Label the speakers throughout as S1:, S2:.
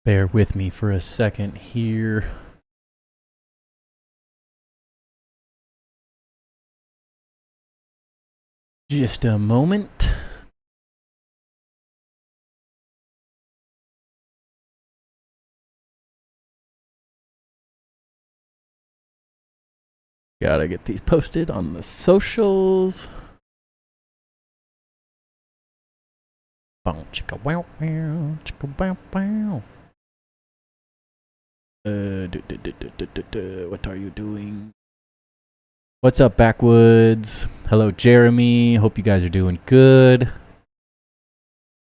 S1: Bear with me for a second here. Just a moment. Gotta get these posted on the socials. Bow, chicka wow wow, chicka bow bow. What are you doing? What's up, Backwoods? Hello, Jeremy. Hope you guys are doing good.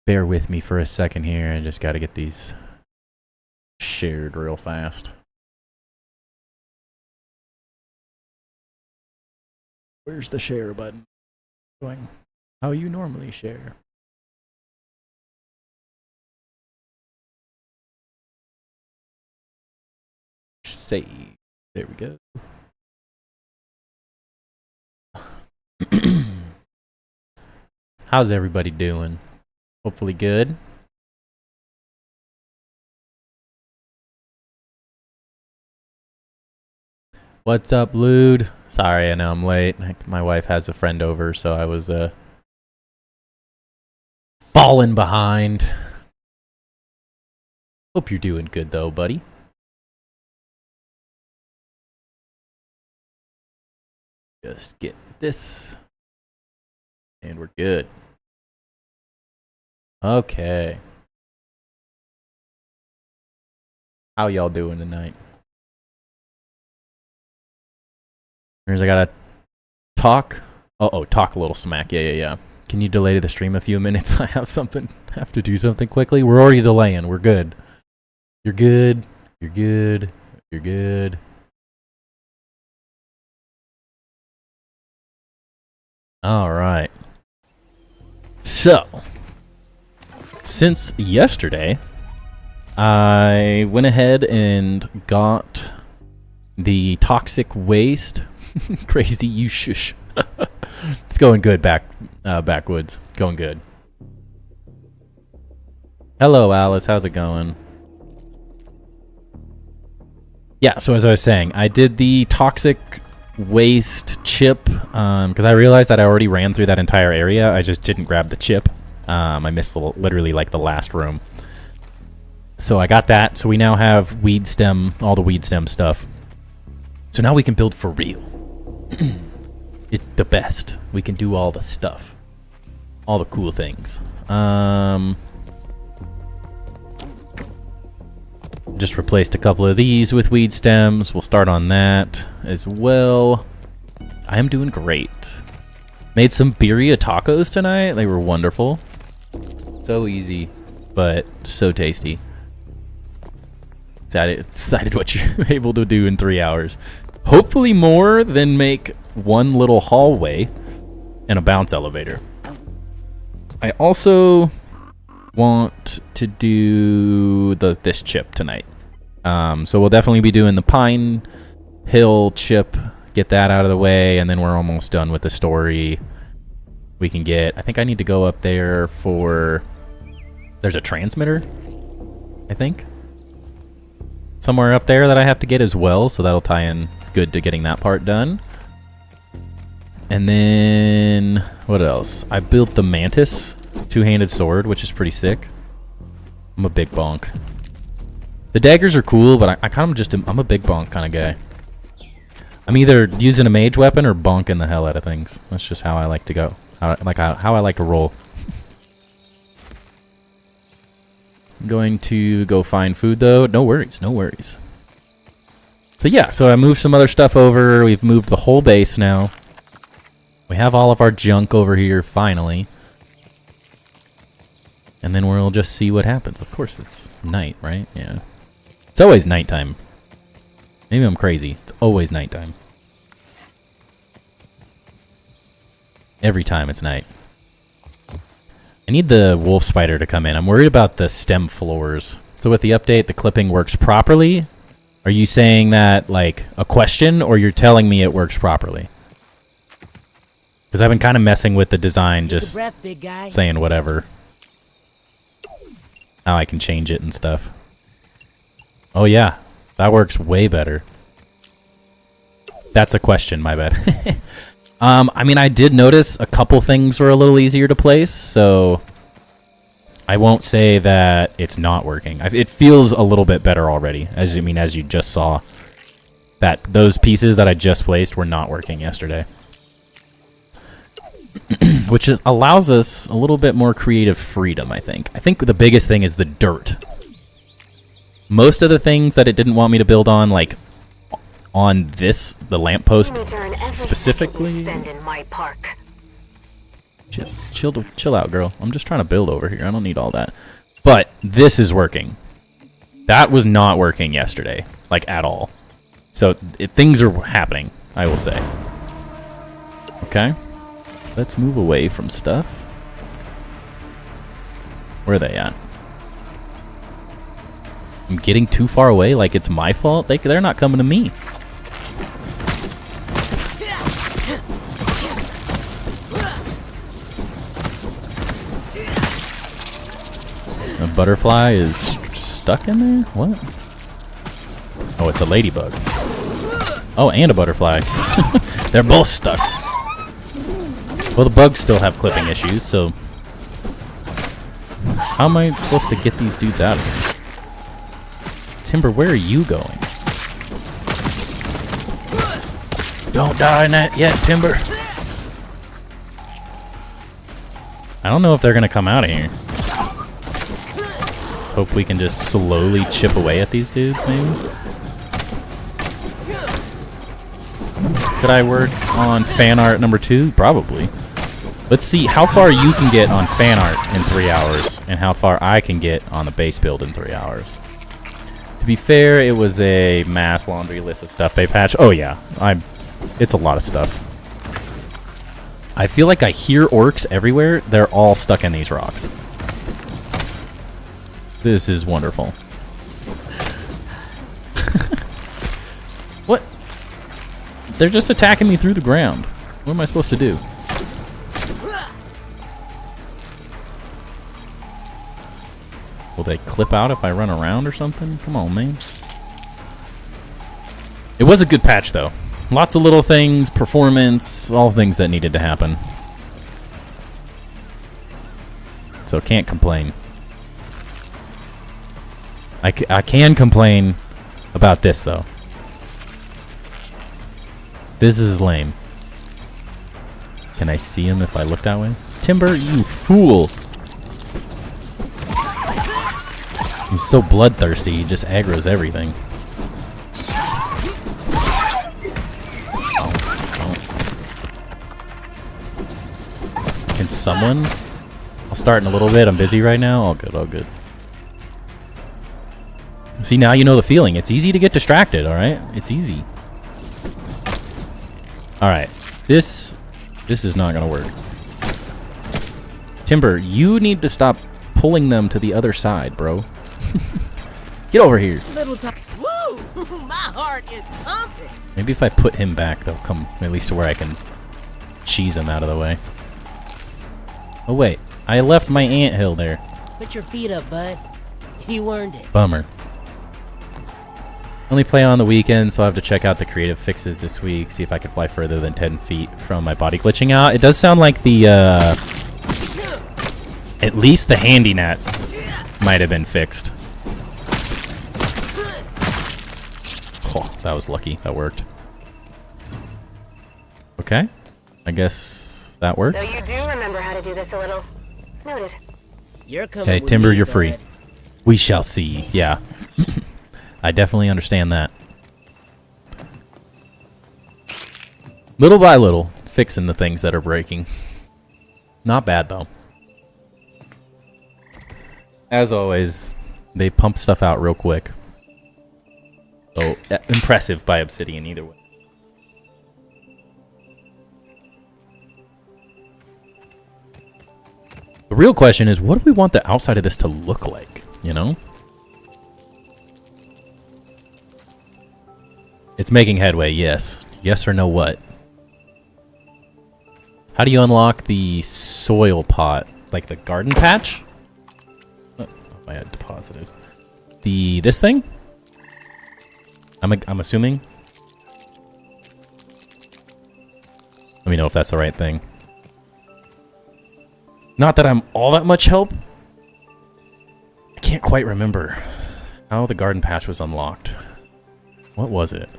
S1: Bear with me for a second here. I just gotta get these shared real fast. Where's the share button? Going how you normally share. Save. There we go. How's everybody doing? Hopefully good. What's up, Lude? Sorry, I know I'm late. My wife has a friend over, so I was falling behind. Hope you're doing good though, buddy. Just get this. And we're good. Okay. How y'all doing tonight? Here's I gotta talk. Talk a little smack. Yeah. Can you delay the stream a few minutes? I have to do something quickly. We're already delaying. We're good. You're good. You're good. You're good. All right. So, since yesterday, I went ahead and got the toxic waste. Crazy, you shush. It's going good, Backwoods. Going good. Hello, Alice. How's it going? Yeah, so as I was saying, I did the toxic waste chip because I realized that I already ran through that entire area. I just didn't grab the chip. I missed literally like the last room. So I got that. So we now have weed stem, all the weed stem stuff. So now we can build for real. The best. We can do all the stuff. All the cool things. Just replaced a couple of these with weed stems. We'll start on that as well. I am doing great. Made some birria tacos tonight. They were wonderful. So easy, but so tasty. Excited what you're able to do in 3 hours. Hopefully more than make one little hallway and a bounce elevator. I also want to do this chip tonight. So we'll definitely be doing the Pine Hill chip, get that out of the way, and then we're almost done with the story. We can get, I think I need to go up there for, there's a transmitter, I think, somewhere up there that I have to get as well, so that'll tie in good to getting that part done. And then, what else? I built the Mantis two-handed sword, which is pretty sick. I'm a big bonk. The daggers are cool, but I kind of just I'm a big bonk kind of guy. I'm either using a mage weapon or bonking the hell out of things. That's just how I like to go. How I like to roll. I'm going to go find food though. No worries, no worries. So yeah, so I moved some other stuff over. We've moved the whole base now. We have all of our junk over here finally. And then we'll just see what happens. Of course, it's night, right? Yeah. It's always nighttime. Maybe I'm crazy. It's always nighttime. Every time it's night. I need the wolf spider to come in. I'm worried about the stem floors. So with the update, the clipping works properly. Are you saying that like a question, or you're telling me it works properly? Because I've been kind of messing with the design, just saying whatever. How I can change it and stuff. Oh yeah, that works way better. That's a question, my bad. I mean, I did notice a couple things were a little easier to place, so I won't say that it's not working. It feels a little bit better already, as you just saw. That those pieces that I just placed were not working yesterday. Which allows us a little bit more creative freedom, I think. I think the biggest thing is the dirt. Most of the things that it didn't want me to build on, like on this, the lamppost specifically. Chill out, girl. I'm just trying to build over here. I don't need all that. But this is working. That was not working yesterday, like at all. So things are happening, I will say. Okay. Let's move away from stuff. Where are they at? I'm getting too far away, like it's my fault. They're not coming to me. A butterfly is stuck in there? What? Oh, it's a ladybug. Oh, and a butterfly. They're both stuck. Well, the bugs still have clipping issues, so how am I supposed to get these dudes out of here? Timber, where are you going? Don't die in that yet, Timber. I don't know if they're going to come out of here. Let's hope we can just slowly chip away at these dudes, maybe. Could I work on fan art number 2? Probably. Let's see how far you can get on fan art in 3 hours and how far I can get on the base build in 3 hours. To be fair, it was a mass laundry list of stuff they patched. Oh yeah, it's a lot of stuff. I feel like I hear orcs everywhere. They're all stuck in these rocks. This is wonderful. What? They're just attacking me through the ground. What am I supposed to do? Will they clip out if I run around or something? Come on, man. It was a good patch, though. Lots of little things, performance, all things that needed to happen. So can't complain. I can complain about this, though. This is lame. Can I see him if I look that way? Timber, you fool! He's so bloodthirsty, he just aggroes everything. Can someone? I'll start in a little bit. I'm busy right now. All good, all good. See, now you know the feeling. It's easy to get distracted, alright? It's easy. Alright. This is not gonna work. Timber, you need to stop pulling them to the other side, bro. Get over here.
S2: Woo! My heart is pumping.
S1: Maybe if I put him back, they'll come at least to where I can cheese him out of the way. Oh wait, I left my anthill there.
S2: Put your feet up, bud. You earned it.
S1: Bummer. Only play on the weekend, so I have to check out the creative fixes this week, see if I can fly further than 10 feet from my body glitching out. It does sound like the, at least the handy net might have been fixed. Oh, that was lucky. That worked. Okay. I guess that works.
S3: So you do remember how to do this a little. Noted.
S2: You're coming.
S1: Okay,
S2: with
S1: Timber,
S2: me,
S1: you're
S2: bud.
S1: free. We shall see. Yeah. I definitely understand that. Little by little, fixing the things that are breaking. Not bad, though. As always, they pump stuff out real quick. So, impressive by Obsidian either way. The real question is, what do we want the outside of this to look like, you know? It's making headway, yes. Yes or no what? How do you unlock the soil pot? Like the garden patch? Oh, I had deposited. This thing? I'm assuming. Let me know if that's the right thing. Not that I'm all that much help. I can't quite remember how the garden patch was unlocked. What was it?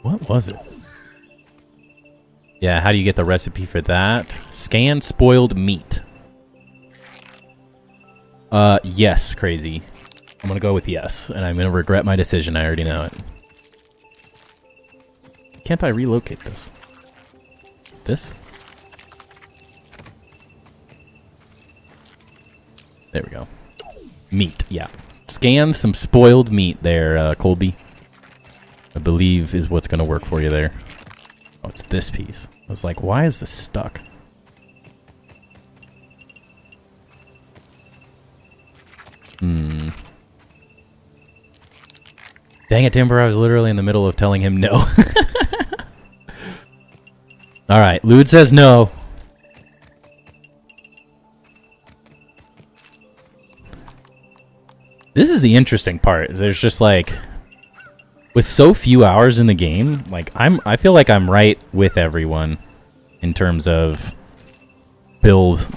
S1: What was it? Yeah, how do you get the recipe for that? Scan spoiled meat. Yes, crazy. I'm gonna go with yes, and I'm gonna regret my decision. I already know it. Can't I relocate this? This? There we go. Meat, yeah. Scan some spoiled meat there, Colby. I believe is what's gonna work for you there. Oh, it's this piece. I was like, why is this stuck? Dang it, Timber, I was literally in the middle of telling him no. Alright, Lude says no. This is the interesting part. There's just like, with so few hours in the game, like I feel like I'm right with everyone in terms of build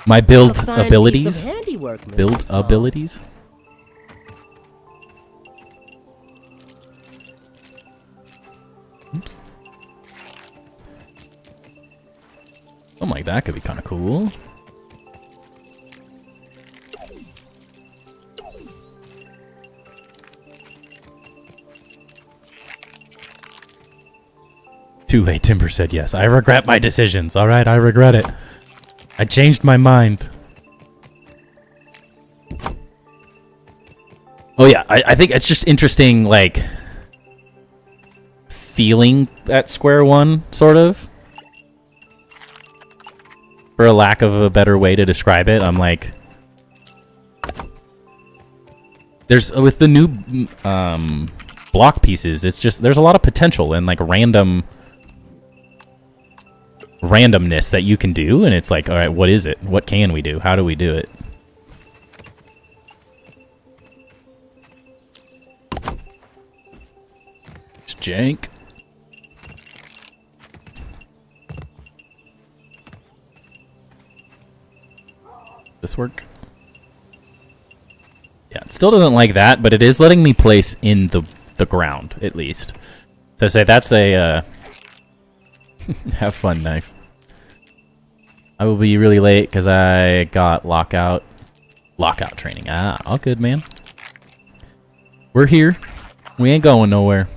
S1: my build abilities. Build abilities. Oops. Something like that could be kind of cool. Too late, Timber said yes. I regret my decisions. Alright, I regret it. I changed my mind. Oh yeah, I think it's just interesting, like, feeling at square one, sort of. For a lack of a better way to describe it, I'm like... There's, with the new block pieces, it's just, there's a lot of potential and, like, randomness that you can do, and it's like, alright, what is it? What can we do? How do we do it? It's jank. This work? Yeah, it still doesn't like that, but it is letting me place in the ground, at least. So I say that's a, have fun, knife. I will be really late because I got lockout training. Ah, all good, man. We're here. We ain't going nowhere.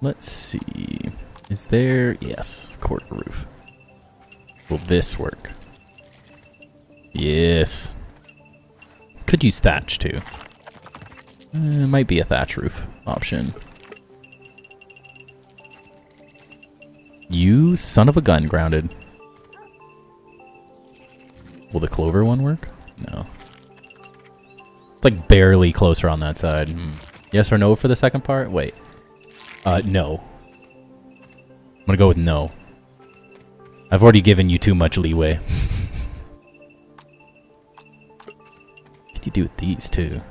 S1: Let's see. Is there... Yes, cork roof. Will this work? Yes. Could use thatch, too. Might be a thatch roof option. You son of a gun, grounded. Will the clover one work? No. It's like barely closer on that side. Yes or no for the second part? Wait. No. I'm gonna go with no. I've already given you too much leeway. What can you do with these two?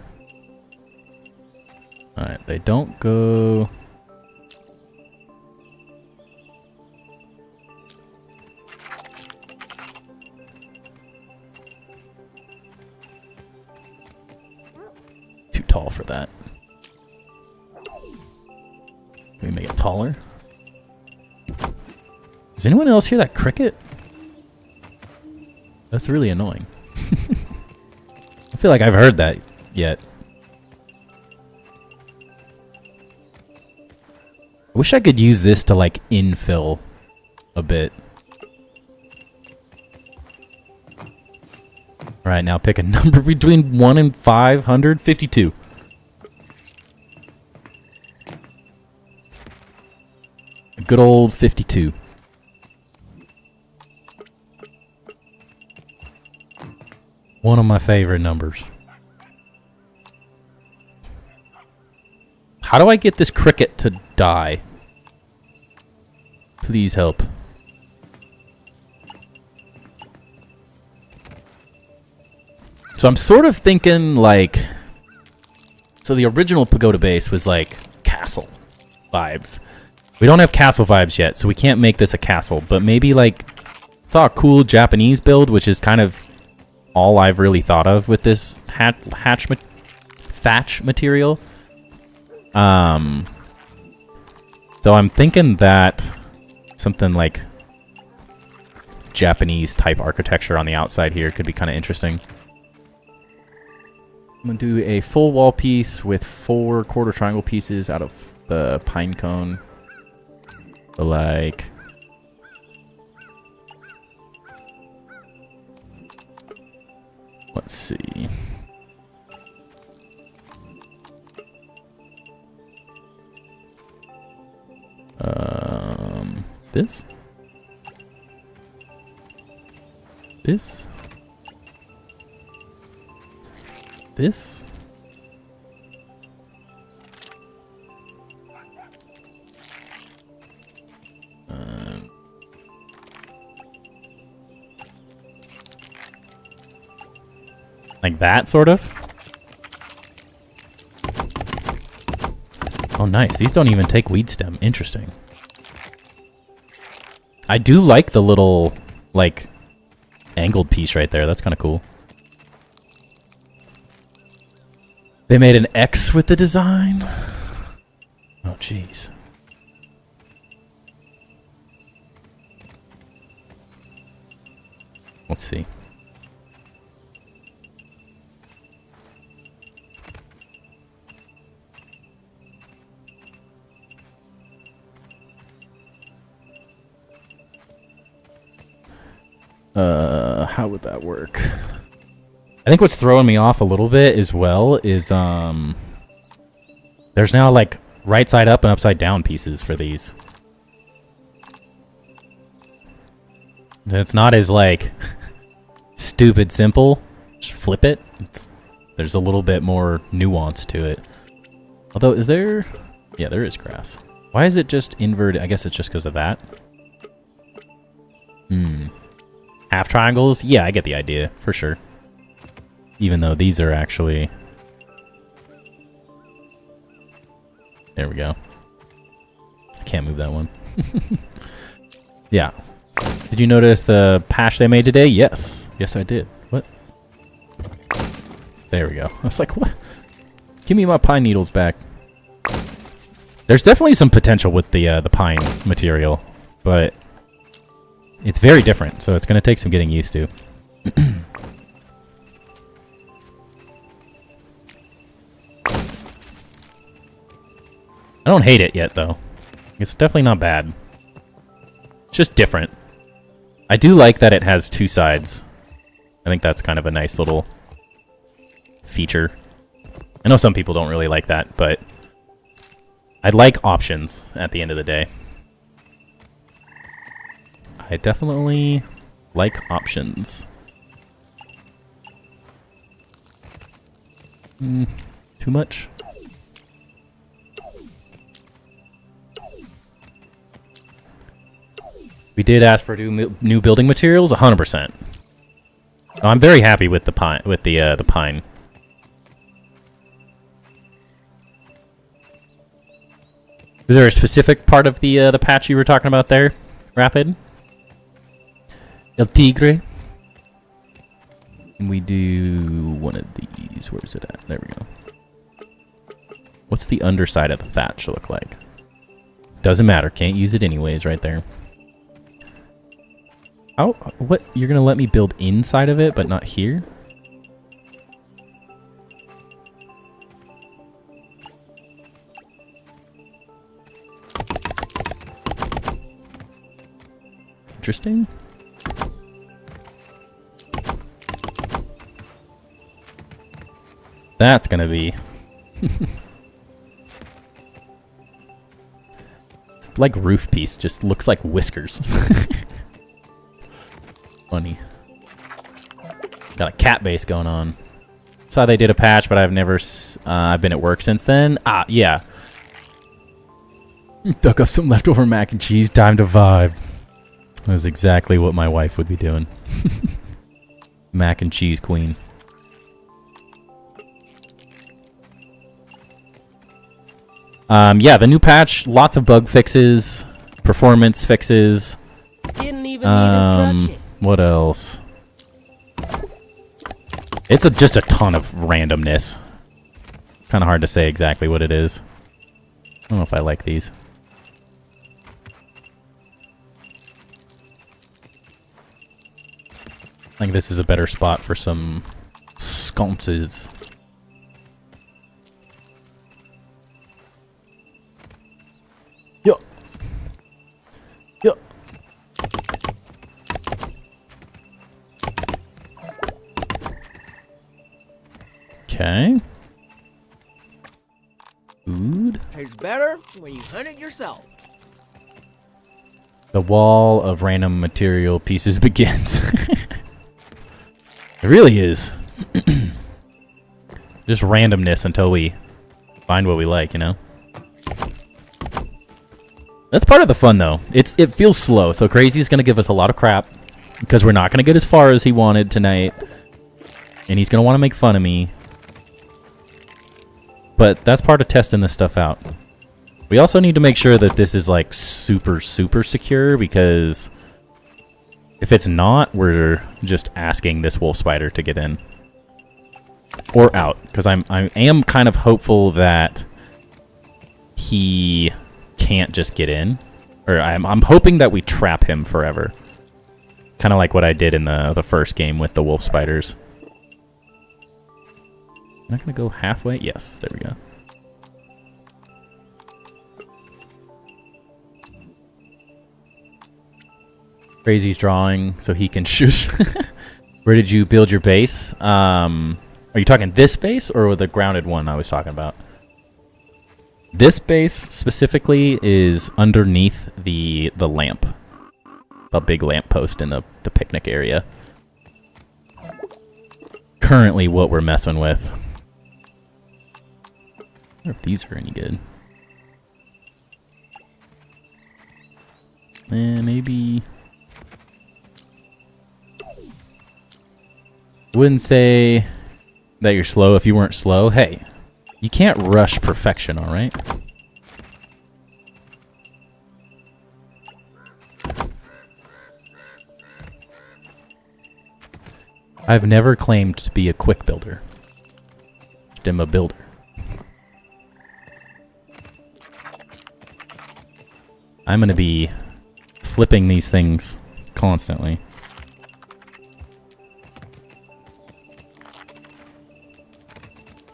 S1: Alright, they don't go... Too tall for that. Can we make it taller? Does anyone else hear that cricket? That's really annoying. I feel like I've heard that yet. I wish I could use this to, like, infill a bit. Alright, now pick a number between 1 and 552. A good old 52. One of my favorite numbers. How do I get this cricket to die? Please help. So I'm sort of thinking like... So the original Pagoda base was like castle vibes. We don't have castle vibes yet, so we can't make this a castle. But maybe like... Saw a cool Japanese build, which is kind of all I've really thought of with this thatch material. So I'm thinking that something like Japanese type architecture on the outside here could be kind of interesting. I'm going to do a full wall piece with 4 quarter triangle pieces out of the pine cone. So like... Let's see. This? This? This? Like that, sort of? Oh, nice. These don't even take weed stem. Interesting. I do like the little, like, angled piece right there. That's kind of cool. They made an X with the design. Oh, jeez. Let's see. How would that work? I think what's throwing me off a little bit as well is, there's now, like, right side up and upside down pieces for these. It's not as, like, stupid simple. Just flip it. There's a little bit more nuance to it. Although, is there... Yeah, there is grass. Why is it just inverted? I guess it's just because of that. Half triangles? Yeah, I get the idea, for sure. Even though these are actually... There we go. I can't move that one. Yeah. Did you notice the patch they made today? Yes. Yes, I did. What? There we go. I was like, what? Give me my pine needles back. There's definitely some potential with the pine material, but it's very different, so it's going to take some getting used to. I don't hate it yet, though. It's definitely not bad. It's just different. I do like that it has 2 sides. I think that's kind of a nice little feature. I know some people don't really like that, but I like options at the end of the day. I definitely like options. Too much? We did ask for new building materials, 100%. Oh, I'm very happy with the pine. The pine. Is there a specific part of the patch you were talking about there, Rapid? El Tigre. And we do one of these. Where is it at? There we go. What's the underside of the thatch look like? Doesn't matter. Can't use it anyways. Right there. Oh, what? You're gonna let me build inside of it, but not here? Interesting. That's gonna be... It's like roof piece, just looks like whiskers. Funny. Got a cat base going on. Saw they did a patch, but I've never... I've been at work since then. Ah, yeah. Dug up some leftover mac and cheese. Time to vibe. That's exactly what my wife would be doing. Mac and cheese queen. Yeah, the new patch, lots of bug fixes, performance fixes.
S2: Didn't even need instructions.
S1: What else? It's just a ton of randomness. Kind of hard to say exactly what it is. I don't know if I like these. I think this is a better spot for some sconces. Yo. Yo. Okay. Food.
S2: Tastes better when you hunt it yourself.
S1: The wall of random material pieces begins. It really is. Just randomness until we find what we like, you know? That's part of the fun, though. It feels slow, so Crazy's going to give us a lot of crap because we're not going to get as far as he wanted tonight. And he's going to want to make fun of me. But that's part of testing this stuff out. We also need to make sure that this is, like, super, super secure because if it's not, we're just asking this wolf spider to get in. Or out. Because I am kind of hopeful that he can't just get in. Or I'm hoping that we trap him forever. Kind of like what I did in the first game with the wolf spiders. Am I going to go halfway? Yes, there we go. Crazy's drawing so he can shoot. Where did you build your base? Are you talking this base or the grounded one I was talking about? This base specifically is underneath the lamp. The big lamp post in the picnic area. Currently what we're messing with. I wonder if these are any good. Maybe... Wouldn't say that you're slow if you weren't slow. Hey, you can't rush perfection, alright? I've never claimed to be a quick builder. Just am a builder. I'm gonna be flipping these things constantly.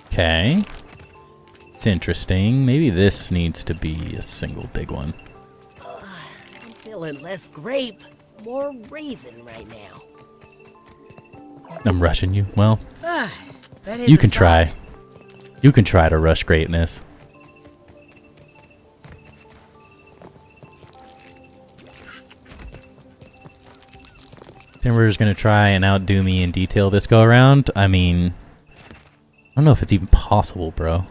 S1: Okay. It's interesting. Maybe this needs to be a single big one.
S2: I'm feeling less grape, more raisin right now.
S1: I'm rushing you. Well,
S2: That
S1: you can try. You can try to rush greatness. Timber's gonna try and outdo me in detail this go around. I mean, I don't know if it's even possible, bro.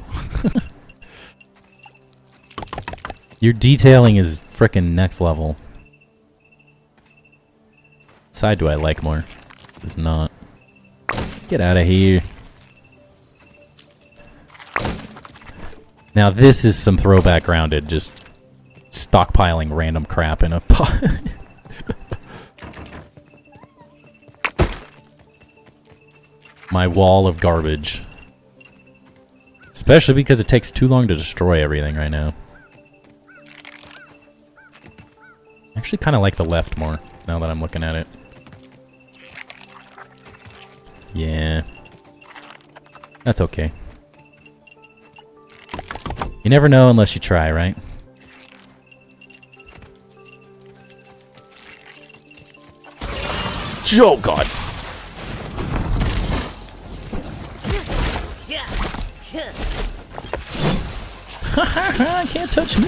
S1: Your detailing is frickin' next level. What side do I like more? It's not. Get out of here. Now this is some throwback grounded, just stockpiling random crap in a pot. My wall of garbage. Especially because it takes too long to destroy everything right now. I actually kind of like the left more, now that I'm looking at it. Yeah. That's okay. You never know unless you try, right? Oh, God! Can't touch me.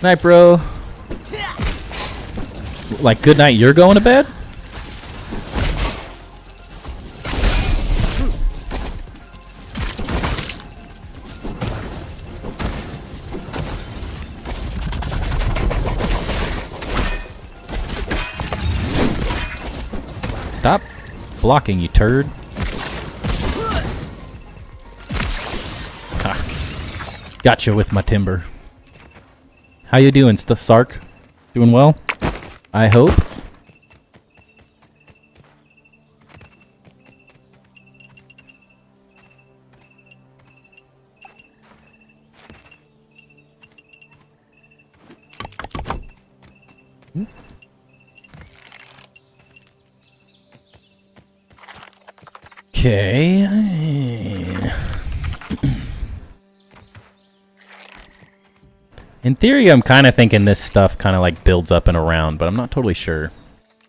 S1: Night, bro. Like, good night, you're going to bed? Stop blocking, you turd. Ha. Gotcha with my timber. How you doing, Sark? Doing well? I hope. Okay. In theory, I'm kind of thinking this stuff kind of like builds up and around, but I'm not totally sure.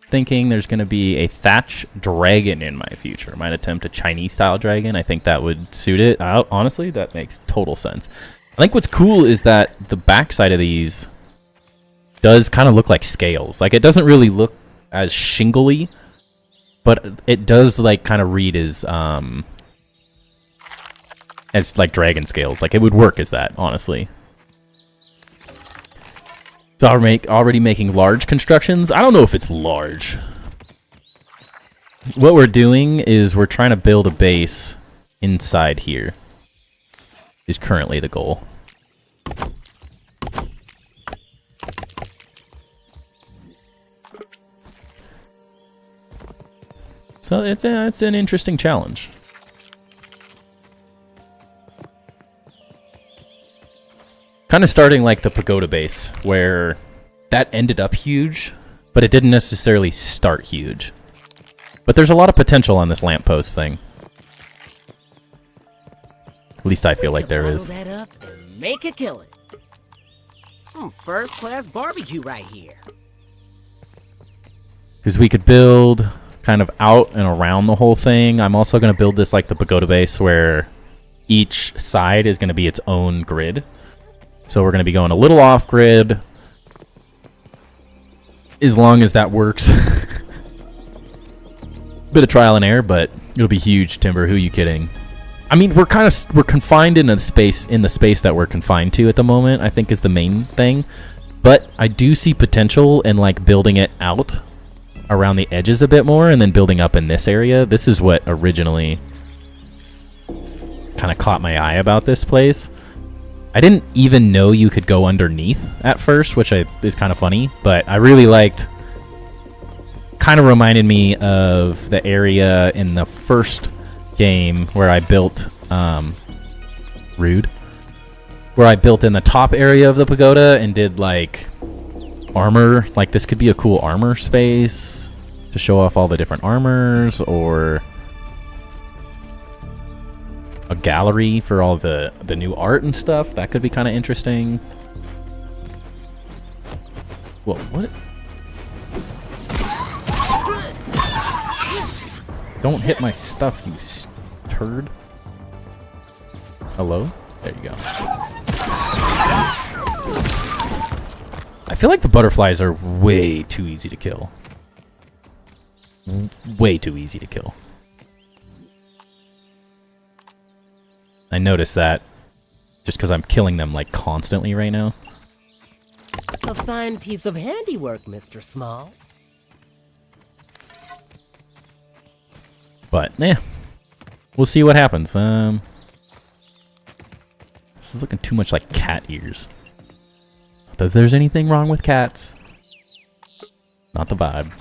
S1: Thinking there's going to be a thatch dragon in my future. Might attempt a Chinese-style dragon. I think that would suit it. Honestly, that makes total sense. I think what's cool is that the backside of these does kind of look like scales. Like, it doesn't really look as shingly, but it does like kind of read as like dragon scales. Like, it would work as that, honestly. So already making large constructions. I don't know if it's large. What we're doing is we're trying to build a base inside here. Is currently the goal. So it's an interesting challenge. Kind of starting like the pagoda base, where that ended up huge, but it didn't necessarily start huge. But there's a lot of potential on this lamppost thing. At least I feel like there is.
S2: That up and make a killing. Some first-class barbecue right here.
S1: Because we could build kind of out and around the whole thing. I'm also going to build this like the pagoda base, where each side is going to be its own grid. So we're going to be going a little off-grid, as long as that works. Bit of trial and error, but it'll be huge, Timber. Who are you kidding? I mean, we're confined in the space that we're confined to at the moment, I think is the main thing. But I do see potential in like building it out around the edges a bit more and then building up in this area. This is what originally kind of caught my eye about this place. I didn't even know you could go underneath at first, which is kind of funny, but I really liked. Kind of reminded me of the area in the first game where I built Rude, where I built in the top area of the pagoda and did like armor. Like, this could be a cool armor space to show off all the different armors, or a gallery for all the new art and stuff. That could be kind of interesting. Whoa, what? Don't hit my stuff, you turd. Hello? There you go. I feel like the butterflies are way too easy to kill. Way too easy to kill. I noticed that just because I'm killing them like constantly right now.
S2: A fine piece of handiwork, Mr. Smalls.
S1: But yeah, we'll see what happens. This is looking too much like cat ears. Not that there's anything wrong with cats. Not the vibe.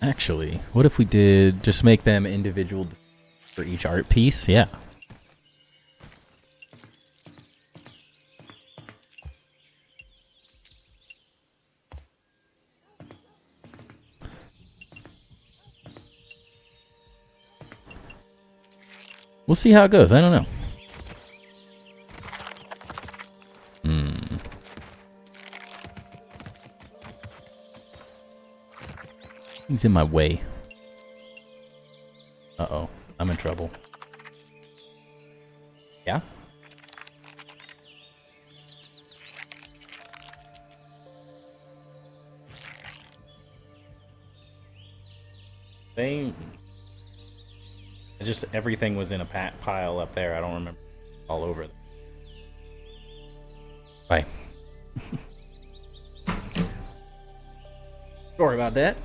S1: Actually, what if we did just make them individual for each art piece? Yeah. We'll see how it goes. I don't know. He's in my way. Uh-oh. I'm in trouble. Yeah? It's just everything was in a pile up there. I don't remember all over them. Bye. Sorry about that.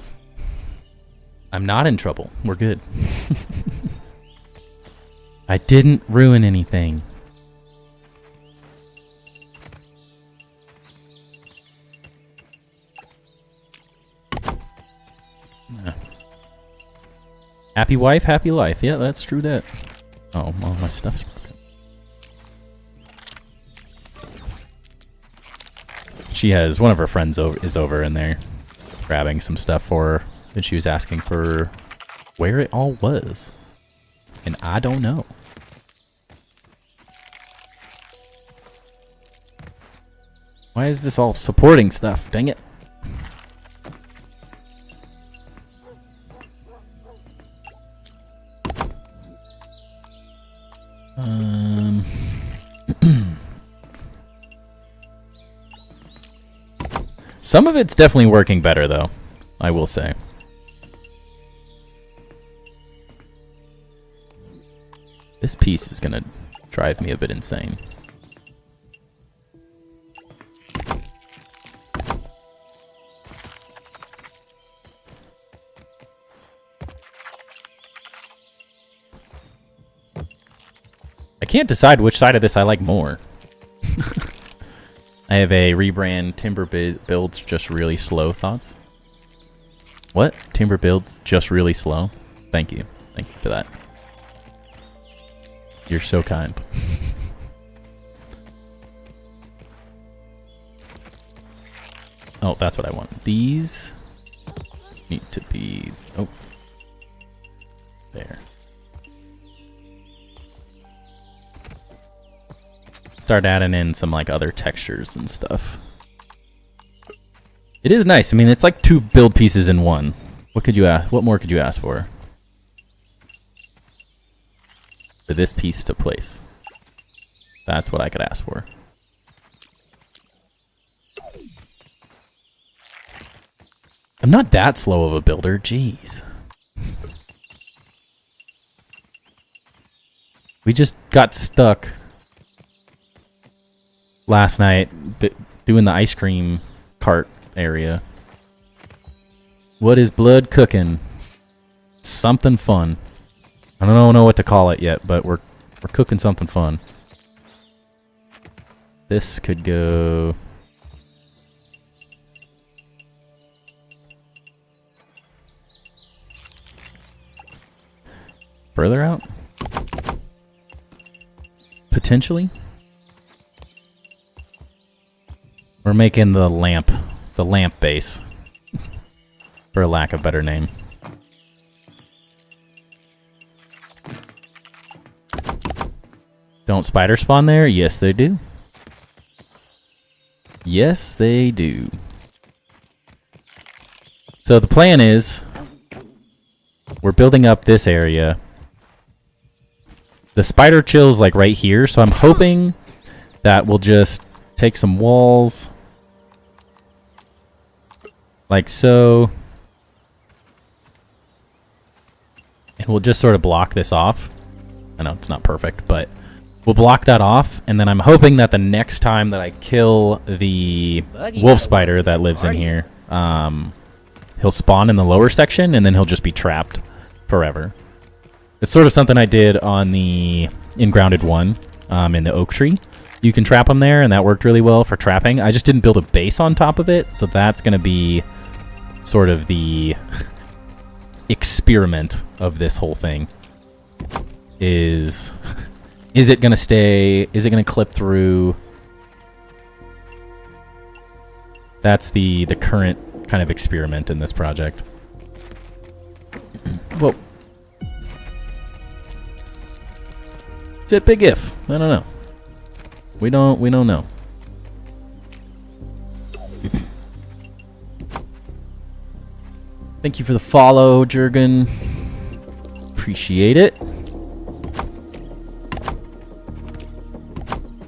S1: I'm not in trouble. We're good. I didn't ruin anything. Happy wife, happy life. Yeah, that's true that. Oh, well, my stuff's broken. She has, one of her friends is over in there grabbing some stuff for her, and she was asking for where it all was. And I don't know. Why is this all supporting stuff? Dang it. Some of it's definitely working better, though, I will say. This piece is going to drive me a bit insane. I can't decide which side of this I like more. I have a rebrand timber builds just really slow thoughts. What? Timber builds just really slow? Thank you. Thank you for that. You're so kind. Oh, that's what I want. These need to be... Oh. There. Start adding in some like other textures and stuff. It is nice. I mean, it's like 2 build pieces in one. What could you ask? What more could you ask for this piece to place? That's what I could ask for. I'm not that slow of a builder. Jeez. We just got stuck last night doing the ice cream cart area. What is blood cooking? Something fun. I don't know what to call it yet, but we're cooking something fun. This could go further out? Potentially? We're making the lamp base, for a lack of a better name. Don't spiders spawn there? Yes, they do. Yes, they do. So the plan is, we're building up this area. The spider chill's like right here, so I'm hoping that we'll just take some walls like so, and we'll just sort of block this off. I know it's not perfect, but we'll block that off, and then I'm hoping that the next time that I kill the wolf spider that lives in here, he'll spawn in the lower section, and then he'll just be trapped forever. It's sort of something I did on the in-grounded one in the oak tree. You can trap them there, and that worked really well for trapping. I just didn't build a base on top of it, so that's going to be sort of the experiment of this whole thing. Is it going to stay? Is it going to clip through? That's the current kind of experiment in this project. Well, it's a big if. I don't know. We don't know. Thank you for the follow, Jurgen. Appreciate it.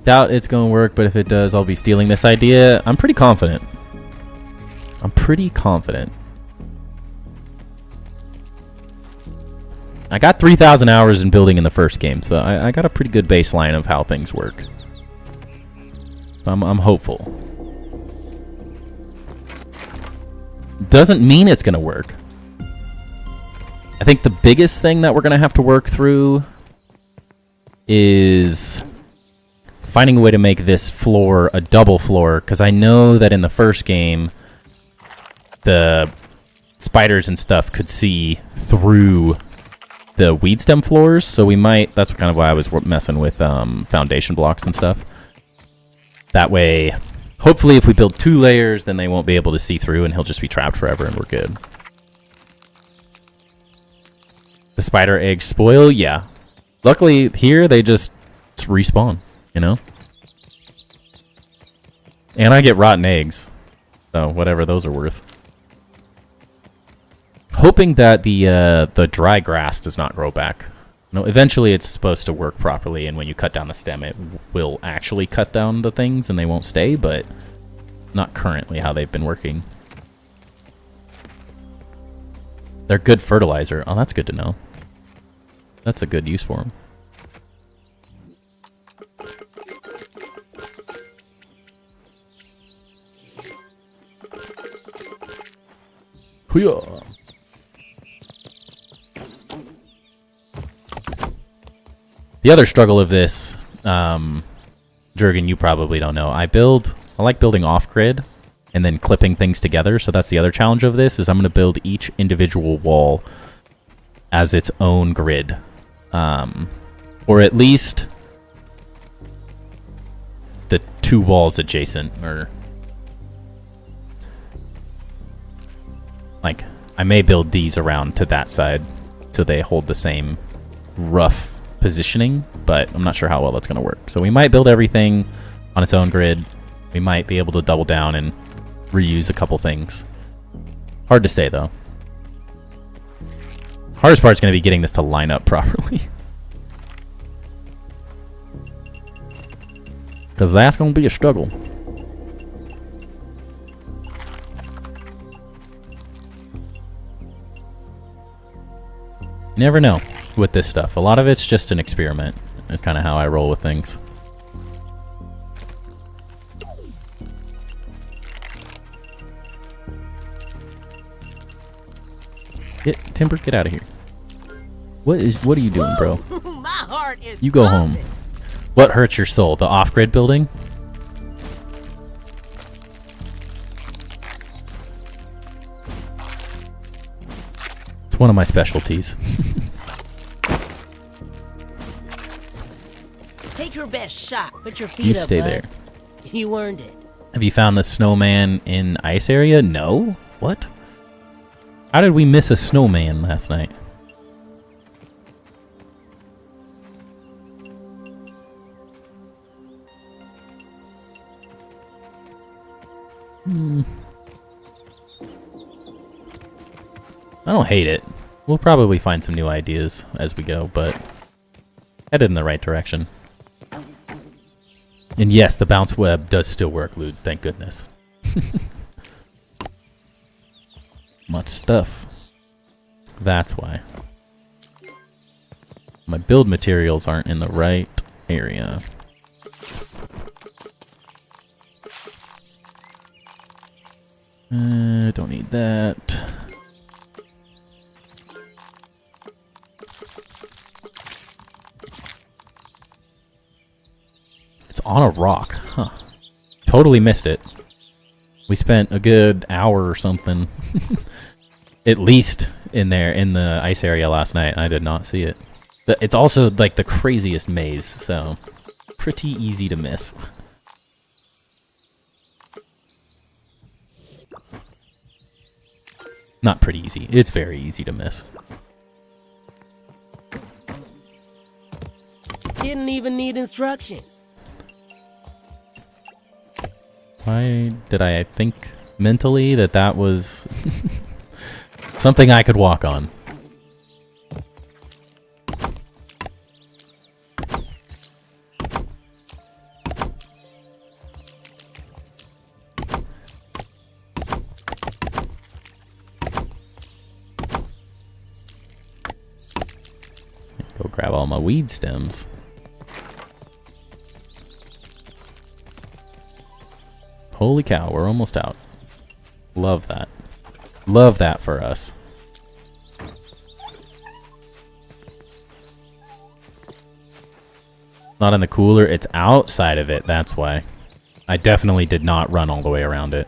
S1: Doubt it's gonna work, but if it does, I'll be stealing this idea. I'm pretty confident. I got 3,000 hours in building in the first game, so I got a pretty good baseline of how things work. I'm hopeful. Doesn't mean it's going to work. I think the biggest thing that we're going to have to work through is finding a way to make this floor a double floor, because I know that in the first game, the spiders and stuff could see through the weed stem floors, so we might... That's kind of why I was messing with foundation blocks and stuff. That way, hopefully if we build 2 layers, then they won't be able to see through and he'll just be trapped forever and we're good. The spider eggs spoil? Yeah. Luckily, here, they just respawn, you know? And I get rotten eggs. So, whatever those are worth. Hoping that the dry grass does not grow back. No, eventually it's supposed to work properly, and when you cut down the stem, it will actually cut down the things, and they won't stay, but not currently how they've been working. They're good fertilizer. Oh, that's good to know. That's a good use for them. Hoo-yah. The other struggle of this, Jurgen, you probably don't know. I like building off-grid and then clipping things together. So that's the other challenge of this, is I'm going to build each individual wall as its own grid. Or at least the 2 walls adjacent. Or like, I may build these around to that side so they hold the same rough positioning, but I'm not sure how well that's going to work. So we might build everything on its own grid. We might be able to double down and reuse a couple things. Hard to say, though. Hardest part is going to be getting this to line up properly. Because that's going to be a struggle. You never know with this stuff. A lot of it's just an experiment. Is kind of how I roll with things. Timber, get out of here. What are you doing, bro?
S2: My heart is
S1: You go home. What hurts your soul? The off-grid building? It's one of my specialties.
S2: Take your best shot. Put your feet
S1: You
S2: up,
S1: stay
S2: bud.
S1: there.
S2: You earned it.
S1: Have you found the snowman in ice area? No? What? How did we miss a snowman last night? I don't hate it. We'll probably find some new ideas as we go, but headed in the right direction. And yes, the bounce web does still work, Lude. Thank goodness. Much stuff. That's why. My build materials aren't in the right area. Don't need that. It's on a rock. Huh. Totally missed it. We spent a good hour or something at least in there in the ice area last night. I did not see it. But it's also like the craziest maze, so pretty easy to miss. Not pretty easy. It's very easy to miss.
S2: Didn't even need instructions.
S1: Why did I think mentally that that was something I could walk on? Go grab all my weed stems. Holy cow, we're almost out. Love that. Love that for us. Not in the cooler, it's outside of it, that's why. I definitely did not run all the way around it.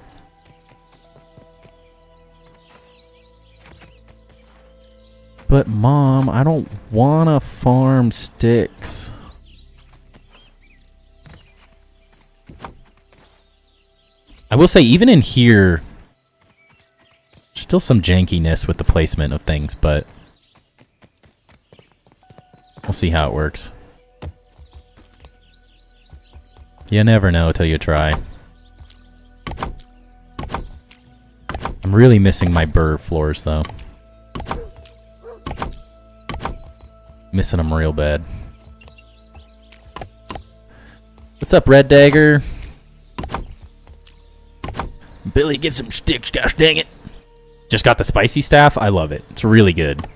S1: But Mom, I don't wanna farm sticks. I will say, even in here, still some jankiness with the placement of things, but we'll see how it works. You never know till you try. I'm really missing my burr floors, though. Missing them real bad. What's up, Red Dagger? Billy, get some sticks, gosh dang it. Just got the spicy staff. I love it. It's really good.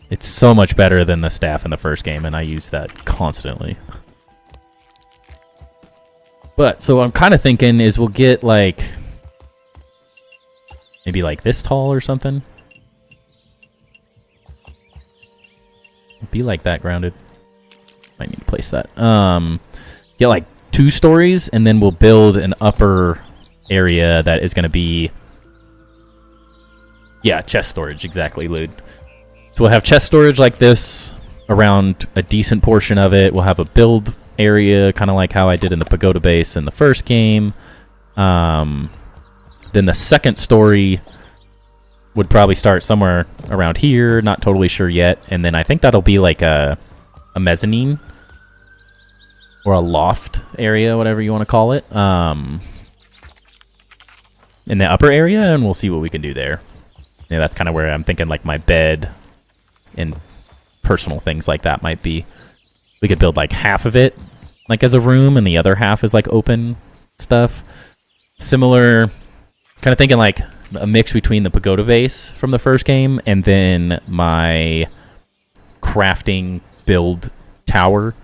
S1: It's so much better than the staff in the first game, and I use that constantly. But, so what I'm kind of thinking is we'll get, like, maybe like this tall or something. Be like that, grounded. Might need to place that. Get like 2 stories, and then we'll build an upper area that is going to be... Yeah, chest storage, exactly, Lude. So we'll have chest storage like this around a decent portion of it. We'll have a build area, kind of like how I did in the pagoda base in the first game. Then the second story would probably start somewhere around here, not totally sure yet. And then I think that'll be like a mezzanine or a loft area, whatever you want to call it, in the upper area, and we'll see what we can do there. Yeah, that's kind of where I'm thinking like my bed and personal things like that might be. We could build like half of it like as a room, and the other half is like open stuff. Similar, kind of thinking like a mix between the pagoda base from the first game and then my crafting build tower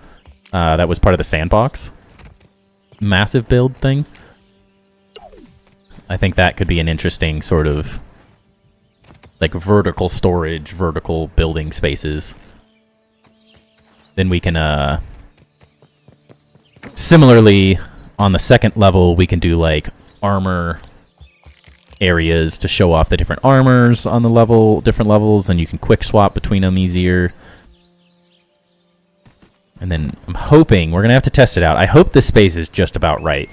S1: that was part of the sandbox. Massive build thing. I think that could be an interesting sort of like vertical storage, vertical building spaces. Then we can, similarly, on the second level, we can do like armor areas to show off the different armors on the level, different levels, and you can quick swap between them easier. And then I'm hoping, we're going to have to test it out. I hope this space is just about right.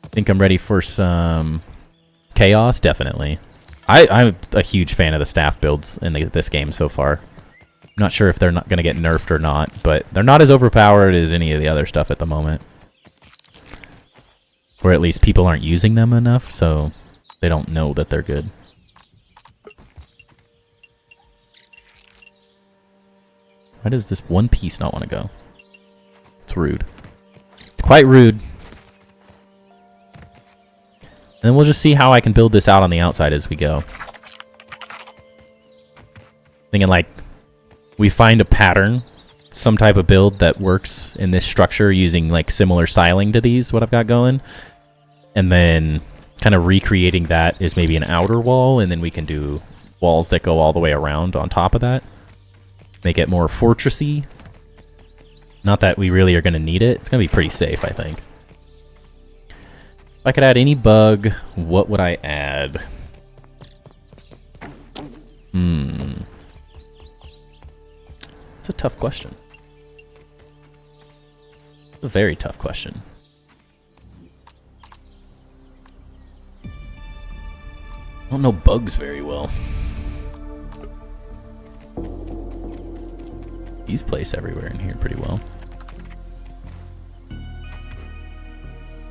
S1: I think I'm ready for some chaos, definitely. I'm a huge fan of the staff builds in this game so far. I'm not sure if they're not going to get nerfed or not, but they're not as overpowered as any of the other stuff at the moment. Or at least people aren't using them enough, so they don't know that they're good. Why does this one piece not want to go? It's rude. It's quite rude. And then we'll just see how I can build this out on the outside as we go. Thinking like we find a pattern, some type of build that works in this structure using like similar styling to these, what I've got going. And then kind of recreating that is maybe an outer wall, and then we can do walls that go all the way around on top of that. Make it more fortressy. Not that we really are going to need it. It's going to be pretty safe, I think. If I could add any bug, what would I add? It's a tough question. It's a very tough question. I don't know bugs very well. These place everywhere in here pretty well.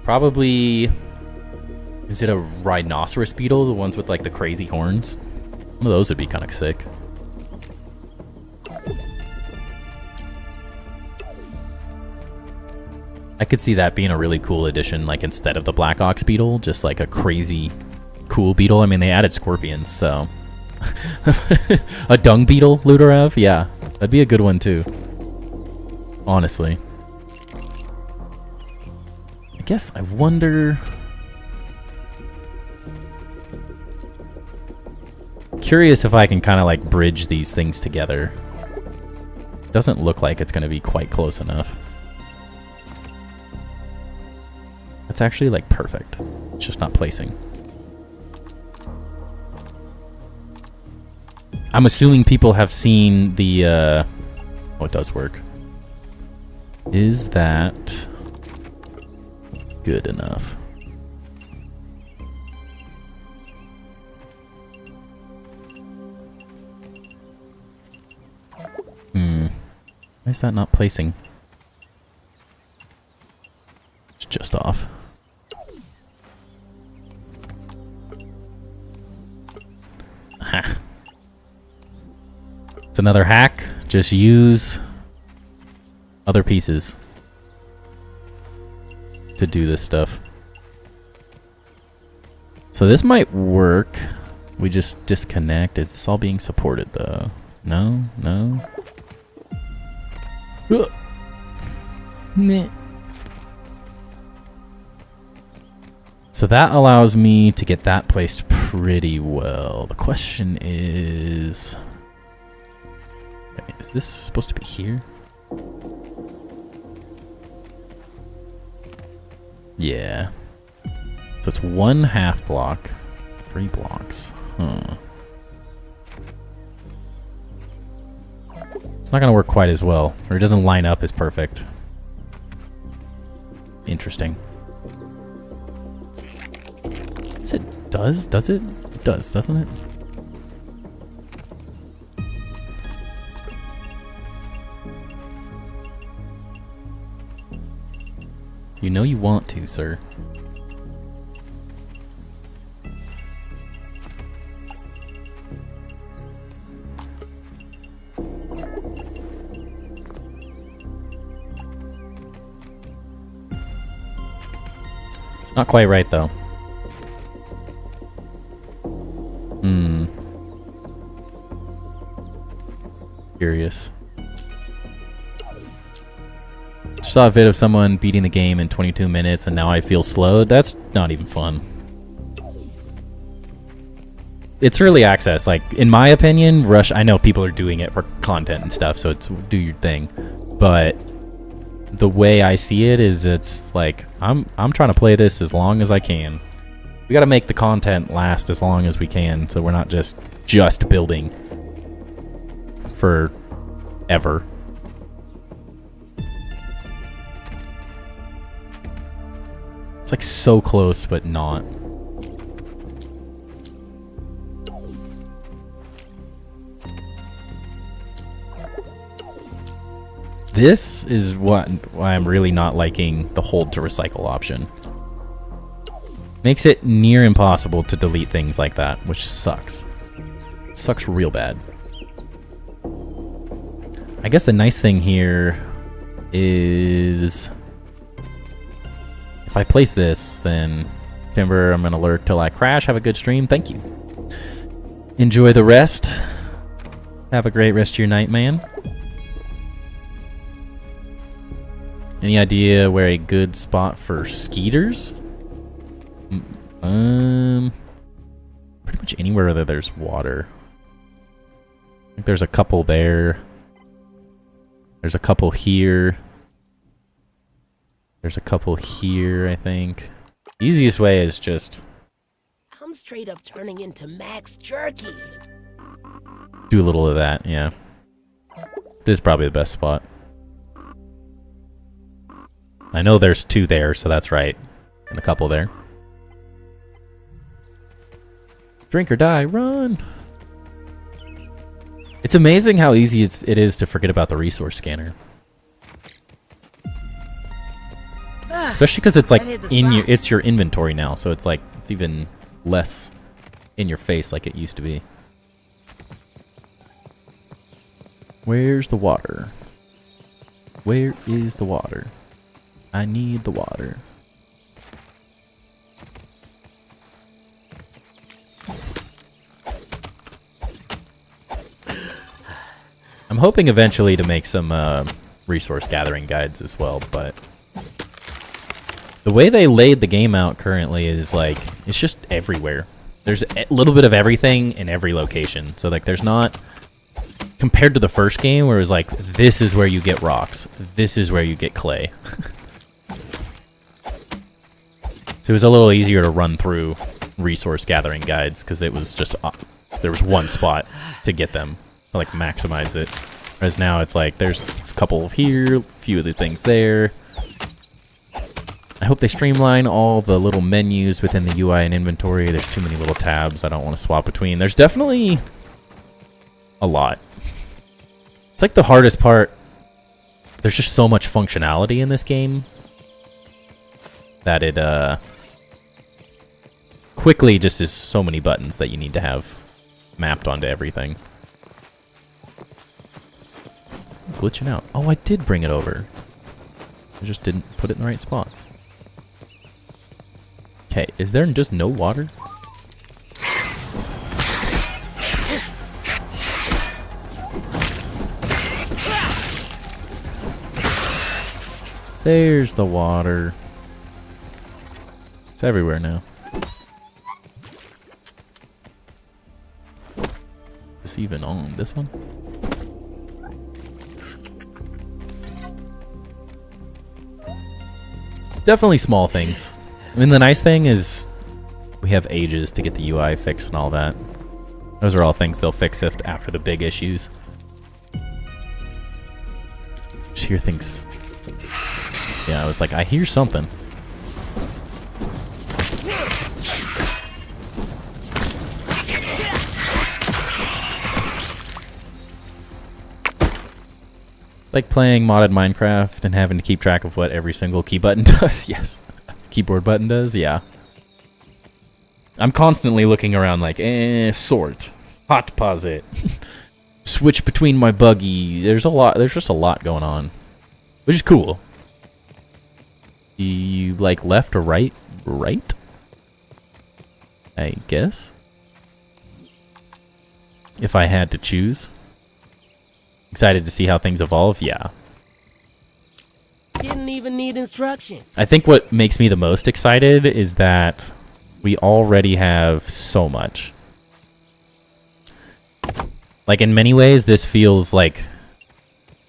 S1: Probably... Is it a rhinoceros beetle? The ones with like the crazy horns? One of those would be kind of sick. I could see that being a really cool addition, like instead of the black ox beetle, just like a crazy cool beetle. I mean, they added scorpions, so... A dung beetle, Ludorev? Yeah, that'd be a good one too. Honestly. I guess I wonder... Curious if I can kind of like bridge these things together. Doesn't look like it's going to be quite close enough. That's actually like perfect. It's just not placing. I'm assuming people have seen the... oh, it does work. Is that good enough? Why is that not placing? It's just off. Ha. It's another hack. Just use other pieces to do this stuff. So this might work. We just disconnect. Is this all being supported though? No, no. Meh. So that allows me to get that placed pretty well. The question is... Is this supposed to be here? Yeah. So it's 1 half block, 3 blocks. Huh. It's not going to work quite as well, or it doesn't line up as perfect. Interesting. Yes, it does? Does it? It does, doesn't it? You know you want to, sir. It's not quite right, though. Curious. Saw a vid of someone beating the game in 22 minutes and now I feel slowed. That's not even fun. It's early access. Like, in my opinion, Rush, I know people are doing it for content and stuff, so it's do your thing. But the way I see it is it's like, I'm trying to play this as long as I can. We gotta make the content last as long as we can, so we're not just building for ever. It's like so close, but not. This is why I'm really not liking the hold to recycle option. Makes it near impossible to delete things like that, which sucks. Sucks real bad. I guess the nice thing here is if I place this, then Timber, I'm gonna lurk till I crash. Have a good stream. Thank you. Enjoy the rest. Have a great rest of your night, man. Any idea where a good spot for skeeters? Pretty much anywhere that there's water. I think there's a couple there. There's a couple here. There's a couple here, I think. Easiest way is just...
S2: I'm straight up turning into Max Jerky.
S1: do a little of that, yeah. This is probably the best spot. I know there's 2 there, so that's right. And a couple there. Drink or die, run! It's amazing how easy it is to forget about the resource scanner. Especially because it's like it's your inventory now, so it's like it's even less in your face like it used to be. Where's the water? Where is the water? I need the water. I'm hoping eventually to make some resource gathering guides as well, but The way they laid the game out currently is like, it's just everywhere. There's a little bit of everything in every location. So like there's not, compared to the first game where it was like, this is where you get rocks. This is where you get clay. So it was a little easier to run through resource gathering guides because it was just, there was one spot to get them, to like maximize it. Whereas now it's like, there's a couple here, a few of the things there. I hope they streamline all the little menus within the UI and inventory. There's too many little tabs I don't want to swap between. There's definitely a lot. It's like the hardest part. There's just so much functionality in this game that it quickly just is so many buttons that you need to have mapped onto everything. Glitching out. Oh, I did bring it over. I just didn't put it in the right spot. Okay, is there just no water? There's the water. It's everywhere now. Is this even on this one? Definitely small things. I mean, the nice thing is we have ages to get the UI fixed and all that. Those are all things they'll fix after the big issues. Just hear things. Yeah, I was like, I hear something. Like playing modded Minecraft and having to keep track of what every single key button does. Yes. Keyboard button does, yeah. I'm constantly looking around like, sort, hot posit, switch between my buggy. There's just a lot going on, which is cool. You like left or right? Right? I guess. If I had to choose. Excited to see how things evolve, yeah.
S2: Didn't even need instructions.
S1: I think what makes me the most excited is that we already have so much. Like, in many ways, this feels like,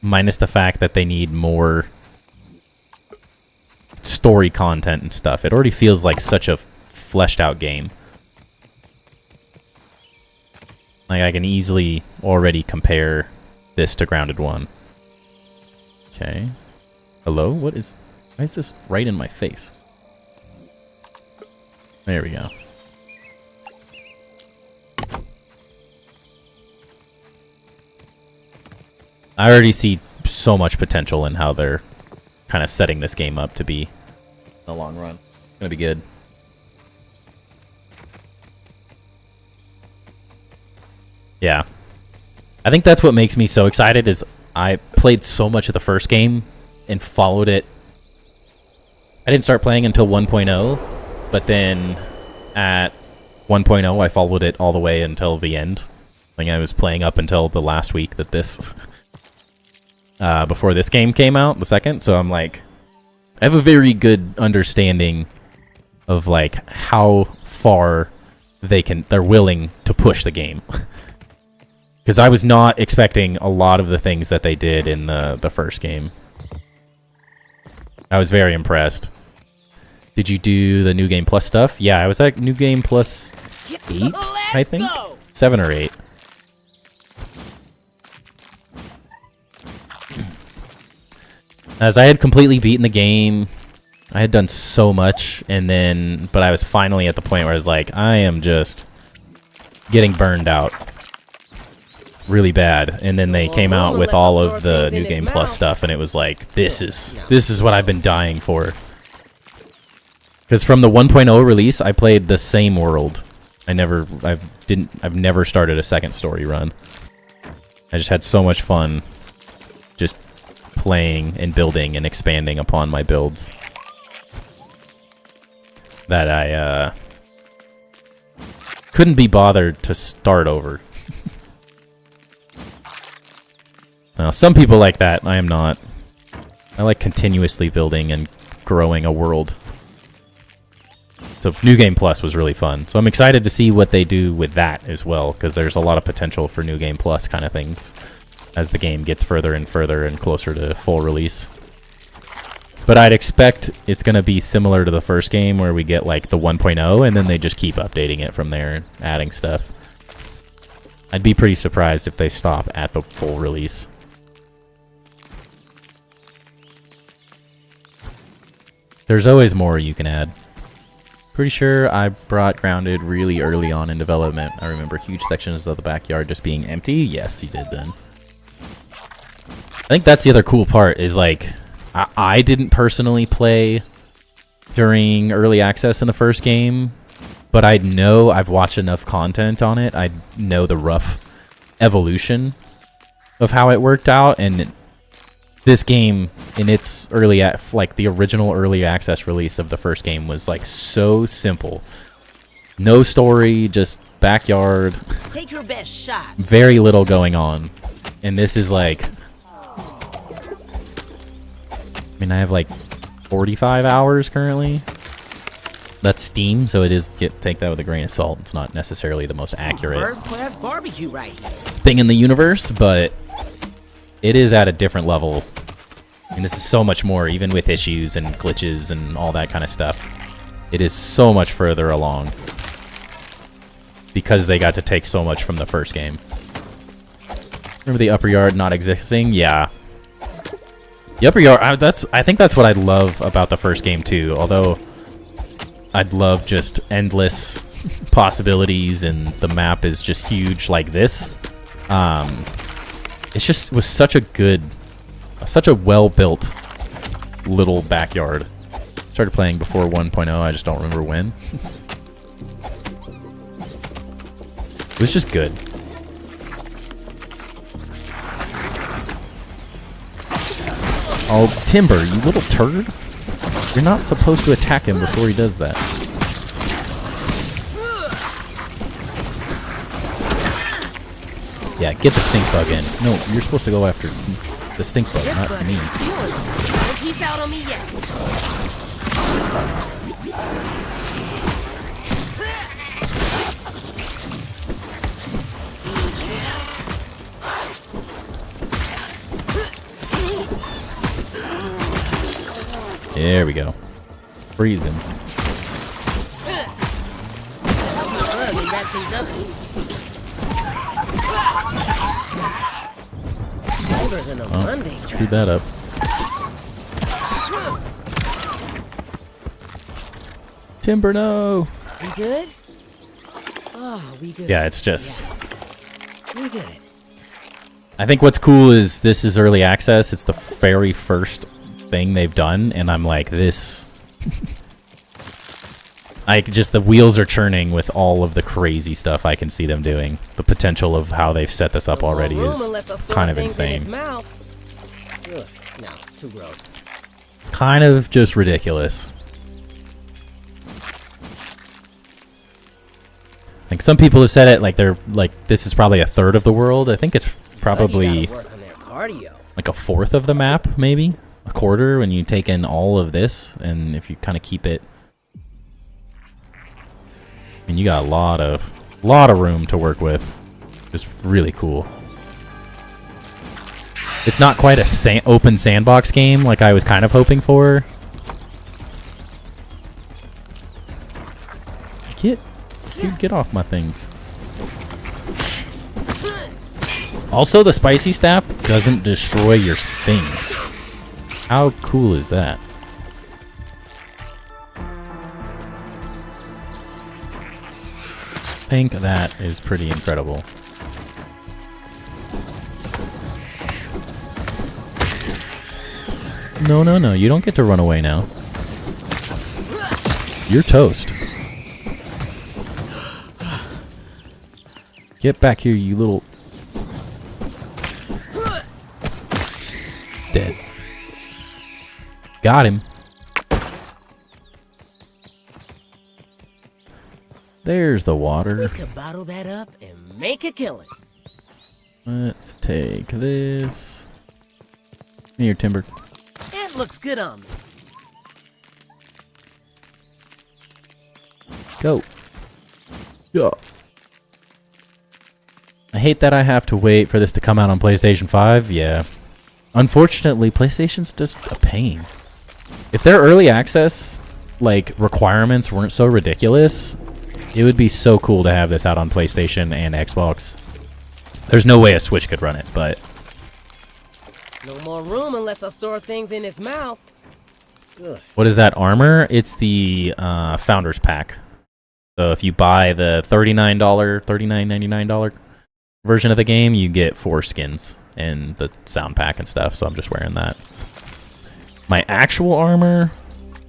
S1: minus the fact that they need more story content and stuff, it already feels like such a fleshed out game. Like, I can easily already compare this to Grounded 1. Okay. Hello? Why is this right in my face? There we go. I already see so much potential in how they're kind of setting this game up to be in the long run. It's gonna be good. Yeah. I think that's what makes me so excited is I played so much of the first game and followed it. I didn't start playing until 1.0, but then at 1.0 I followed it all the way until the end. Like I was playing up until the last week that this before this game came out, the second. So I'm like, I have a very good understanding of like how far they're willing to push the game. Because I was not expecting a lot of the things that they did in the first game. I was very impressed. Did you do the New Game Plus stuff? Yeah, I was at New Game Plus 8, I think? 7 or 8. As I had completely beaten the game, I had done so much, but I was finally at the point where I was like, I am just getting burned out really bad. And then they came out with all of the New Game Plus stuff, and it was like, this is what I've been dying for. Because from the 1.0 release, I played the same world. I've never started a second story run. I just had so much fun just playing and building and expanding upon my builds that I couldn't be bothered to start over. Now, some people like that. I am not. I like continuously building and growing a world. So New Game Plus was really fun. So I'm excited to see what they do with that as well, because there's a lot of potential for New Game Plus kind of things as the game gets further and further and closer to full release. But I'd expect it's going to be similar to the first game where we get like the 1.0 and then they just keep updating it from there and adding stuff. I'd be pretty surprised if they stop at the full release. There's always more you can add. Pretty sure I brought Grounded really early on in development. I remember huge sections of the backyard just being empty. Yes, you did then. I think that's the other cool part is like I didn't personally play during early access in the first game, but I know I've watched enough content on it. I know the rough evolution of how it worked out, and this game in its like the original early access release of the first game was like so simple. No story, just backyard.
S2: Take your best shot.
S1: Very little going on. And this is like, I mean, I have like 45 hours currently. That's Steam, so it is take that with a grain of salt. It's not necessarily the most accurate
S2: First-class barbecue right here.
S1: thing in the universe, but it is at a different level. And this is so much more, even with issues and glitches and all that kind of stuff. It is so much further along because they got to take so much from the first game. Remember the upper yard not existing? Yeah. The upper yard, I think that's what I love about the first game too, although I'd love just endless possibilities and the map is just huge like this. It's just was such a well-built little backyard. Started playing before 1.0, I just don't remember when. It was just good. Oh, Timber, you little turd. You're not supposed to attack him before he does that. Yeah, get the stink bug in. No, you're supposed to go after the stink bug, not me.
S2: Don't peace out on me yet.
S1: There we go. Freeze him. Screw that up. Timber, no!
S2: We good? Oh, we good.
S1: Yeah, it's just...
S2: We good.
S1: I think what's cool is this is early access. It's the very first thing they've done, and I'm like, this... the wheels are churning with all of the crazy stuff I can see them doing. The potential of how they've set this up already is kind of insane.
S2: Ugh, no, too gross.
S1: Kind of just ridiculous. Like some people have said it, like they're like this is probably a third of the world. I think it's probably like a fourth of the map, maybe a quarter when you take in all of this, and if you kind of keep it. And you got a lot of room to work with. Just really cool. It's not quite a open sandbox game like I was kind of hoping for. Get off my things. Also, the spicy staff doesn't destroy your things. How cool is that? I think that is pretty incredible. No, no, no. You don't get to run away now. You're toast. Get back here, you little... Dead. Got him. There's the water.
S2: We could bottle that up and make a killing.
S1: Let's take this. Here, Timber.
S2: It looks good on me.
S1: Go. Yeah. I hate that I have to wait for this to come out on PlayStation 5. Yeah. Unfortunately, PlayStation's just a pain. If their early access, like, requirements weren't so ridiculous, it would be so cool to have this out on PlayStation and Xbox. There's no way a Switch could run it, but...
S2: No more room unless I store things in its mouth. Ugh.
S1: What is that armor? It's the Founders Pack. So if you buy the $39.99 version of the game, you get 4 skins and the sound pack and stuff, so I'm just wearing that. My actual armor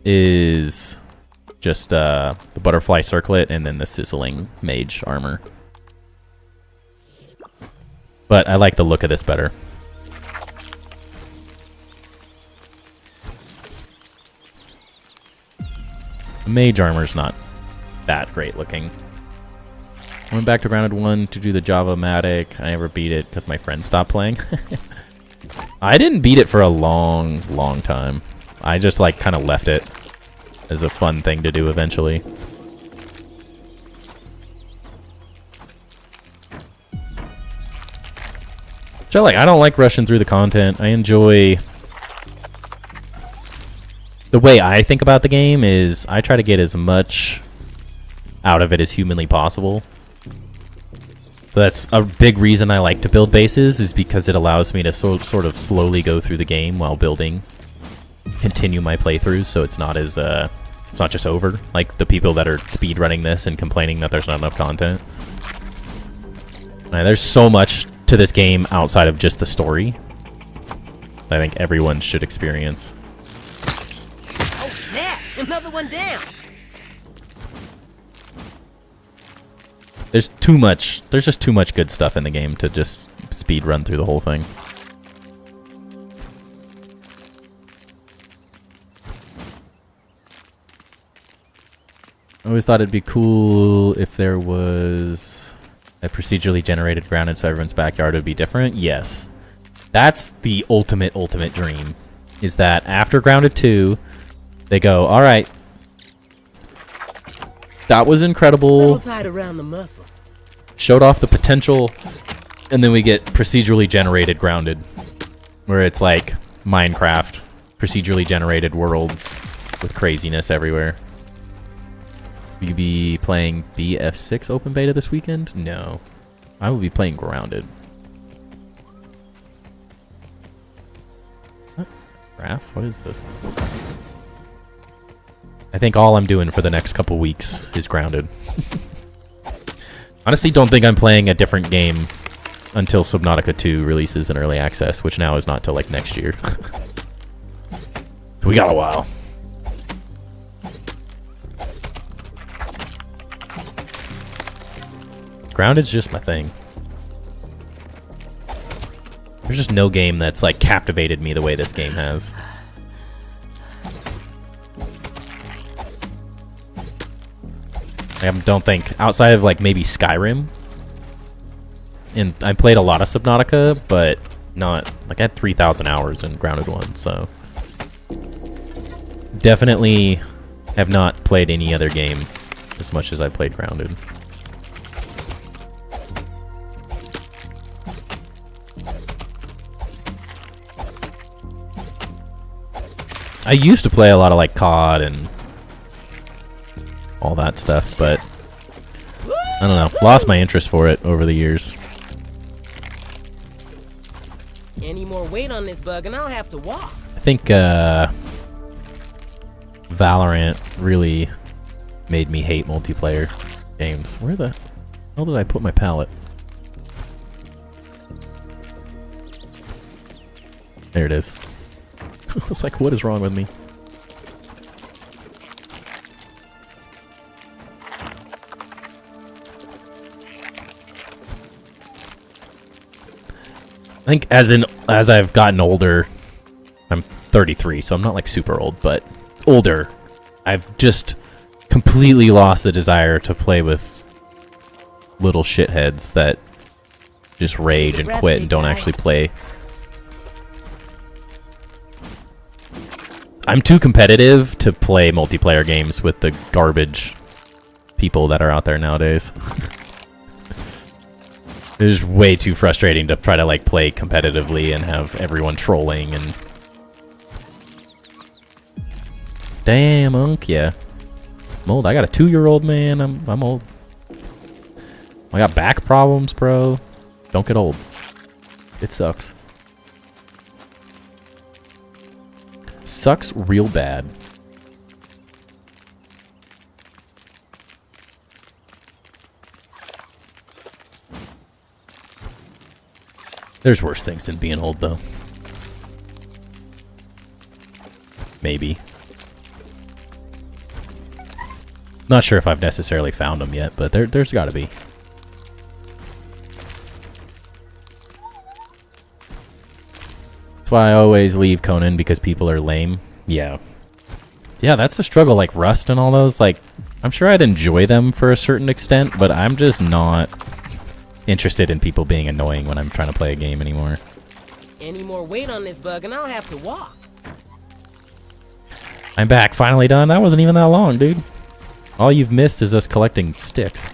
S1: is just the butterfly circlet and then the sizzling mage armor. But I like the look of this better. The mage armor's not that great looking. I went back to Grounded 1 to do the Java-matic. I never beat it because my friend stopped playing. I didn't beat it for a long, long time. I just like kind of left it as a fun thing to do eventually. So I don't like rushing through the content. I enjoy... The way I think about the game is I try to get as much out of it as humanly possible. So that's a big reason I like to build bases, is because it allows me to sort of slowly go through the game while building, continue my playthroughs, so it's not as it's not just over like the people that are speedrunning this and complaining that there's not enough content. There's so much to this game outside of just the story I think everyone should experience.
S2: Oh snap! Another one down.
S1: There's just too much good stuff in the game to just speed run through the whole thing. I always thought it'd be cool if there was a procedurally generated Grounded so everyone's backyard would be different. Yes. That's the ultimate dream. Is that after Grounded 2, they go, alright, that was incredible.
S2: Tied around the muscles.
S1: Showed off the potential, and then we get procedurally generated Grounded, where it's like Minecraft, procedurally generated worlds with craziness everywhere. Will you be playing BF6 open beta this weekend? No. I will be playing Grounded. What? Grass? What is this? I think all I'm doing for the next couple weeks is Grounded. Honestly, don't think I'm playing a different game until Subnautica 2 releases in early access, which now is not till like next year. So we got a while. Grounded's just my thing. There's just no game that's like captivated me the way this game has. I don't think, outside of like maybe Skyrim, and I played a lot of Subnautica, but not, like I had 3,000 hours in Grounded 1, so definitely have not played any other game as much as I played Grounded. I used to play a lot of like COD and all that stuff, but I don't know, lost my interest for it over the years.
S2: Any more weight on this bug and I'll have to walk.
S1: I think Valorant really made me hate multiplayer games. Where the hell did I put my pallet? There it is. I was like, what is wrong with me? I think as I've gotten older, I'm 33, so I'm not like super old, but older, I've just completely lost the desire to play with little shitheads that just rage and quit and don't actually play. I'm too competitive to play multiplayer games with the garbage people that are out there nowadays. It's way too frustrating to try to like play competitively and have everyone trolling and... Damn, Unk, yeah. I'm old. I got a 2-year-old, man. I'm old. I got back problems, bro. Don't get old. It sucks. Sucks real bad. There's worse things than being old, though. Maybe. Not sure if I've necessarily found them yet, but there's got to be. That's why I always leave Conan, because people are lame. Yeah. Yeah, that's the struggle, like Rust and all those. Like, I'm sure I'd enjoy them for a certain extent, but I'm just not interested in people being annoying when I'm trying to play a game anymore.
S2: Any more weight on this bug and I'll have to walk.
S1: I'm back, finally done. That wasn't even that long, dude. All you've missed is us collecting sticks.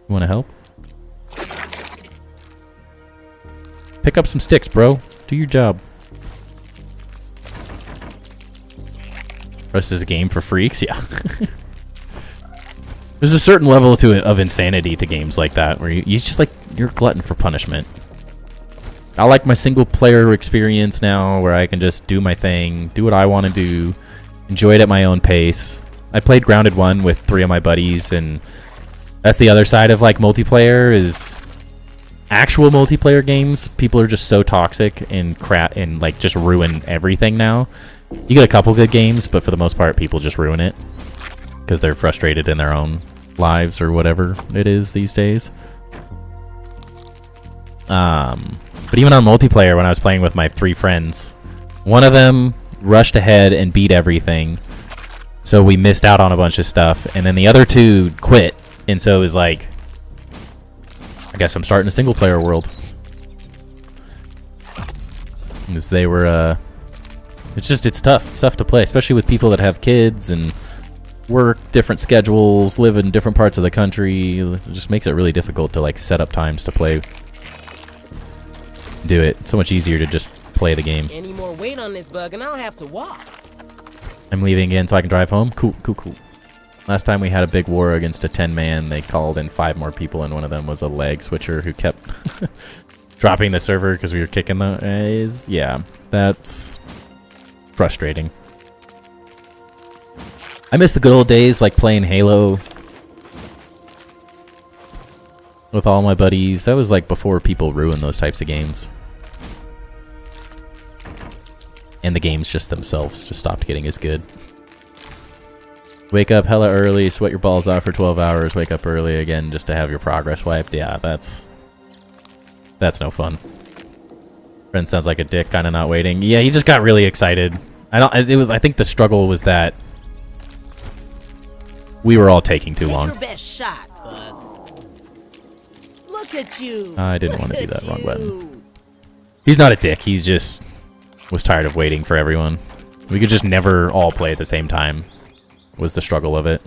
S1: You want to help? Pick up some sticks, bro. Do your job. Rest is a game for freaks, yeah. There's a certain level of insanity to games like that, where you just like, you're a glutton for punishment. I like my single player experience now, where I can just do my thing, do what I want to do, enjoy it at my own pace. I played Grounded 1 with 3 of my buddies, and that's the other side of like multiplayer, is actual multiplayer games. People are just so toxic and crap and like just ruin everything now. You get a couple good games, but for the most part, people just ruin it because they're frustrated in their own lives or whatever it is these days. But even on multiplayer, when I was playing with my 3 friends, one of them rushed ahead and beat everything, so we missed out on a bunch of stuff, and then the other 2 quit, and so it was like, I guess I'm starting a single player world. Because they were, it's tough. It's tough to play, especially with people that have kids and work different schedules, live in different parts of the country. It just makes it really difficult to like set up times to play. Do it. It's so much easier to just play the game.
S2: Any more weight on this bug and I'll have to walk.
S1: I'm leaving again so I can drive home. Cool. Last time we had a big war against a 10-man, they called in 5 more people, and one of them was a leg switcher who kept dropping the server because we were kicking the... yeah, that's frustrating. I miss the good old days, like playing Halo with all my buddies. That was like before people ruined those types of games. And the games just themselves just stopped getting as good. Wake up hella early, sweat your balls off for 12 hours, wake up early again just to have your progress wiped. Yeah, that's no fun. Friend sounds like a dick, kind of not waiting. Yeah, he just got really excited. I think the struggle was that we were all taking too long.
S2: Take your best shot, Bugs. Look at you.
S1: I didn't want to do that. Wrong button. He's not a dick. He's just was tired of waiting for everyone. We could just never all play at the same time. Was the struggle of it.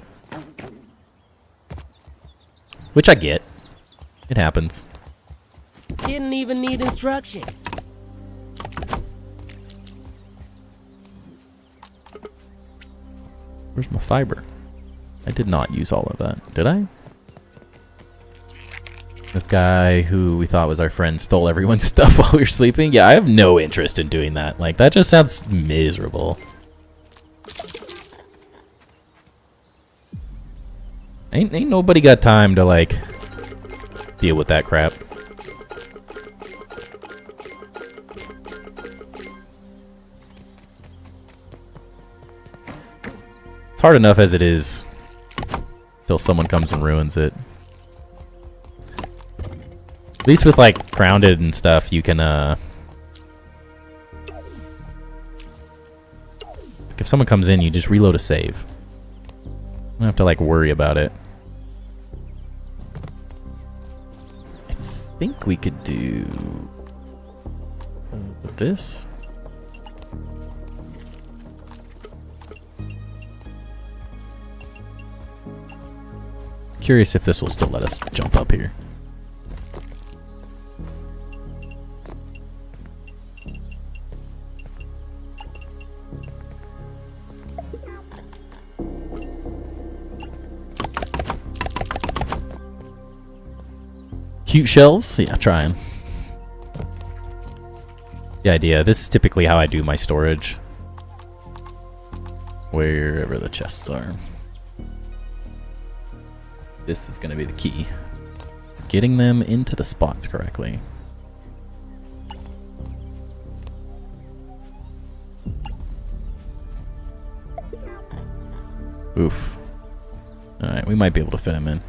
S1: Which I get. It happens.
S2: Didn't even need instructions.
S1: Where's my fiber? I did not use all of that. Did I? This guy who we thought was our friend stole everyone's stuff while we were sleeping? Yeah, I have no interest in doing that. Like, that just sounds miserable. Ain't nobody got time to, like, deal with that crap. It's hard enough as it is till someone comes and ruins it. At least with, like, Grounded and stuff, you can, if someone comes in, you just reload a save. You don't have to, like, worry about it. I think we could do this. Curious if this will still let us jump up here. Cute shelves? Yeah, trying. The idea. This is typically how I do my storage. Wherever the chests are. This is going to be the key. It's getting them into the spots correctly. Oof. Alright, we might be able to fit him in.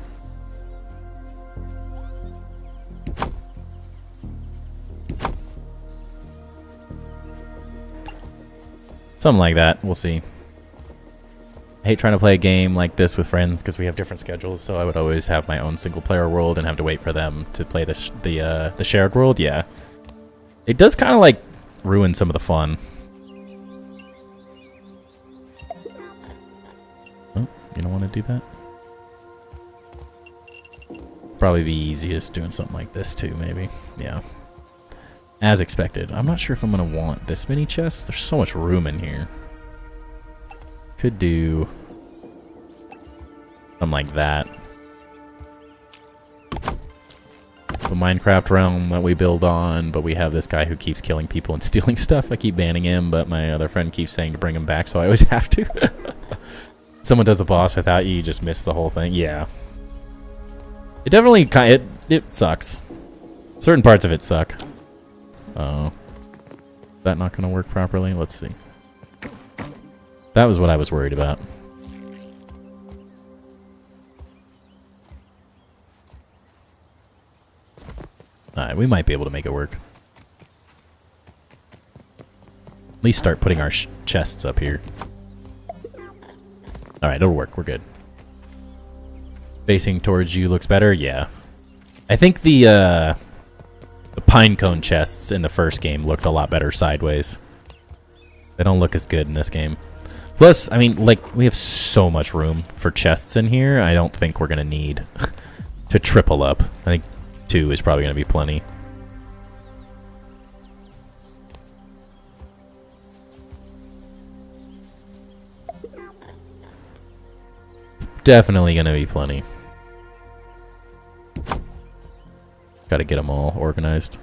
S1: Something like that. We'll see. I hate trying to play a game like this with friends because we have different schedules, so I would always have my own single-player world and have to wait for them to play the shared world. Yeah. It does kind of, like, ruin some of the fun. Oh, you don't want to do that? Probably be easiest doing something like this, too, maybe. Yeah. As expected. I'm not sure if I'm going to want this many chests. There's so much room in here. Could do something like that. The Minecraft realm that we build on, but we have this guy who keeps killing people and stealing stuff. I keep banning him, but my other friend keeps saying to bring him back, so I always have to. Someone does the boss without you, you just miss the whole thing. Yeah. It definitely it sucks. Certain parts of it suck. Oh. Is that not going to work properly? Let's see. That was what I was worried about. Alright, we might be able to make it work. At least start putting our chests up here. Alright, it'll work. We're good. Facing towards you looks better? Yeah. I think the pinecone chests in the first game looked a lot better sideways. They don't look as good in this game. Plus, I mean, like, we have so much room for chests in here, I don't think we're going to need to triple up. I think 2 is probably going to be plenty. Definitely going to be plenty. Got to get them all organized.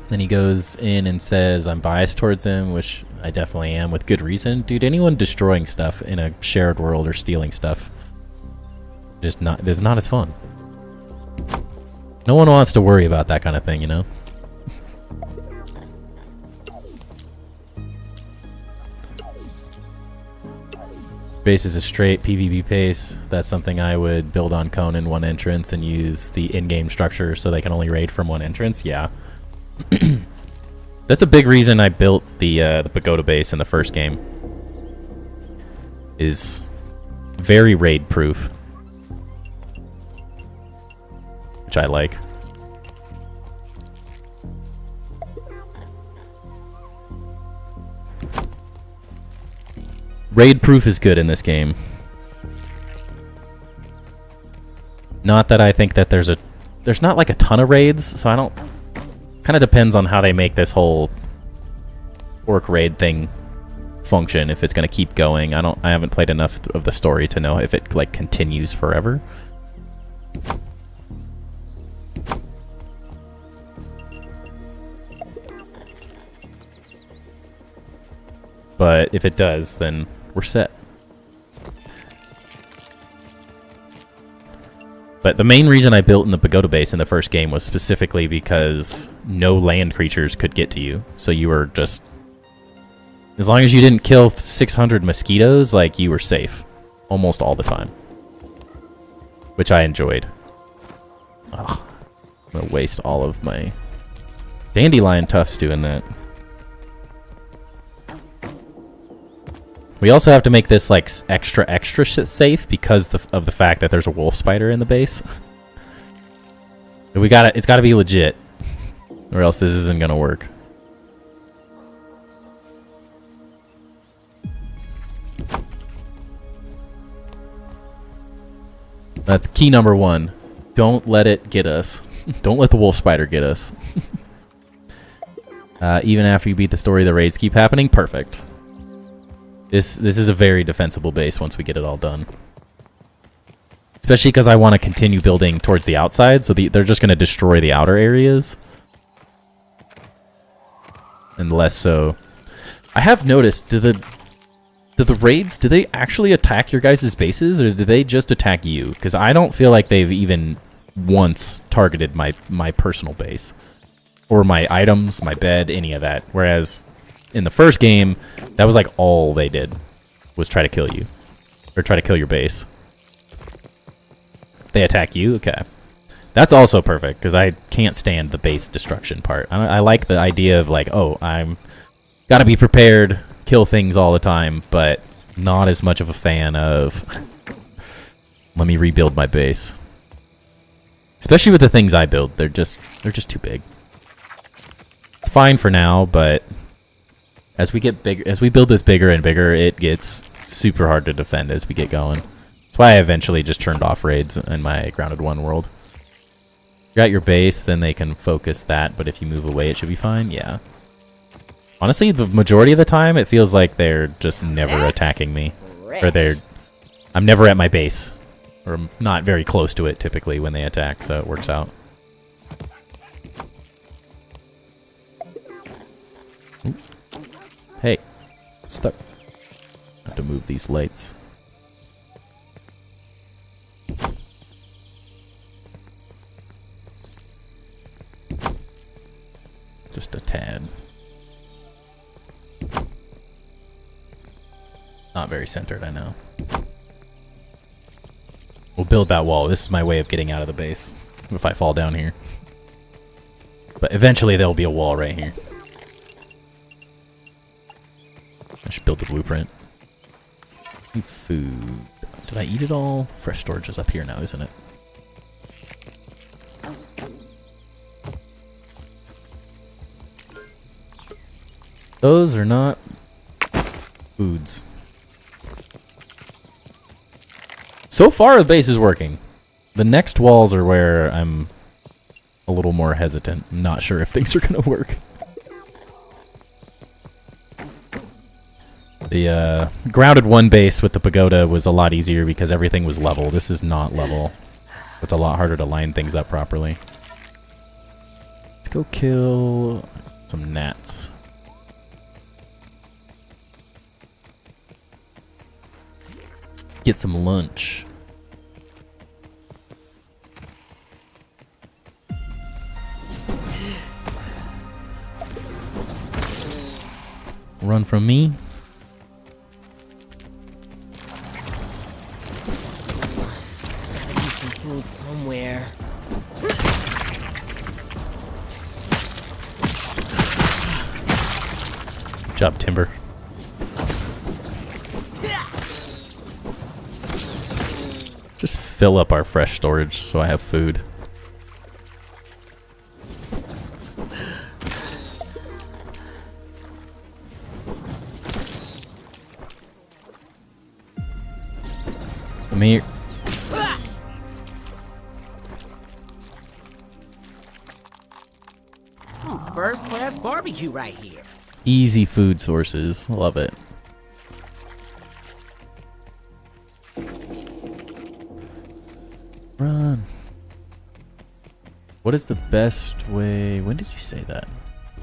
S1: Then he goes in and says, I'm biased towards him, which I definitely am, with good reason. Dude, anyone destroying stuff in a shared world or stealing stuff is not as fun. No one wants to worry about that kind of thing, you know? Base is a straight PvP pace. That's something I would build on cone in one entrance and use the in-game structure so they can only raid from one entrance. Yeah. That's a big reason I built the pagoda base in the first game. Is very raid proof, which I like. Raid proof is good in this game. Not that I think that there's not like a ton of raids, so I don't. Kind of depends on how they make this whole orc raid thing function. If it's going to keep going, I haven't played enough of the story to know if it like continues forever. But if it does, then we're set. But the main reason I built in the pagoda base in the first game was specifically because no land creatures could get to you. So you were just... As long as you didn't kill 600 mosquitoes, like, you were safe. Almost all the time. Which I enjoyed. Ugh. I'm going to waste all of my dandelion tufts doing that. We also have to make this like extra safe because of the fact that there's a wolf spider in the base. It's gotta be legit, or else this isn't gonna work. That's key number 1. Don't let it get us. Don't let the wolf spider get us. Even after you beat the story, the raids keep happening. Perfect. This is a very defensible base once we get it all done. Especially because I want to continue building towards the outside, so they're just going to destroy the outer areas. And less so. I have noticed, do the raids, do they actually attack your guys' bases, or do they just attack you? Because I don't feel like they've even once targeted my personal base. Or my items, my bed, any of that. Whereas in the first game, that was like all they did was try to kill you. Or try to kill your base. They attack you? Okay. That's also perfect, because I can't stand the base destruction part. I like the idea of like, oh, I'm gotta be prepared, kill things all the time, but not as much of a fan of let me rebuild my base. Especially with the things I build, they're just too big. It's fine for now, but as we get bigger, as we build this bigger and bigger, it gets super hard to defend as we get going. That's why I eventually just turned off raids in my Grounded 1 world. If you're at your base, then they can focus that, but if you move away, it should be fine. Yeah. Honestly, the majority of the time, it feels like they're just never attacking me. Or I'm never at my base. Or I'm not very close to it, typically, when they attack, so it works out. Ooh. Hey. Stuck. I have to move these lights. Just a tad. Not very centered, I know. We'll build that wall. This is my way of getting out of the base if I fall down here. But eventually there'll be a wall right here. I should build the blueprint. Need food. Did I eat it all? Fresh storage is up here now, isn't it? Those are not foods. So far, the base is working. The next walls are where I'm a little more hesitant. I'm not sure if things are going to work. The Grounded 1 base with the pagoda was a lot easier because everything was level. This is not level. It's a lot harder to line things up properly. Let's go kill some gnats. Get some lunch. Run from me.
S2: There's gotta be some food somewhere.
S1: Good job, Timber. Just fill up our fresh storage so I have food. Come here.
S2: Some first-class barbecue right here.
S1: Easy food sources. Love it. Run. What is the best way? When did you say that?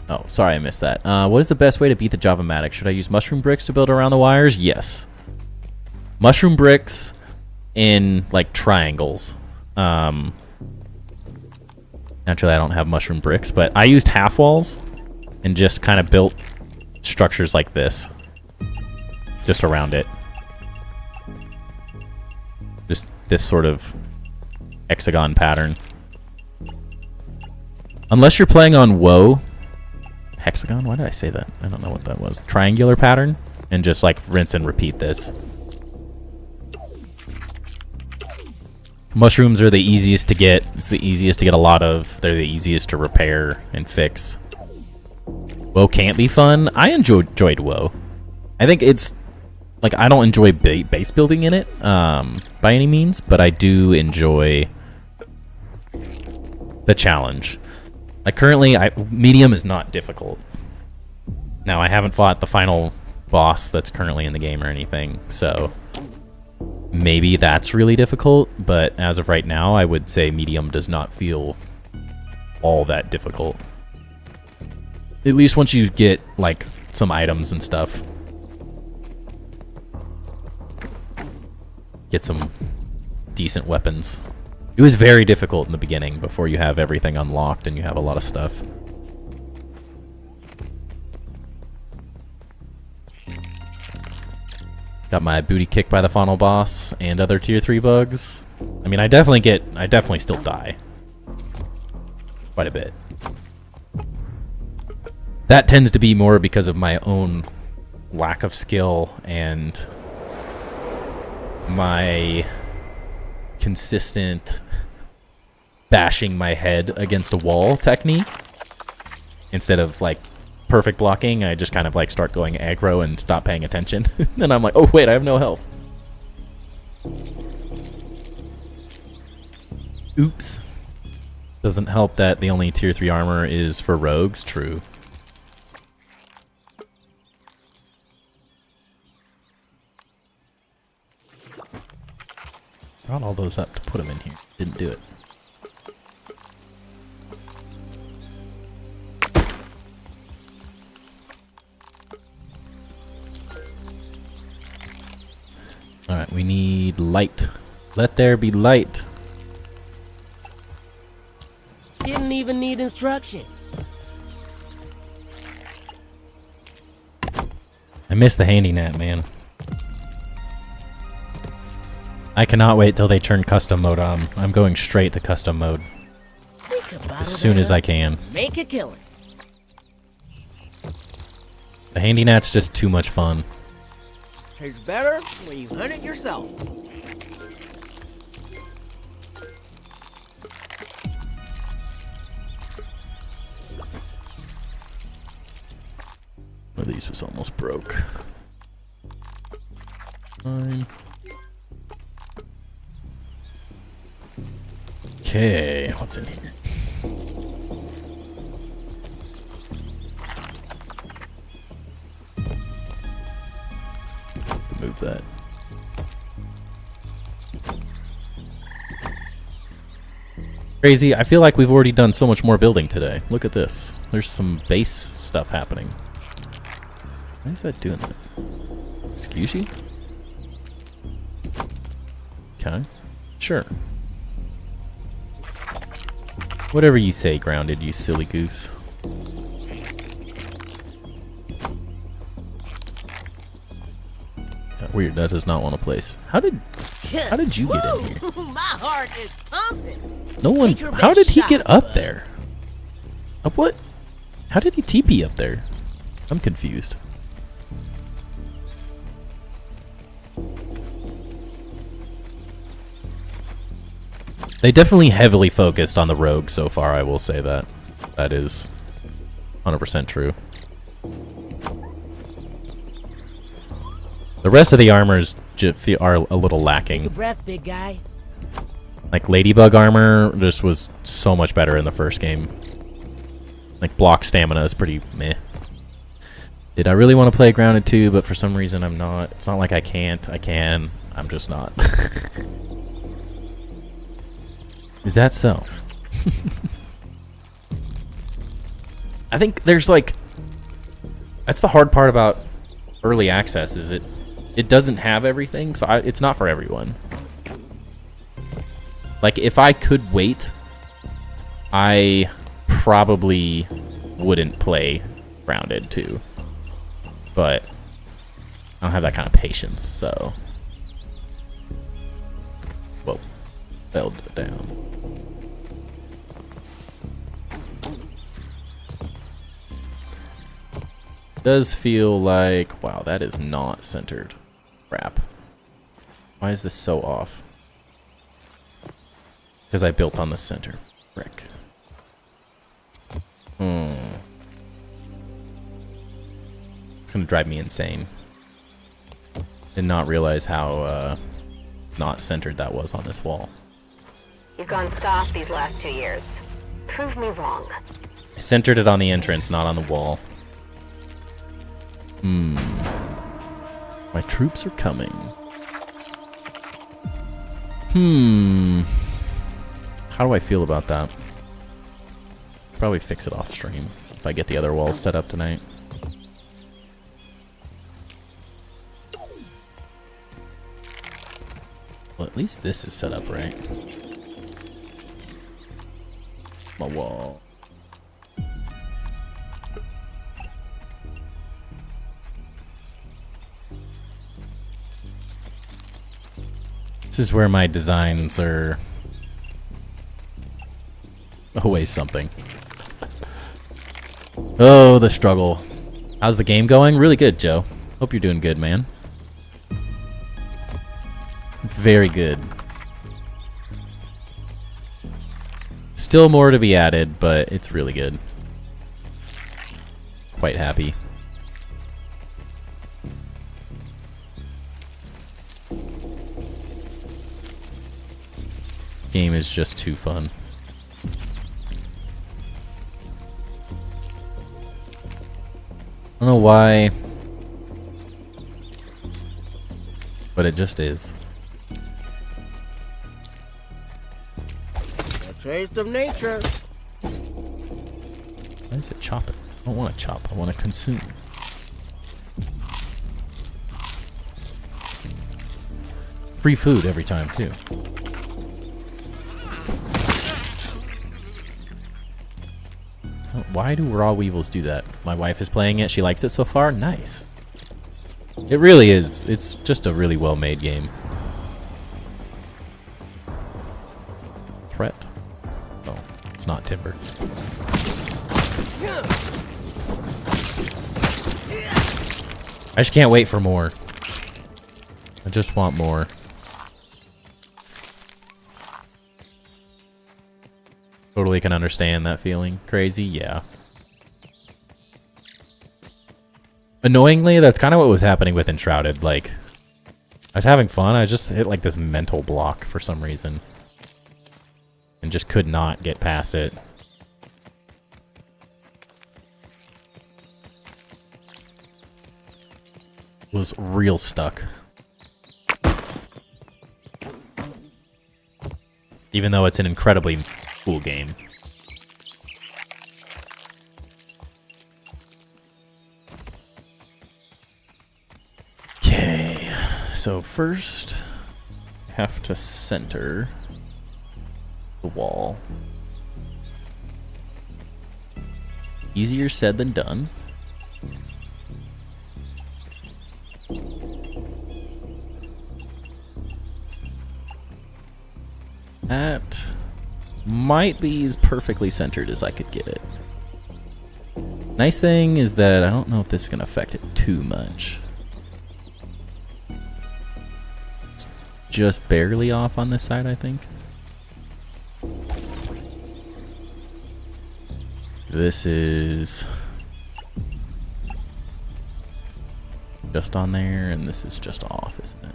S1: Oh, sorry, I missed that. What is the best way to beat the Java-matic? Should I use mushroom bricks to build around the wires? Yes. Mushroom bricks in, like, triangles. Naturally, I don't have mushroom bricks, but I used half walls and just kind of built structures like this. Just around it. Just this sort of hexagon pattern. Unless you're playing on WoW. Hexagon? Why did I say that? I don't know what that was. Triangular pattern. And just like rinse and repeat this. Mushrooms are the easiest to get. It's the easiest to get a lot of. They're the easiest to repair and fix. WoW can't be fun. I enjoyed WoW. I think it's like, I don't enjoy base building in it by any means, but I do enjoy the challenge. Like, currently, medium is not difficult. Now, I haven't fought the final boss that's currently in the game or anything, so maybe that's really difficult, but as of right now, I would say medium does not feel all that difficult. At least once you get, like, some items and stuff. Get some decent weapons. It was very difficult in the beginning before you have everything unlocked and you have a lot of stuff. Got my booty kicked by the final boss and other tier 3 bugs. I mean, I definitely still die. Quite a bit. That tends to be more because of my own lack of skill and my consistent bashing my head against a wall technique. Instead of, like, perfect blocking, I just kind of, like, start going aggro and stop paying attention. And I'm like, oh wait, I have no health. Oops. Doesn't help that the only tier 3 armor is for rogues. True. Brought all those up to put them in here. Didn't do it. Alright, we need light. Let there be light.
S2: Didn't even need instructions.
S1: I miss the handy net, man. I cannot wait till they turn custom mode on. I'm going straight to custom mode as soon as I can.
S2: Make a killing.
S1: The handy net's just too much fun.
S2: Tastes better when you hunt it yourself.
S1: One of these was almost broke. Fine. Okay, what's in here? Move that. Crazy, I feel like we've already done so much more building today. Look at this. There's some base stuff happening. Why is that doing that? Excuse you? Okay. Sure. Whatever you say, Grounded, you silly goose. Weird, that does not want to place. How did you get in here?
S2: My heart is pumping.
S1: No one. How did he get up there? Up what? How did he TP up there? I'm confused. They definitely heavily focused on the rogue so far, I will say that. That is 100% true. The rest of the armors are a little lacking.
S2: Take a breath, big guy.
S1: Like, Ladybug armor just was so much better in the first game. Like, block stamina is pretty meh. Did I really want to play Grounded 2, but for some reason I'm not. It's not like I can't. I can. I'm just not. Is that so? I think there's, like... That's the hard part about early access, is it doesn't have everything, so it's not for everyone. Like, if I could wait, I probably wouldn't play Grounded 2. But I don't have that kind of patience, so... Whoa. Fell down. Does feel like... Wow, that is not centered. Crap. Why is this so off? Because I built on the center. Frick. It's gonna drive me insane. Did not realize how not centered that was on this wall.
S3: You've gone soft these last 2 years. Prove me wrong.
S1: I centered it on the entrance, not on the wall. My troops are coming. How do I feel about that? Probably fix it off stream if I get the other walls set up tonight. Well, at least this is set up right. My wall. This is where my designs are always something. Oh, the struggle. How's the game going? Really good, Joe. Hope you're doing good, man. It's very good. Still more to be added, but it's really good. Quite happy. Game is just too fun. I don't know why, but it just is.
S2: A taste of nature.
S1: Why is it chopping? I don't want to chop, I want to consume. Free food every time, too. Why do raw weevils do that? My wife is playing it. She likes it so far. Nice. It really is. It's just a really well-made game. Threat. Oh, it's not timber. I just can't wait for more. I just want more. Totally can understand that feeling. Crazy, yeah. Annoyingly, that's kind of what was happening with Enshrouded. Like, I was having fun. I just hit like this mental block for some reason. And just could not get past it. Was real stuck. Even though it's an incredibly cool game. Okay, so first I have to center the wall. Easier said than done. That might be as perfectly centered as I could get it. Nice thing is that I don't know if this is going to affect it too much. It's just barely off on this side, I think. This is just on there, and this is just off, isn't it?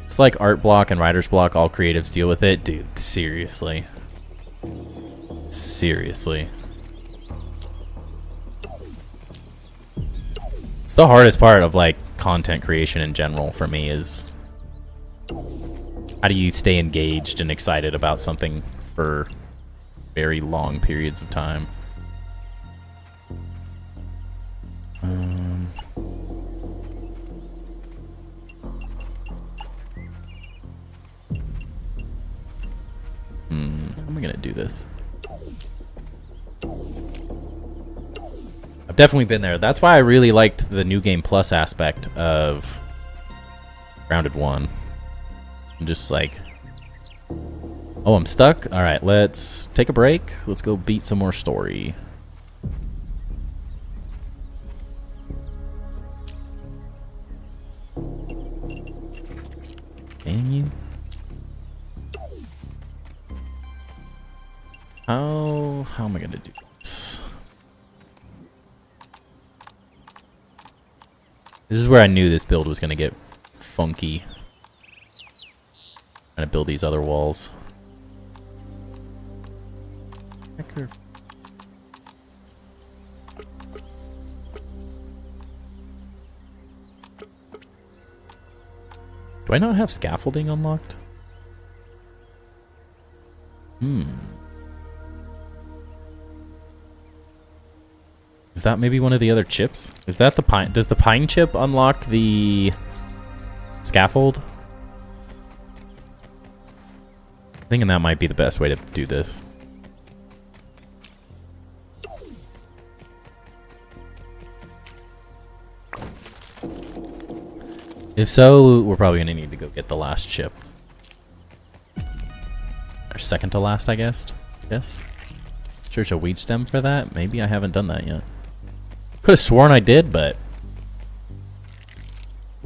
S1: It's like art block and writer's block, all creatives deal with it. Dude, seriously. Seriously. It's the hardest part of like content creation in general for me is how do you stay engaged and excited about something for very long periods of time? How am I gonna do this? I've definitely been there. That's why I really liked the New Game Plus aspect of Grounded 1. I'm just like, oh, I'm stuck? Alright, let's take a break. Let's go beat some more story. Can you? How am I gonna do this? This is where I knew this build was going to get funky. Trying to build these other walls. Do I not have scaffolding unlocked? Is that maybe one of the other chips? Is that the pine? Does the pine chip unlock the scaffold? I'm thinking that might be the best way to do this. If so, we're probably going to need to go get the last chip. Or second to last, I guess. Yes. Sure, there's a weed stem for that. Maybe I haven't done that yet. Could have sworn I did, but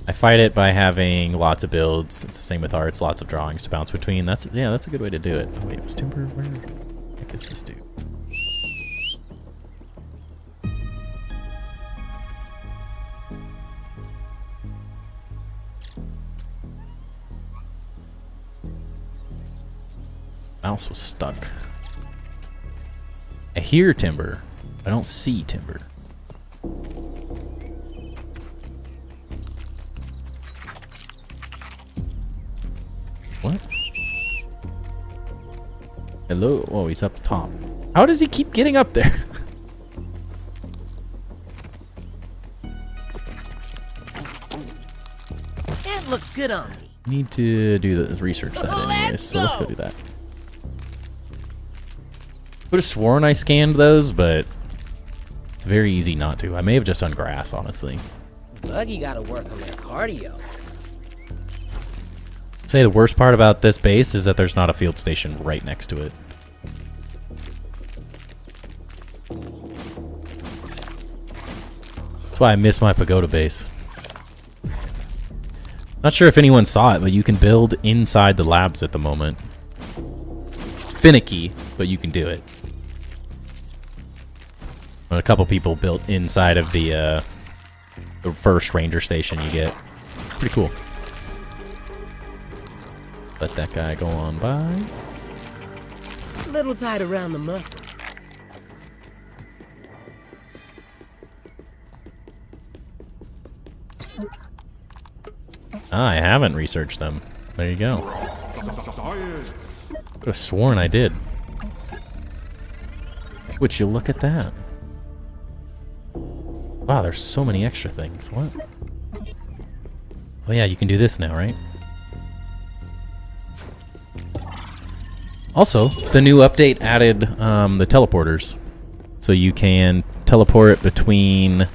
S1: I fight it by having lots of builds. It's the same with arts, lots of drawings to bounce between. That's a good way to do it. Oh, wait, was timber? Where the heck is this dude? Mouse was stuck. I hear timber. I don't see timber. What? Hello? Oh, he's up top. How does he keep getting up there?
S2: It looks good on me.
S1: Need to do the research that anyways, so let's go do that. Would have sworn I scanned those, but it's very easy not to. I may have just done grass, honestly.
S2: Buggy gotta work on their cardio.
S1: Say the worst part about this base is that there's not a field station right next to it. That's why I miss my pagoda base. Not sure if anyone saw it, but you can build inside the labs at the moment. It's finicky, but you can do it. When a couple people built inside of the first ranger station you get. Pretty cool. Let that guy go on by.
S2: A little tight around the muscles.
S1: I haven't researched them. There you go. Could have sworn I did. Would you look at that? Wow, there's so many extra things. What? Oh yeah, you can do this now, right? Also, the new update added the teleporters. So you can teleport between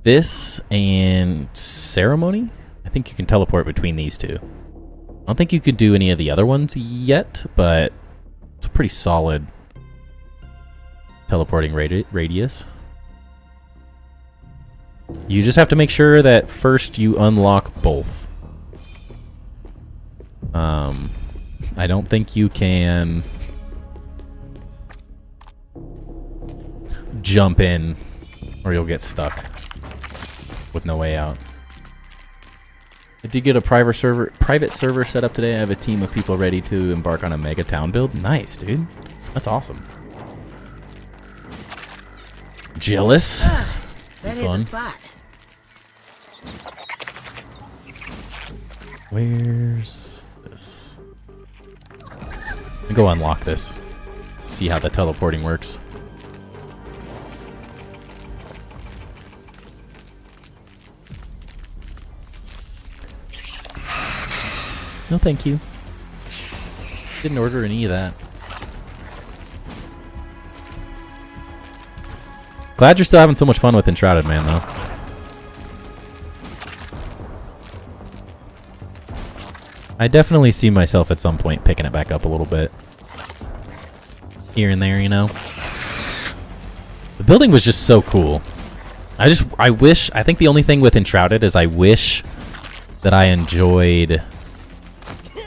S1: this and ceremony. I think you can teleport between these two. I don't think you could do any of the other ones yet, but it's a pretty solid teleporting radius. You just have to make sure that first you unlock both. I don't think you can jump in or you'll get stuck with no way out. I did get a private server set up today. I have a team of people ready to embark on a mega town build. Nice, dude. That's awesome. Jealous.
S2: That hit the spot.
S1: Where's this? Let me go unlock this. See how the teleporting works. No, thank you. Didn't order any of that. Glad you're still having so much fun with Enshrouded, man, though. I definitely see myself at some point picking it back up a little bit. Here and there, you know? The building was just so cool. I think the only thing with Enshrouded is I wish that I enjoyed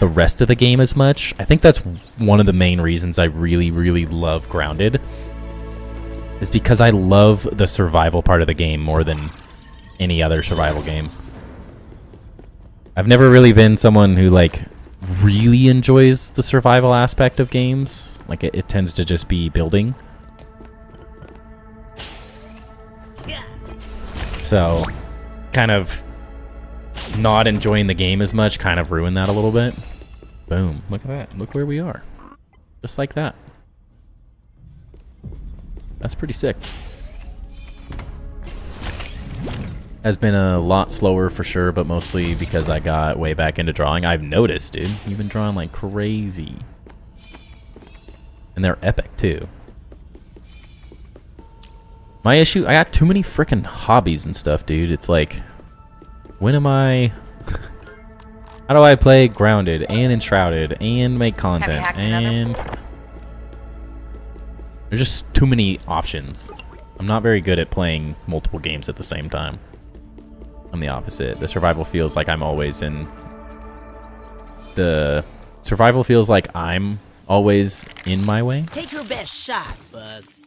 S1: the rest of the game as much. I think that's one of the main reasons I really, really love Grounded. Is because I love the survival part of the game more than any other survival game. I've never really been someone who like really enjoys the survival aspect of games. Like it tends to just be building. So kind of not enjoying the game as much kind of ruined that a little bit. Boom. Look at that. Look where we are. Just like that. That's pretty sick. Has been a lot slower for sure, but mostly because I got way back into drawing. I've noticed, dude. You've been drawing like crazy. And they're epic, too. My issue, I got too many freaking hobbies and stuff, dude. It's like, when am I... How do I play Grounded and Enshrouded and make content and... There's just too many options. I'm not very good at playing multiple games at the same time. I'm the opposite. The survival feels like I'm always in... The survival feels like I'm always in my way.
S2: Take your best shot, Bugs.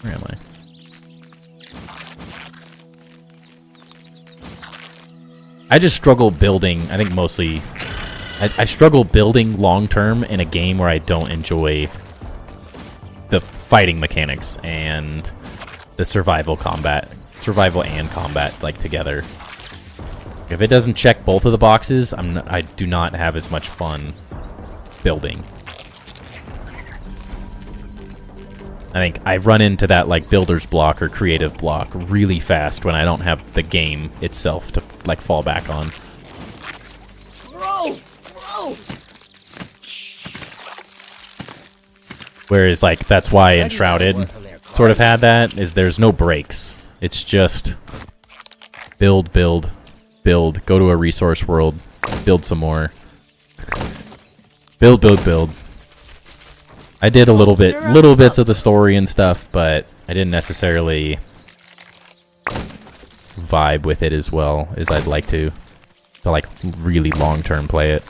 S1: Where am I? I just struggle building, I think mostly... I struggle building long-term in a game where I don't enjoy the fighting mechanics and the survival and combat like together. If it doesn't check both of the boxes, I do not have as much fun building. I think I run into that like builder's block or creative block really fast when I don't have the game itself to like fall back on.
S2: Gross! Gross!
S1: Whereas like that's why Enshrouded sort of had that, is there's no breaks. It's just build, build, build, go to a resource world, build some more. Build, build, build. I did a little bits of the story and stuff, but I didn't necessarily vibe with it as well as I'd like to like really long-term play it.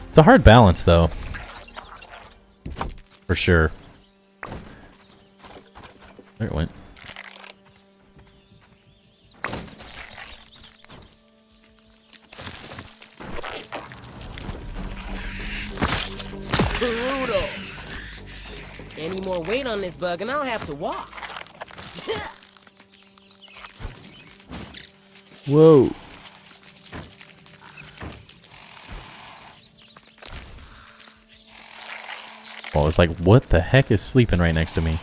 S1: It's a hard balance though. For sure. There it went.
S2: Brutal. Any more weight on this bug and I'll have to walk.
S1: Whoa. Well, it's like, what the heck is sleeping right next to me?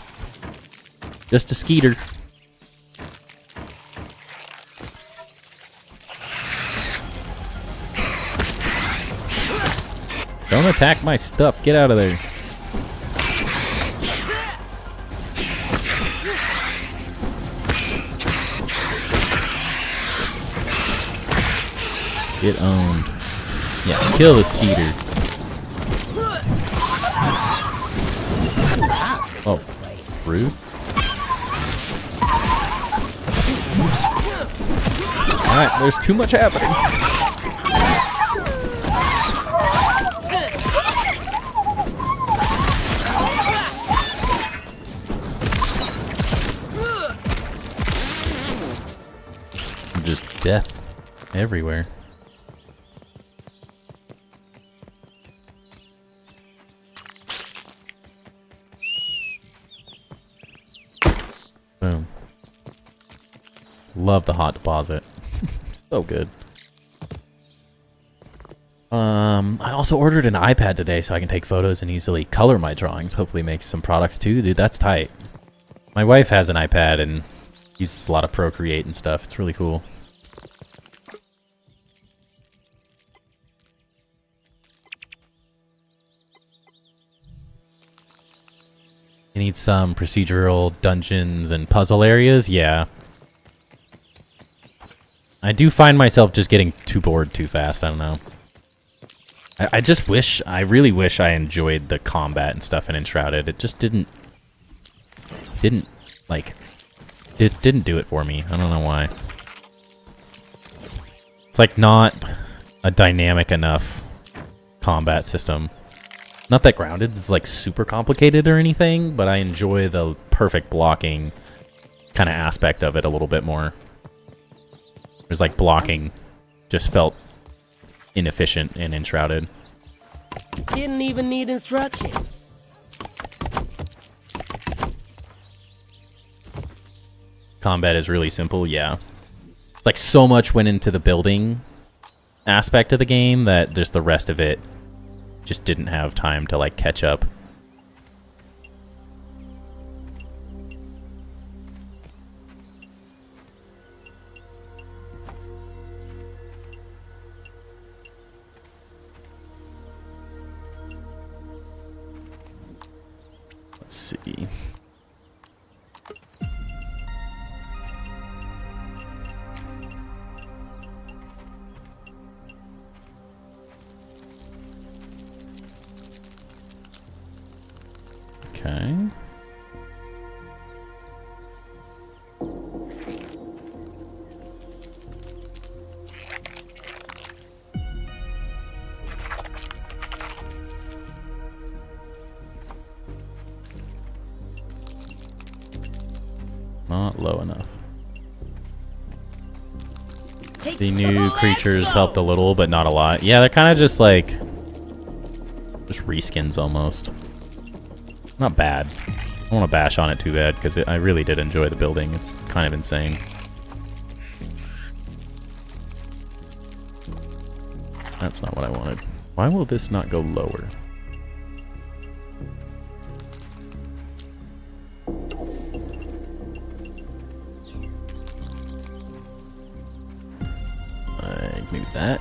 S1: Just a skeeter. Don't attack my stuff. Get out of there. Get owned. Yeah, kill the skeeter. Oh, rude. Alright, there's too much happening. Just death everywhere. Boom. Love the hot deposit. So good. I also ordered an iPad today so I can take photos and easily color my drawings. Hopefully make some products too. Dude, that's tight. My wife has an iPad and uses a lot of Procreate and stuff. It's really cool. You need some procedural dungeons and puzzle areas? Yeah. I do find myself just getting too bored too fast. I don't know. I just wish, I really wish I enjoyed the combat and stuff in Enshrouded. It just didn't like it didn't do it for me. I don't know why. It's like not a dynamic enough combat system. Not that Grounded is like super complicated or anything, but I enjoy the perfect blocking kind of aspect of it a little bit more. There's like blocking just felt inefficient in Enshrouded.
S2: Didn't even need instructions.
S1: Combat is really simple, yeah. Like so much went into the building aspect of the game that just the rest of it just didn't have time to like catch up. Let's see. Okay. Not low enough. The new creatures helped a little, but not a lot. Yeah, they're kind of just like just reskins almost. Not bad. I don't want to bash on it too bad because I really did enjoy the building. It's kind of insane. That's not what I wanted. Why will this not go lower? Maybe that.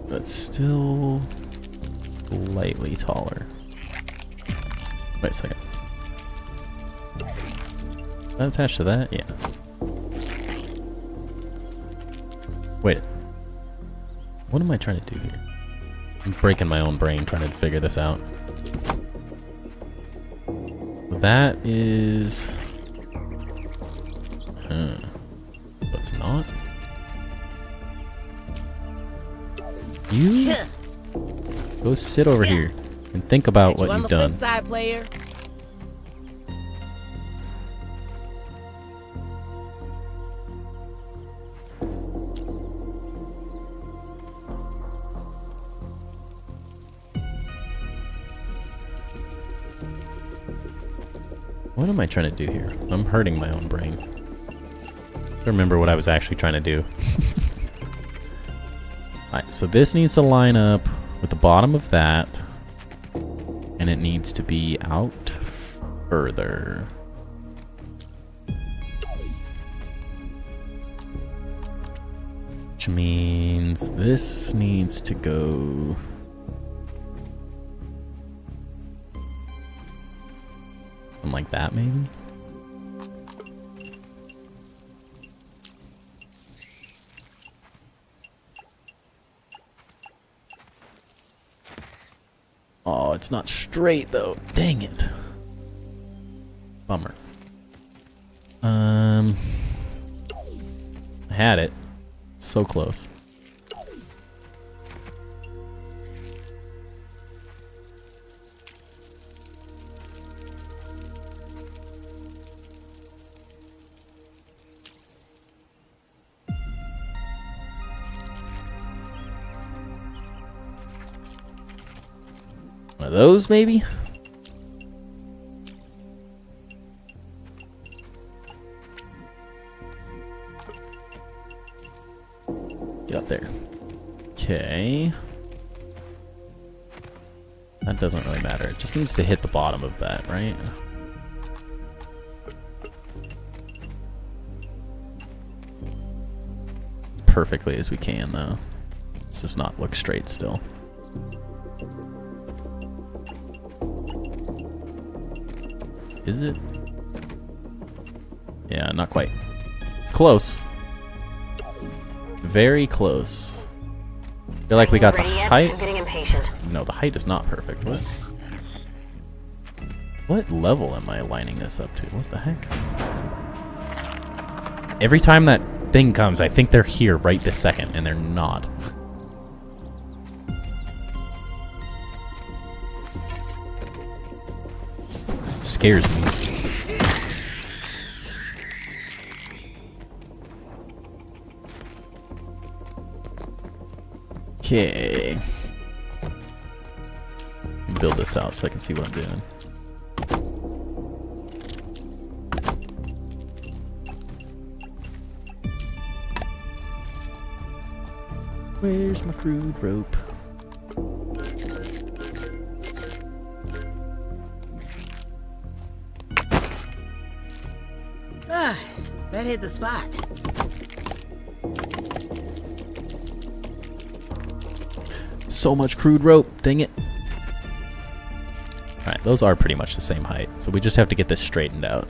S1: But still slightly taller. Wait a second. Is that attached to that? Yeah. Wait. What am I trying to do here? I'm breaking my own brain trying to figure this out. That is... That's not? You? Go sit over here and think about what you've done.
S2: On the flip side, player.
S1: What am I trying to do here? I'm hurting my own brain. I don't remember what I was actually trying to do. Alright, so this needs to line up with the bottom of that. And it needs to be out further. Which means this needs to go... like that, maybe? Oh, it's not straight, though. Dang it. Bummer. I had it. So close. One of those, maybe? Get up there. Okay. That doesn't really matter. It just needs to hit the bottom of that, right? Perfectly as we can, though. This does not look straight still. Is it? Yeah, not quite. close. Very close. I feel like we got the
S3: Ready yet?
S1: height.
S3: I'm getting impatient.
S1: No, the height is not perfect. What level am I lining this up to? What the heck? Every time that thing comes, I think they're here right this second, and they're not. Scares me. Okay. Build this out so I can see what I'm doing. Where's my crude rope?
S2: Ah, that hit the spot.
S1: So much crude rope, dang it. Alright, those are pretty much the same height, so we just have to get this straightened out.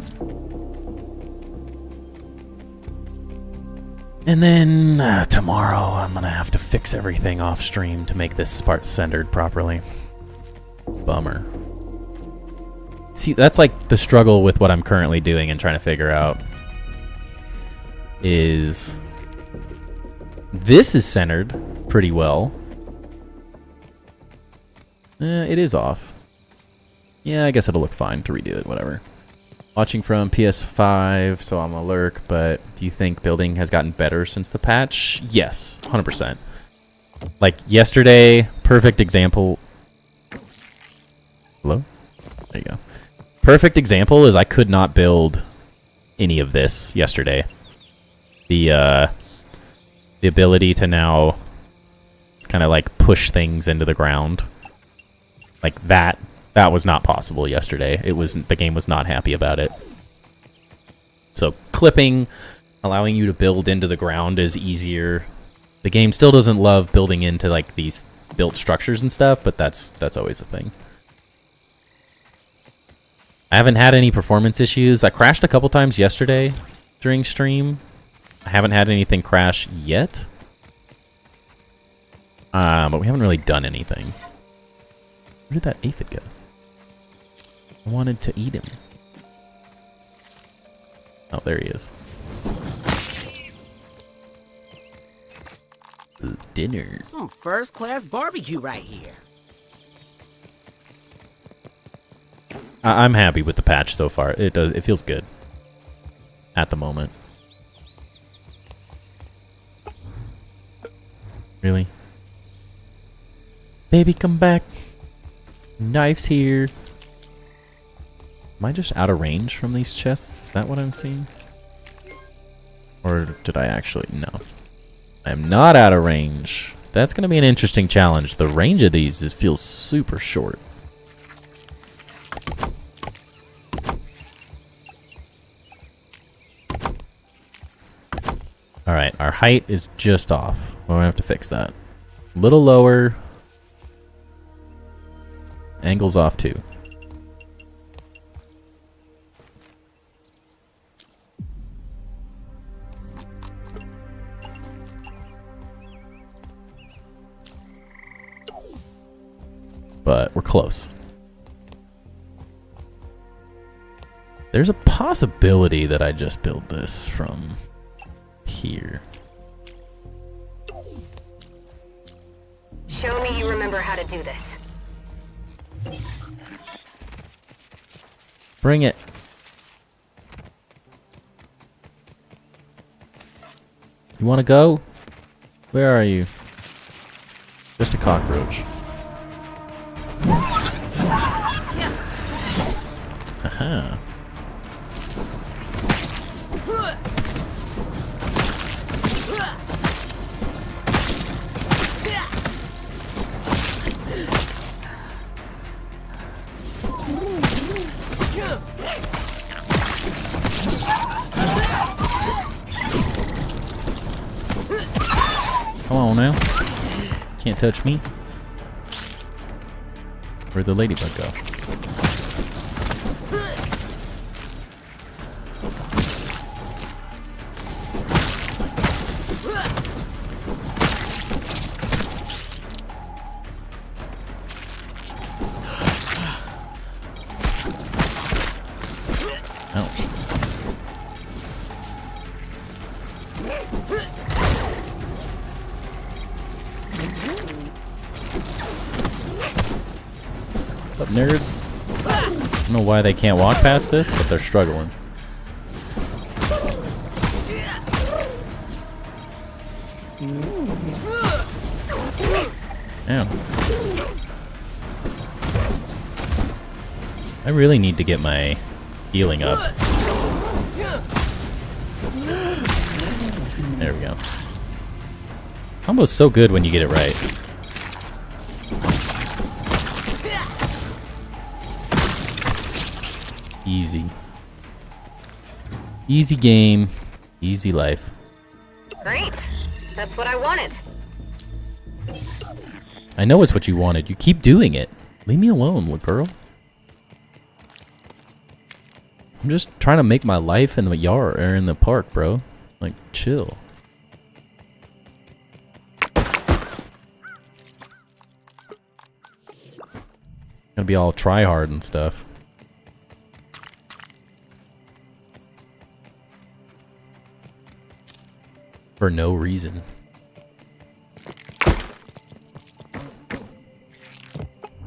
S1: And then tomorrow I'm gonna have to fix everything off stream to make this part centered properly. Bummer. See, that's like the struggle with what I'm currently doing and trying to figure out is this is centered pretty well. It is off. Yeah, I guess it'll look fine to redo it, whatever. Watching from PS5, so I'm a lurk, but do you think building has gotten better since the patch? Yes, 100%. Like, yesterday, perfect example... Hello? There you go. Perfect example is I could not build any of this yesterday. The ability to now kind of, like, push things into the ground. Like, that was not possible yesterday. The game was not happy about it. So clipping, allowing you to build into the ground is easier. The game still doesn't love building into like these built structures and stuff, but that's always a thing. I haven't had any performance issues. I crashed a couple times yesterday during stream. I haven't had anything crash yet. But we haven't really done anything. Where did that aphid go? I wanted to eat him. Oh, there he is. Ooh, dinner.
S2: Some first-class barbecue right here.
S1: I'm happy with the patch so far. It feels good. At the moment. Really? Baby, come back. Knife's here. Am I just out of range from these chests? Is that what I'm seeing? Or did I actually? No. I am not out of range. That's going to be an interesting challenge. The range of these feels super short. Alright, our height is just off. We're going to have to fix that. A little lower. Angle's off too. But we're close. There's a possibility that I just build this from here.
S3: Show me you remember how to do this.
S1: Bring it. You want to go? Where are you? Just a cockroach. Aha. Come on now. Can't touch me. Where'd the ladybug go? nerds. I don't know why they can't walk past this, but they're struggling. Damn. I really need to get my healing up. There we go. Combo's so good when you get it right. Easy. Easy game. Easy life.
S3: Great. That's what I wanted.
S1: I know it's what you wanted. You keep doing it. Leave me alone, little girl. I'm just trying to make my life in the yard or in the park, bro. Like, chill. Gonna be all try hard and stuff. For no reason.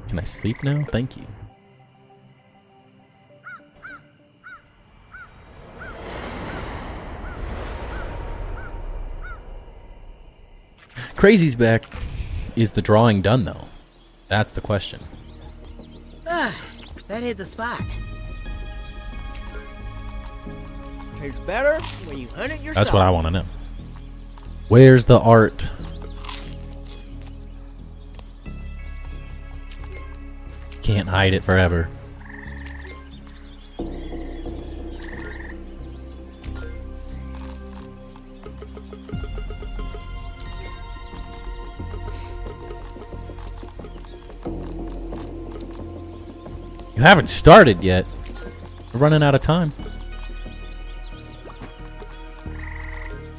S1: Can I sleep now? Thank you. Crazy's back. Is the drawing done though? That's the question.
S2: That hit the spot. Tastes better when you hunt it yourself.
S1: That's what I want to know. Where's the art? Can't hide it forever. You haven't started yet. We're running out of time.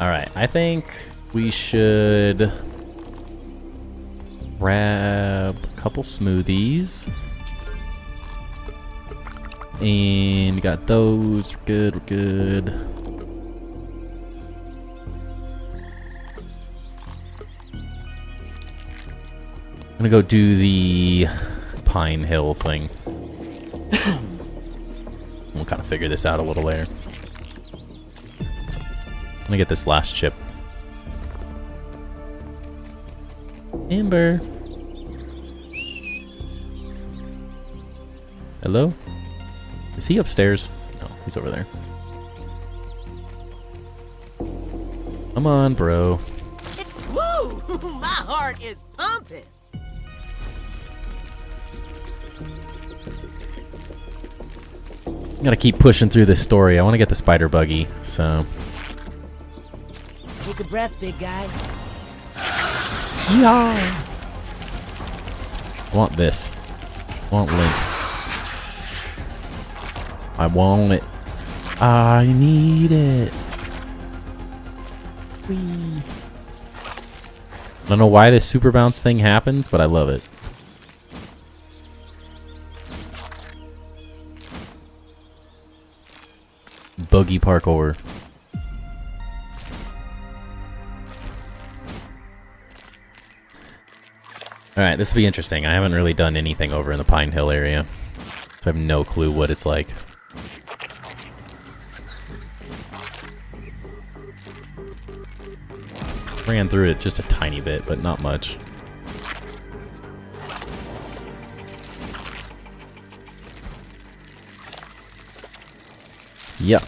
S1: Alright, I think we should grab a couple smoothies. And we got those. We're good, we're good. I'm gonna go do the Pine Hill thing. We'll kind of figure this out a little later. Let me get this last chip. Amber. Hello? Is he upstairs? No, he's over there. Come on, bro.
S2: Woo! My heart is pumping.
S1: Gotta keep pushing through this story. I want to get the spider buggy, so.
S2: Take a breath, big guy.
S1: Yeah. I want this. I want Link. I want it. I need it. Whee. I don't know why this super bounce thing happens, but I love it. Buggy parkour. Alright, this will be interesting. I haven't really done anything over in the Pine Hill area, so I have no clue what it's like. Ran through it just a tiny bit, but not much. Yep.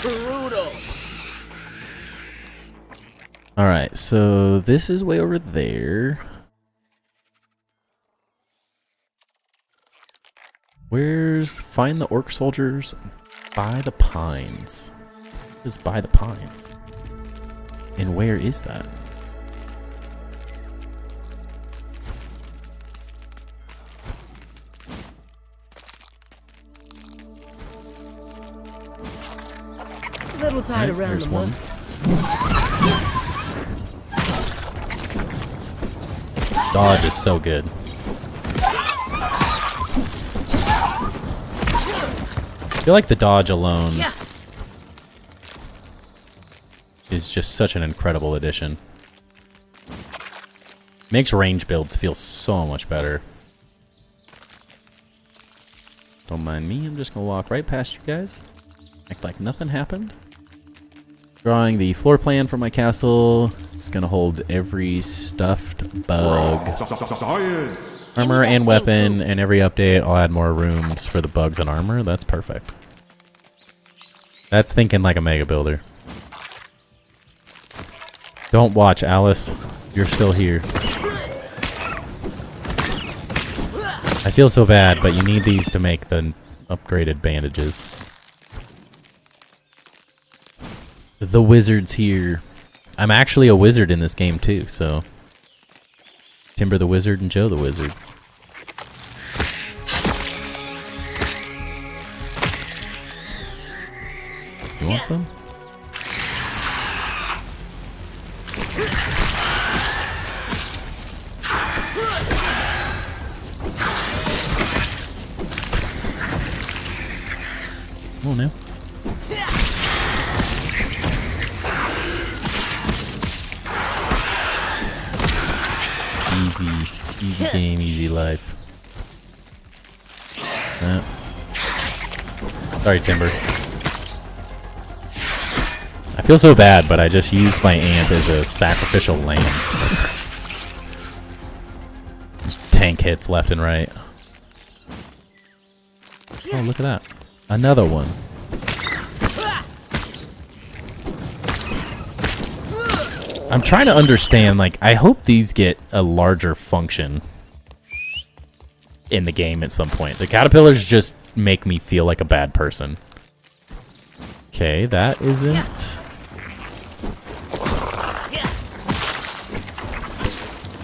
S2: Brutal.
S1: Alright, so this is way over there. Where's... Find the orc soldiers by the pines. What is by the pines? And where is that?
S2: A little tight
S1: Right,
S2: around
S1: there's
S2: the
S1: one.
S2: muscle.
S1: Dodge is so good. I feel like the dodge alone is just such an incredible addition. Makes range builds feel so much better. Don't mind me, I'm just gonna walk right past you guys. Act like nothing happened. Drawing the floor plan for my castle. It's gonna hold every stuffed bug, armor and weapon, and every update I'll add more rooms for the bugs and armor. That's perfect. That's thinking like a mega builder. Don't watch, Alice. You're still here. I feel so bad, but you need these to make the upgraded bandages. The wizard's here. I'm actually a wizard in this game too, so... Timber the wizard and Joe the wizard. You want some? Come on now. Easy game, easy life. Sorry, Timber. I feel so bad, but I just used my ant as a sacrificial lamb. Just tank hits left and right. Oh, look at that. Another one. I'm trying to understand, like, I hope these get a larger function in the game at some point. The caterpillars just make me feel like a bad person. Okay, that isn't...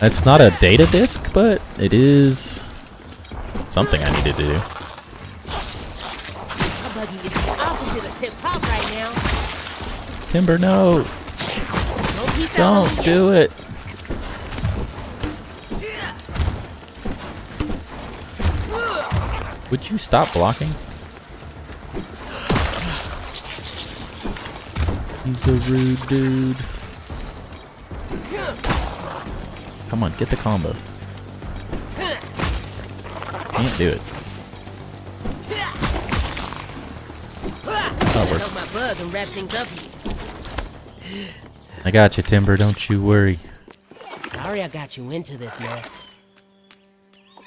S1: It's not a data disk, but it is something I needed to do. Timber, no! Don't do it! Would you stop blocking? He's a rude dude. Come on, get the combo. Can't do it. I got you, Timber. Don't you worry.
S2: Sorry I got you into this mess.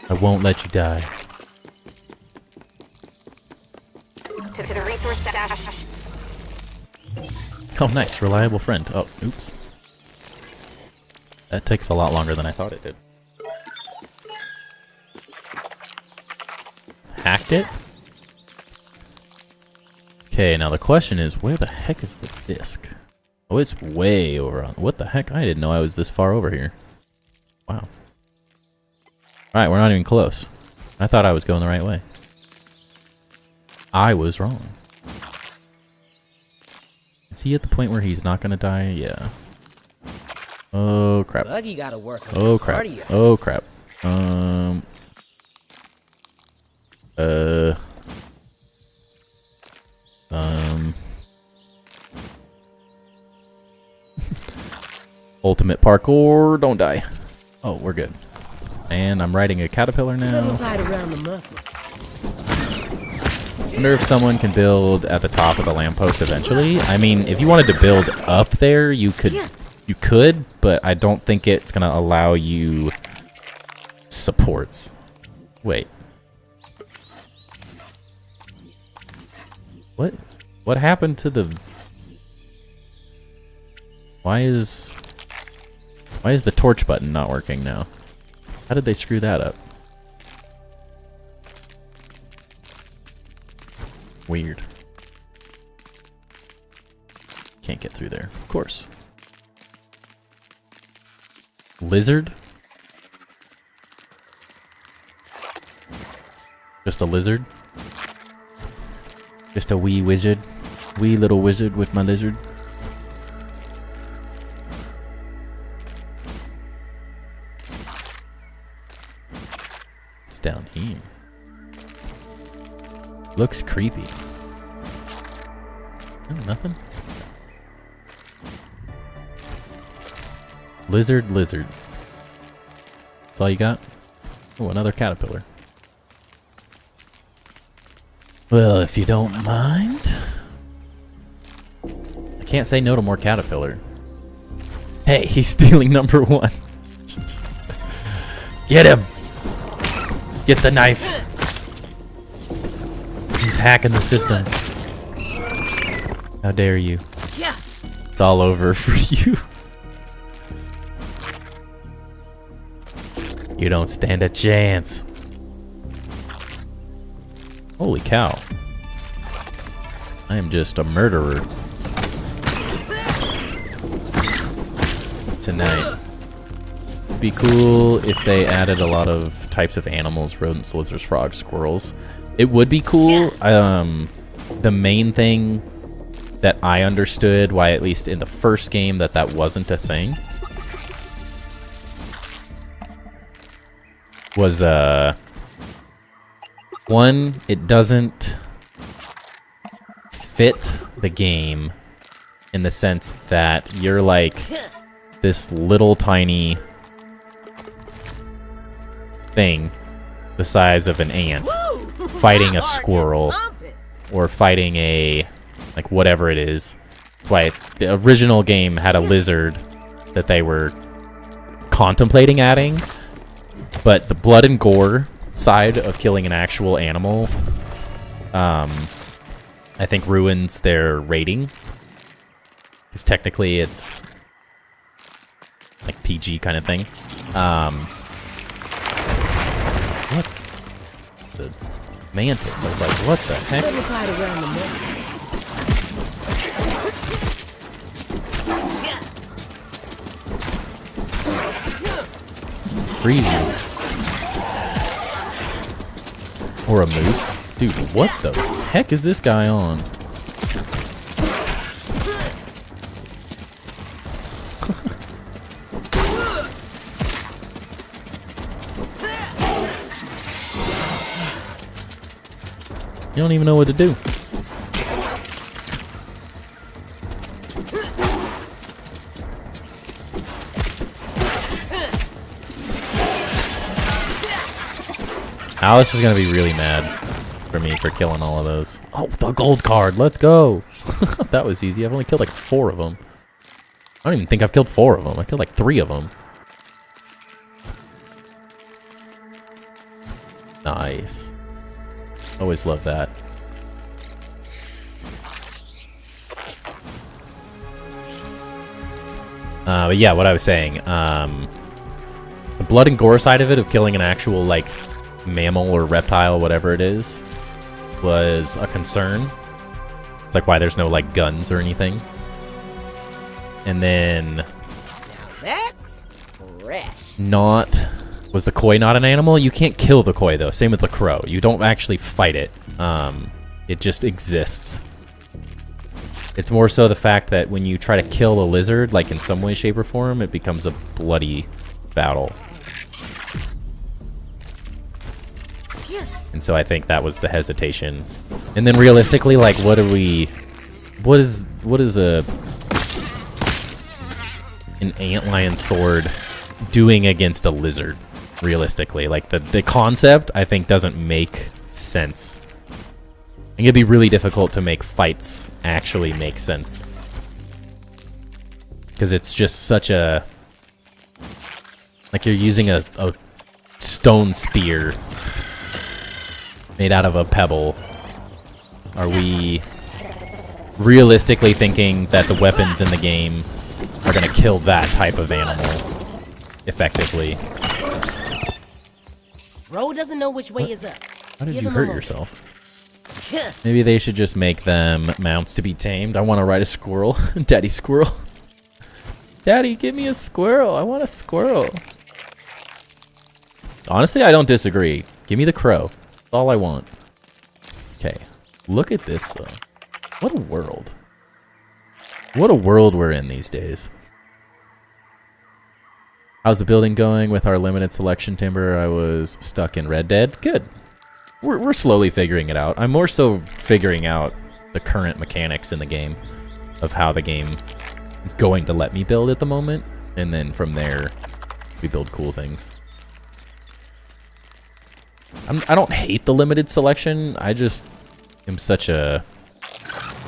S1: I won't let you die.
S3: To the resource stash.
S1: Oh, nice. Reliable friend. Oh, oops. That takes a lot longer than I thought it did. Hacked it? Okay, now the question is, where the heck is the disc? Oh, it's way over on... What the heck? I didn't know I was this far over here. Wow. Alright, we're not even close. I thought I was going the right way. I was wrong. Is he at the point where he's not gonna die? Yeah. Oh, crap.
S2: Buggy gotta work on
S1: Oh, crap.
S2: cardio.
S1: Oh, crap. Ultimate parkour, don't die. Oh, we're good. And I'm riding a caterpillar now.
S2: Tied around the muscles.
S1: Wonder if someone can build at the top of the lamppost eventually. I mean, if you wanted to build up there, you could. You could, but I don't think it's gonna allow you supports. Wait. What? What happened to the... Why is the torch button not working now? How did they screw that up? Weird. Can't get through there. Of course. Lizard? Just a lizard? Just a wee wizard? Wee little wizard with my lizard? It's down here. Looks creepy. Oh, nothing? Lizard, lizard. That's all you got? Oh, another caterpillar. Well, if you don't mind. I can't say no to more caterpillar. Hey, he's stealing number 1. Get him! Get the knife. He's hacking the system. How dare you?
S2: Yeah.
S1: It's all over for you. You don't stand a chance. Holy cow. I am just a murderer. Tonight. It'd be cool if they added a lot of types of animals, rodents, lizards, frogs, squirrels. It would be cool. The main thing that I understood why, at least in the first game, that wasn't a thing was, one, it doesn't fit the game in the sense that you're like this little tiny thing the size of an ant fighting a squirrel or fighting a, like, whatever it is. That's why the original game had a lizard that they were contemplating adding, but the blood and gore side of killing an actual animal, I think ruins their rating, because technically it's like PG kind of thing. What the mantis? I was like, what the heck? Freeze you. Or a moose? Dude, what the heck is this guy on? You don't even know what to do. Alice is gonna be really mad for me for killing all of those. Oh, the gold card. Let's go. That was easy. I've only killed like 4 of them. I don't even think I've killed 4 of them. I killed like 3 of them. Nice. Always love that. But yeah, what I was saying, the blood and gore side of it, of killing an actual, like, mammal or reptile, whatever it is, was a concern. It's like why there's no, like, guns or anything. And then...
S2: Now that's fresh.
S1: Was the koi not an animal? You can't kill the koi, though. Same with the crow. You don't actually fight it. It just exists. It's more so the fact that when you try to kill a lizard, like in some way, shape, or form, it becomes a bloody battle. And so I think that was the hesitation. And then realistically, like, what is an antlion sword doing against a lizard? Realistically, like, the concept, I think, doesn't make sense. I think it'd be really difficult to make fights actually make sense, because it's just such a, like, you're using a stone spear made out of a pebble. Are we realistically thinking that the weapons in the game are going to kill that type of animal effectively?
S2: Bro doesn't know which way is up.
S1: How did you hurt yourself? Maybe they should just make them mounts to be tamed. I want to ride a squirrel. Daddy squirrel. Daddy, give me a squirrel. I want a squirrel. Honestly, I don't disagree. Give me the crow. That's all I want. Okay. Look at this, though. What a world. What a world we're in these days. How's the building going with our limited selection timber? I was stuck in Red Dead. Good. We're slowly figuring it out. I'm more so figuring out the current mechanics in the game of how the game is going to let me build at the moment. And then from there, we build cool things. I don't hate the limited selection. I just I'm such a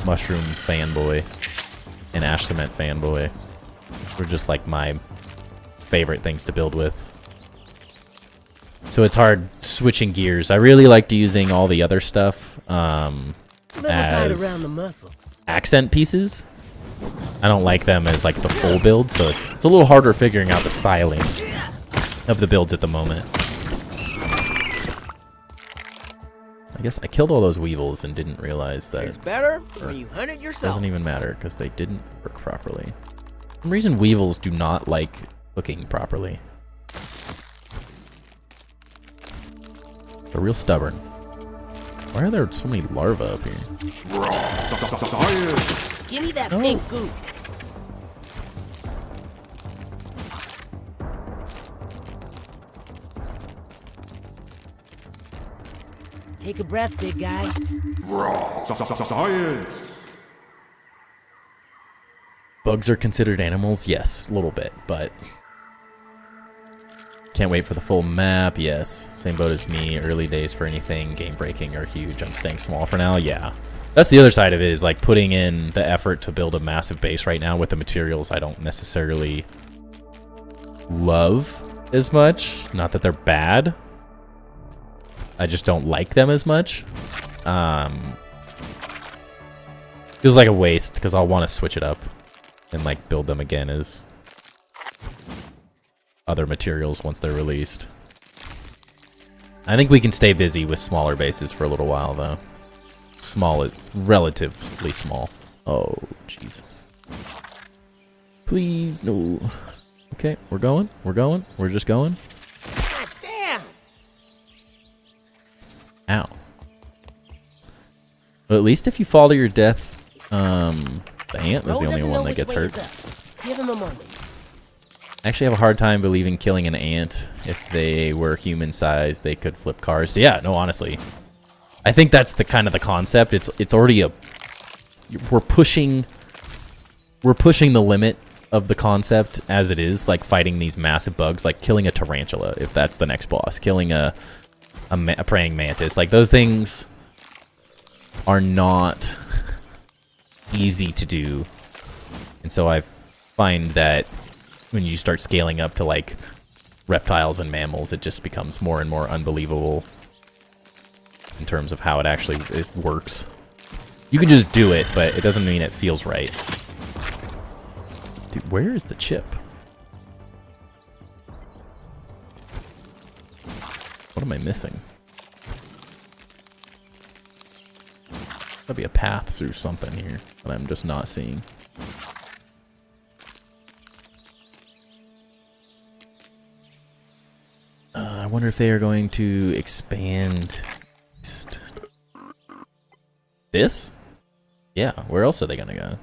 S1: mushroom fanboy and ash cement fanboy. They're just like my favorite things to build with. So it's hard switching gears. I really liked using all the other stuff as accent pieces. I don't like them as like the full build, so it's a little harder figuring out the styling of the builds at the moment. I guess I killed all those weevils and didn't realize that
S2: It's better when you hunt it yourself.
S1: doesn't even matter because they didn't work properly. For some reason, weevils do not like cooking properly. They're real stubborn. Why are there so many larvae up here?
S2: Give me that pink goop. Take a breath, big guy.
S1: Bugs are considered animals? Yes, a little bit, but can't wait for the full map. Yes, same boat as me. Early days for anything game breaking are huge. I'm staying small for now. Yeah, that's the other side of it, is like putting in the effort to build a massive base right now with the materials I don't necessarily love as much. Not that they're bad, I just don't like them as much. Feels like a waste because I'll want to switch it up and like build them again as other materials once they're released. I think we can stay busy with smaller bases for a little while though. Small is relatively small. Oh, jeez. Please, no. Okay, we're going. We're going. We're just going.
S2: God damn!
S1: Ow. But at least if you fall to your death, the ant was the only one that gets hurt.
S2: Give him a moment.
S1: I actually have a hard time believing killing an ant. If they were human sized, they could flip cars. So yeah, no, honestly, I think that's the kind of the concept. It's already we're pushing the limit of the concept as it is, like fighting these massive bugs, like killing a tarantula if that's the next boss, killing a praying mantis. Like those things are not easy to do, and so I find that when you start scaling up to like reptiles and mammals, it just becomes more and more unbelievable in terms of how it works. You can just do it, but it doesn't mean it feels right. Dude, where is the chip? What am I missing? There'll be a path through something here that I'm just not seeing. I wonder if they are going to expand this? Yeah, where else are they gonna go?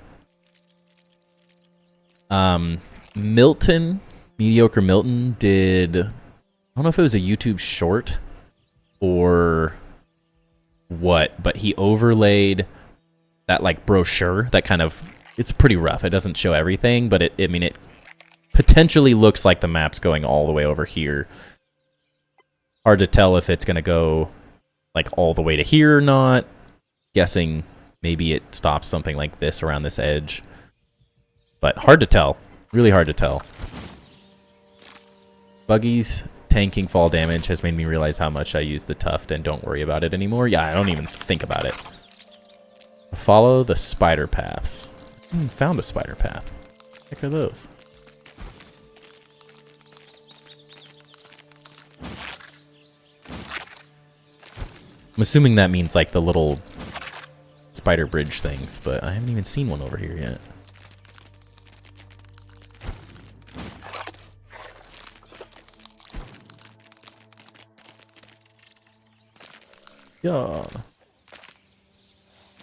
S1: Mediocre Milton did, I don't know if it was a YouTube short or what, but he overlaid that like brochure that kind of, it's pretty rough. It doesn't show everything, but it potentially looks like the map's going all the way over here. Hard to tell if it's going to go like all the way to here or not. Guessing maybe it stops something like this around this edge. But hard to tell. Really hard to tell. Buggy's tanking fall damage has made me realize how much I use the tuft and don't worry about it anymore. Yeah, I don't even think about it. Follow the spider paths. Found a spider path. What the heck are those? I'm assuming that means like the little spider bridge things, but I haven't even seen one over here yet. Yeah.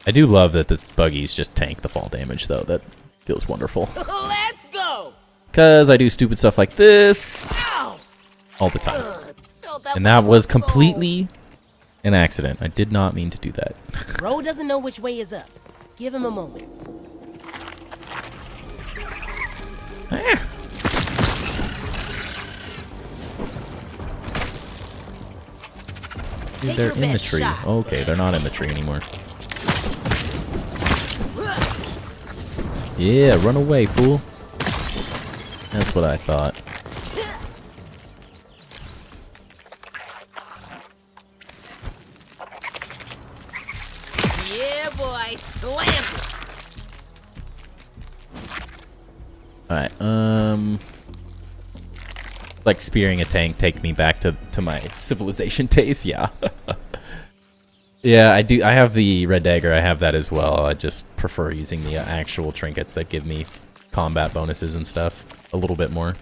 S1: I do love that the buggies just tank the fall damage though. That feels wonderful.
S2: Let's go!
S1: Because I do stupid stuff like this
S2: Ow!
S1: all the time. And that was completely an accident. I did not mean to do that.
S2: Bro doesn't know which way is up. Give him a moment.
S1: Dude, they're in the tree. Okay, they're not in the tree anymore. Yeah, run away, fool. That's what I thought.
S2: Yeah, boy, slam it.
S1: Alright, like spearing a tank take me back to my civilization days, yeah. Yeah, I have the red dagger, I have that as well. I just prefer using the actual trinkets that give me combat bonuses and stuff a little bit more.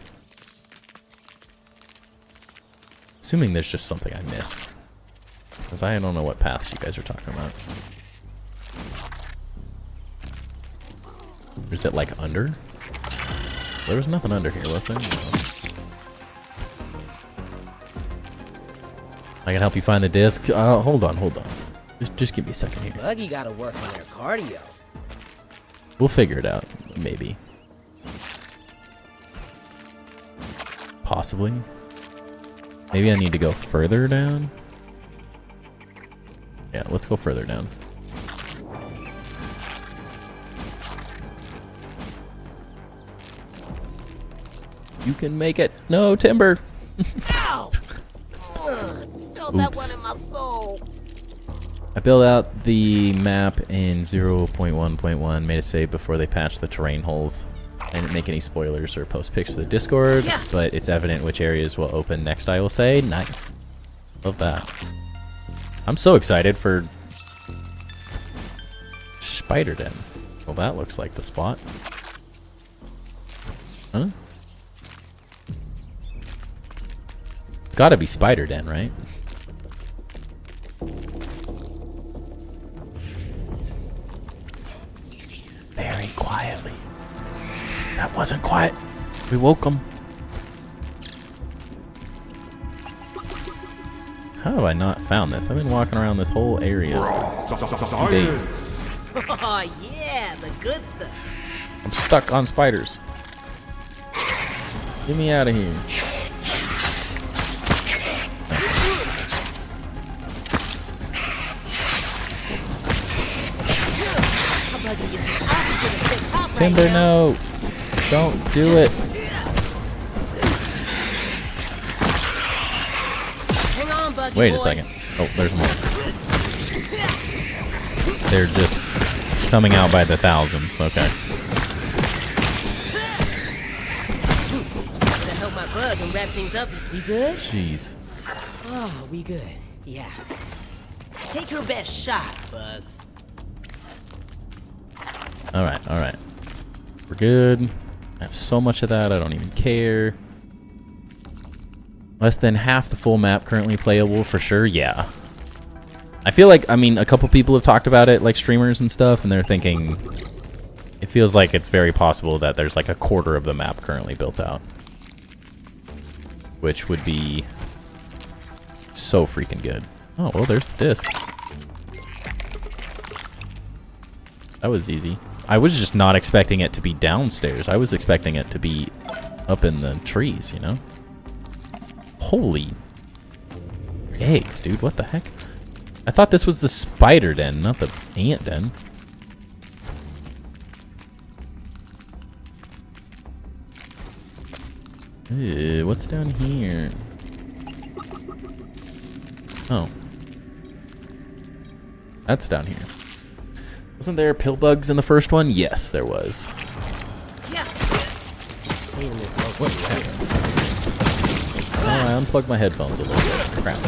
S1: Assuming there's just something I missed. Because I don't know what paths you guys are talking about. Or is it like under? There was nothing under here, was there? No. I can help you find the disc. Hold on. Just give me a second here.
S2: Buggy gotta work on their cardio.
S1: We'll figure it out, maybe. Possibly. Maybe I need to go further down. Yeah, let's go further down. You can make it. No, timber.
S2: Ow! Felt that one in my soul.
S1: I built out the map in 0.1.1, made a save before they patched the terrain holes. I didn't make any spoilers or post pics to the Discord, but it's evident which areas will open next, I will say. Nice. Love that. I'm so excited for Spider Den. Well, that looks like the spot. Huh? It's gotta be Spider Den, right? Very quietly. That wasn't quiet. We woke him. How have I not found this? I've been walking around this whole area for 2 days.
S2: Oh yeah, the good stuff.
S1: I'm stuck on spiders. Get me out of here. Timber, no! Don't do it!
S2: Hang on, Buggy
S1: Wait
S2: boy.
S1: a second. Oh, there's more. They're just coming out by the thousands, okay.
S2: To help my bug and wrap things up. We good?
S1: Jeez.
S2: Oh, we good. Yeah. Take your best shot, Bugs.
S1: Alright, alright. We're good. I have so much of that, I don't even care. Less than half the full map currently playable for sure, yeah. I feel like, I mean, a couple people have talked about it, like streamers and stuff, and they're thinking... It feels like it's very possible that there's like a quarter of the map currently built out. Which would be... so freaking good. Oh, well, there's the disc. That was easy. I was just not expecting it to be downstairs. I was expecting it to be up in the trees, you know? Holy eggs, dude. What the heck? I thought this was the spider den, not the ant den. Ew, what's down here? Oh. That's down here. Wasn't there pill bugs in the first one? Yes, there was.
S2: Yeah.
S1: What's happening? Oh, I unplugged my headphones a little bit. Crap.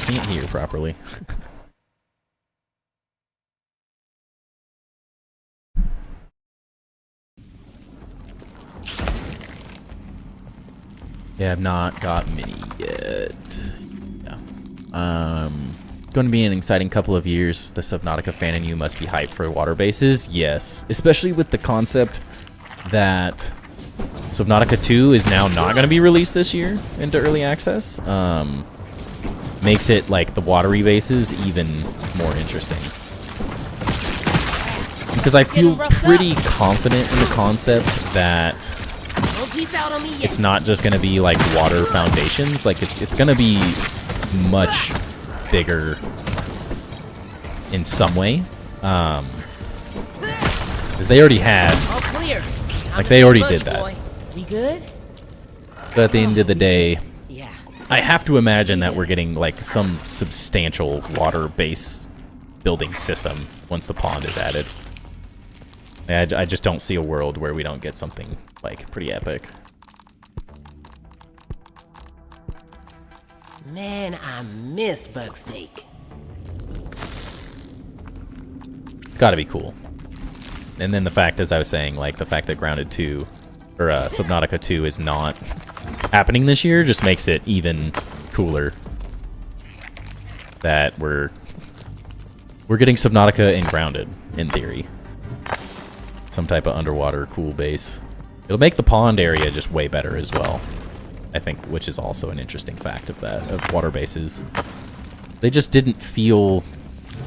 S1: Can't hear properly. Yeah, I've not got mini yet. Yeah. Going to be an exciting couple of years. The Subnautica fan in you must be hyped for water bases. Yes. Especially with the concept that Subnautica 2 is now not going to be released this year into early access. Makes it, like, the watery bases even more interesting. Because I feel pretty confident in the concept that it's not just going to be, like, water foundations. Like, it's going to be much bigger in some way. Because they already had,
S2: All clear.
S1: like they already did that.
S2: Boy. We good?
S1: But at the end of the day,
S2: Yeah.
S1: I have to imagine that we're getting like some substantial water-based building system once the pond is added. I just don't see a world where we don't get something like pretty epic.
S2: Man, I missed bug steak.
S1: It's got to be cool. And then the fact, as I was saying, like the fact that Grounded 2 or Subnautica 2 is not happening this year just makes it even cooler that we're getting Subnautica and Grounded in theory. Some type of underwater cool base. It'll make the pond area just way better as well, I think, which is also an interesting fact of that, of water bases. They just didn't feel...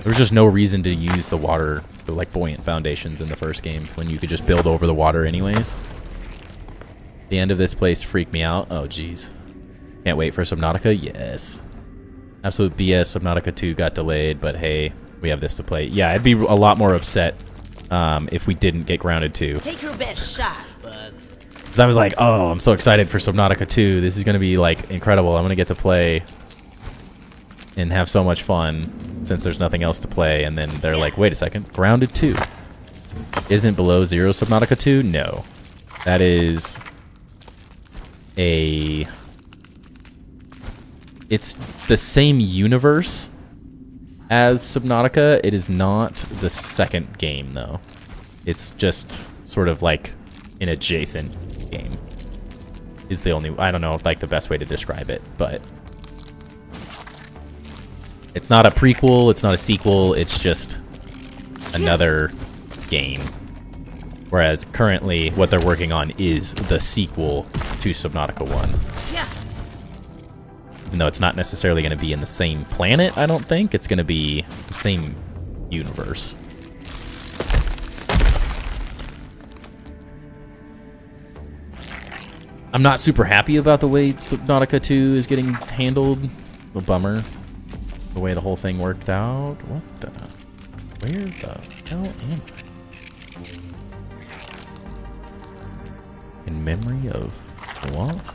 S1: There was just no reason to use the water, the like buoyant foundations in the first games when you could just build over the water anyways. The end of this place freaked me out. Oh, jeez. Can't wait for Subnautica? Yes. Absolute BS. Subnautica 2 got delayed, but hey, we have this to play. Yeah, I'd be a lot more upset if we didn't get Grounded 2.
S2: Take your best shot, Bugs.
S1: Because I was like, oh, I'm so excited for Subnautica 2. This is going to be, like, incredible. I'm going to get to play and have so much fun since there's nothing else to play. And then they're like, wait a second. Grounded 2 isn't Below Zero Subnautica 2? No. That is a... It's the same universe as Subnautica. It is not the second game, though. It's just sort of like an adjacent game. Is the only... I don't know, like, the best way to describe it, but... It's not a prequel, it's not a sequel, it's just another game. Whereas currently, what they're working on is the sequel to Subnautica 1.
S2: Yeah.
S1: Even though it's not necessarily going to be in the same planet, I don't think. It's going to be the same universe. I'm not super happy about the way Subnautica 2 is getting handled. A bummer. The way the whole thing worked out. What the... Where the hell am I? In memory of what?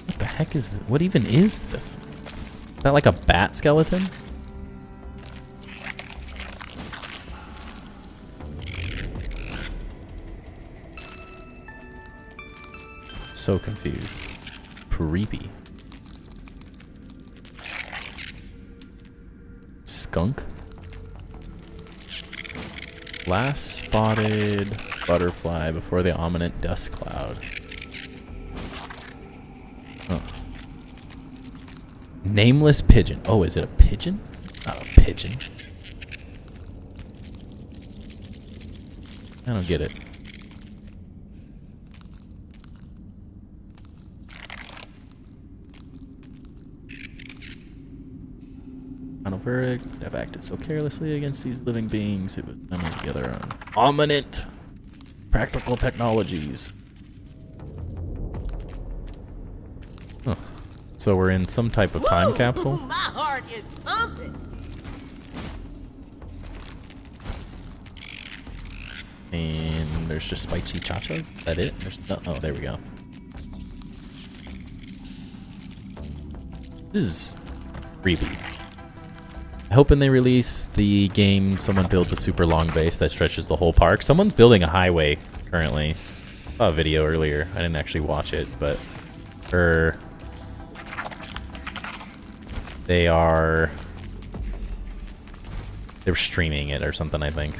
S1: What the heck is this? What even is this? Is that like a bat skeleton? So confused. Creepy. Skunk? Last spotted butterfly before the Ominent dust cloud. Huh. Nameless pigeon. Oh, is it a pigeon? Not a pigeon. I don't get it. Final verdict. I've acted so carelessly against these living beings. It was coming together on Ominent practical technologies. Huh. So we're in some type of time capsule.
S2: My heart is pumping.
S1: And there's just spicy chachas. Is that it? There's no, oh, there we go. This is creepy. Hoping they release the game. Someone builds a super long base that stretches the whole park. Someone's building a highway currently. I saw a video earlier. I didn't actually watch it, but they were streaming it or something, I think.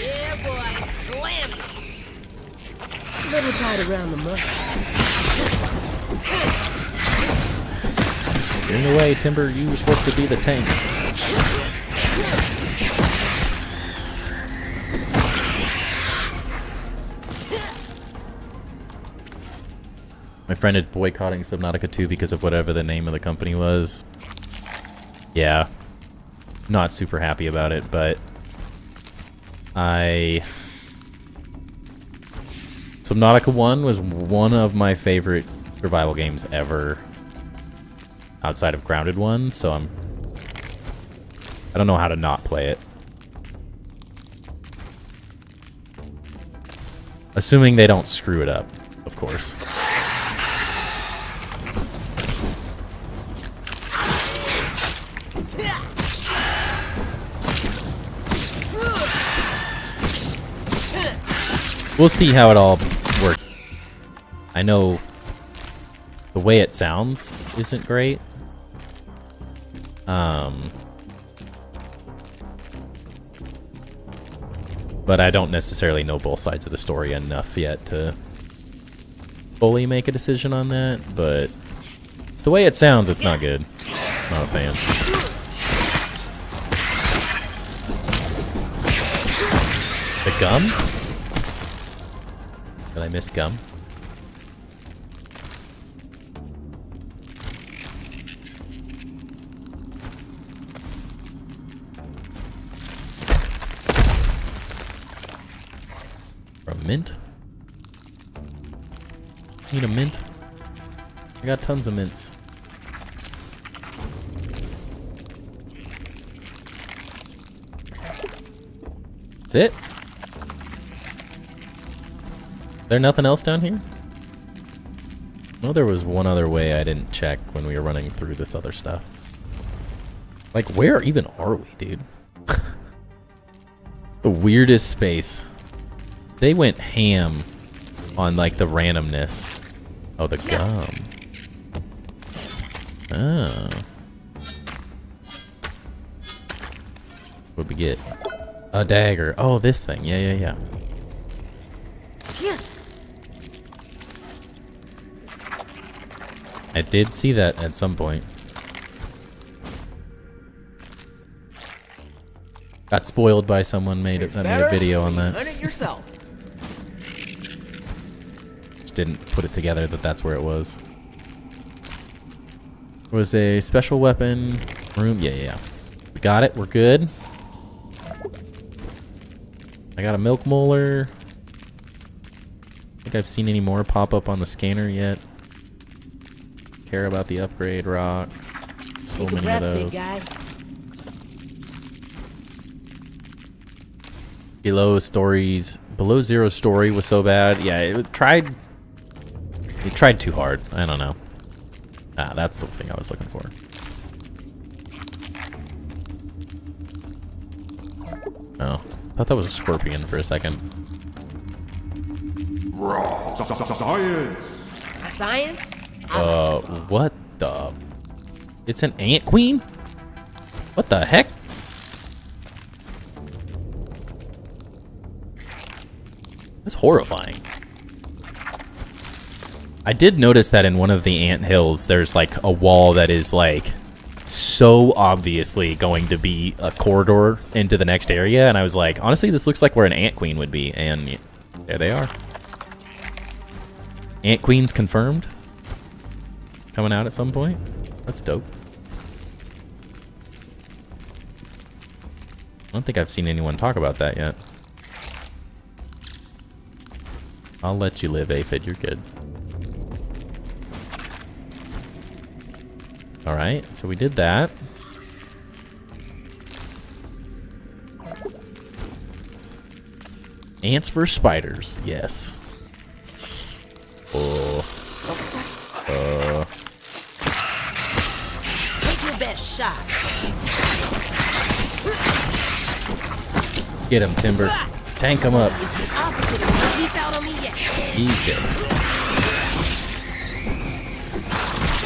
S2: Yeah, boy. Slam it. Little tight around the mush.
S1: You're in the way, Timber. You were supposed to be the tank. My friend is boycotting Subnautica 2 because of whatever the name of the company was. Yeah. Not super happy about it, but... Subnautica 1 was one of my favorite survival games ever outside of Grounded 1, so I don't know how to not play it. Assuming they don't screw it up, of course. We'll see how it all works. I know the way it sounds isn't great. But I don't necessarily know both sides of the story enough yet to fully make a decision on that, but it's the way it sounds, it's not good. Not a fan. The gum? Did I miss gum? For a mint? Need a mint? I got tons of mints. That's it? There nothing else down here? No, there was one other way I didn't check when we were running through this other stuff. Like, where even are we, dude? The weirdest space. They went ham on, like, the randomness. Oh, the gum. Oh. What'd we get? A dagger. Oh, this thing. Yeah. I did see that at some point. Got spoiled by someone made a video on that.
S2: Learn it yourself.
S1: Just didn't put it together that that's where it was. Was a special weapon room. Yeah. We got it. We're good. I got a milk molar. I think I've seen any more pop up on the scanner yet. Care about the upgrade rocks. So many of those. Below Zero story was so bad. Yeah, it tried too hard. I don't know. Ah, that's the thing I was looking for. Oh, I thought that was a scorpion for a second.
S2: Science?
S1: What the? It's an ant queen? What the heck? That's horrifying. I did notice that in one of the ant hills, there's like a wall that is like so obviously going to be a corridor into the next area, and I was like, honestly, this looks like where an ant queen would be, and there they are. Ant queens confirmed. Coming out at some point. That's dope. I don't think I've seen anyone talk about that yet. I'll let you live, Aphid. You're good. Alright, so we did that. Ants versus spiders. Yes. Oh.
S2: Take your best shot.
S1: Get him, Timber. Tank him up.
S2: He's out on me yet.
S1: He's dead.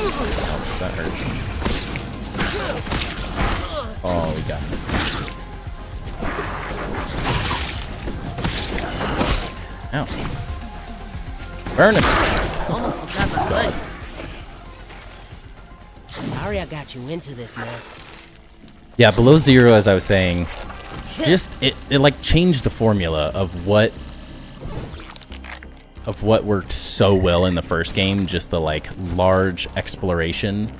S1: Oh, that hurts. Oh, we got him. Ow. Burn him.
S2: Almost forgot my buddy. Sorry I got you into this mess.
S1: Yeah, Below Zero, as I was saying, just it like changed the formula of what worked so well in the first game. Just the like large exploration,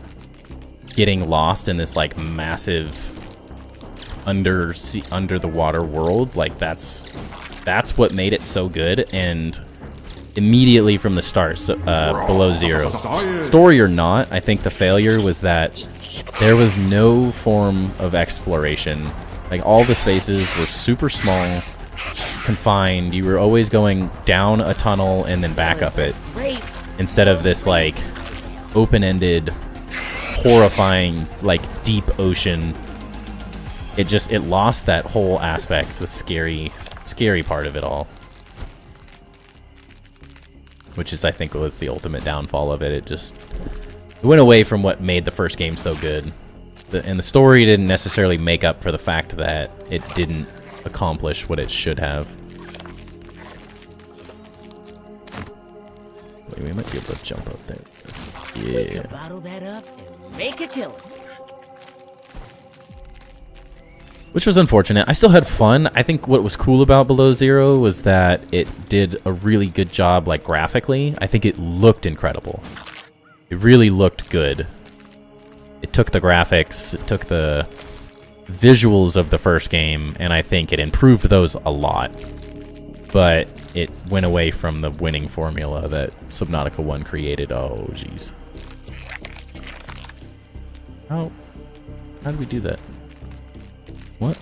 S1: getting lost in this like massive under the water world. Like that's what made it so good. And immediately from the start, so, below zero. Story or not, I think the failure was that there was no form of exploration. Like, all the spaces were super small, confined. You were always going down a tunnel and then back up it, instead of this, like, open-ended, horrifying, like, deep ocean. It lost that whole aspect, the scary part of it all. Which is, I think, was the ultimate downfall of it. It went away from what made the first game so good. And the story didn't necessarily make up for the fact that it didn't accomplish what it should have. Wait, we might be able to jump up there. Yeah.
S2: Bottle that up and make a killing.
S1: Which was unfortunate. I still had fun. I think what was cool about Below Zero was that it did a really good job, like, graphically. I think it looked incredible. It really looked good. It took the graphics, it took the visuals of the first game, and I think it improved those a lot. But it went away from the winning formula that Subnautica 1 created. Oh, jeez. How did we do that? What?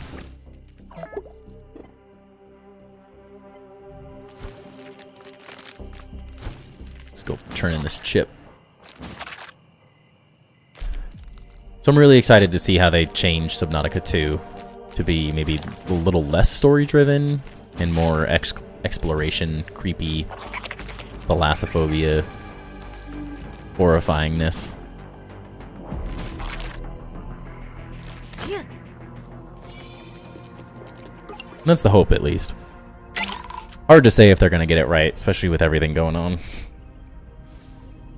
S1: Let's go turn in this chip. So I'm really excited to see how they change Subnautica 2 to be maybe a little less story-driven and more exploration, creepy, thalassophobia, horrifyingness. That's the hope, at least. Hard to say if they're going to get it right, especially with everything going on.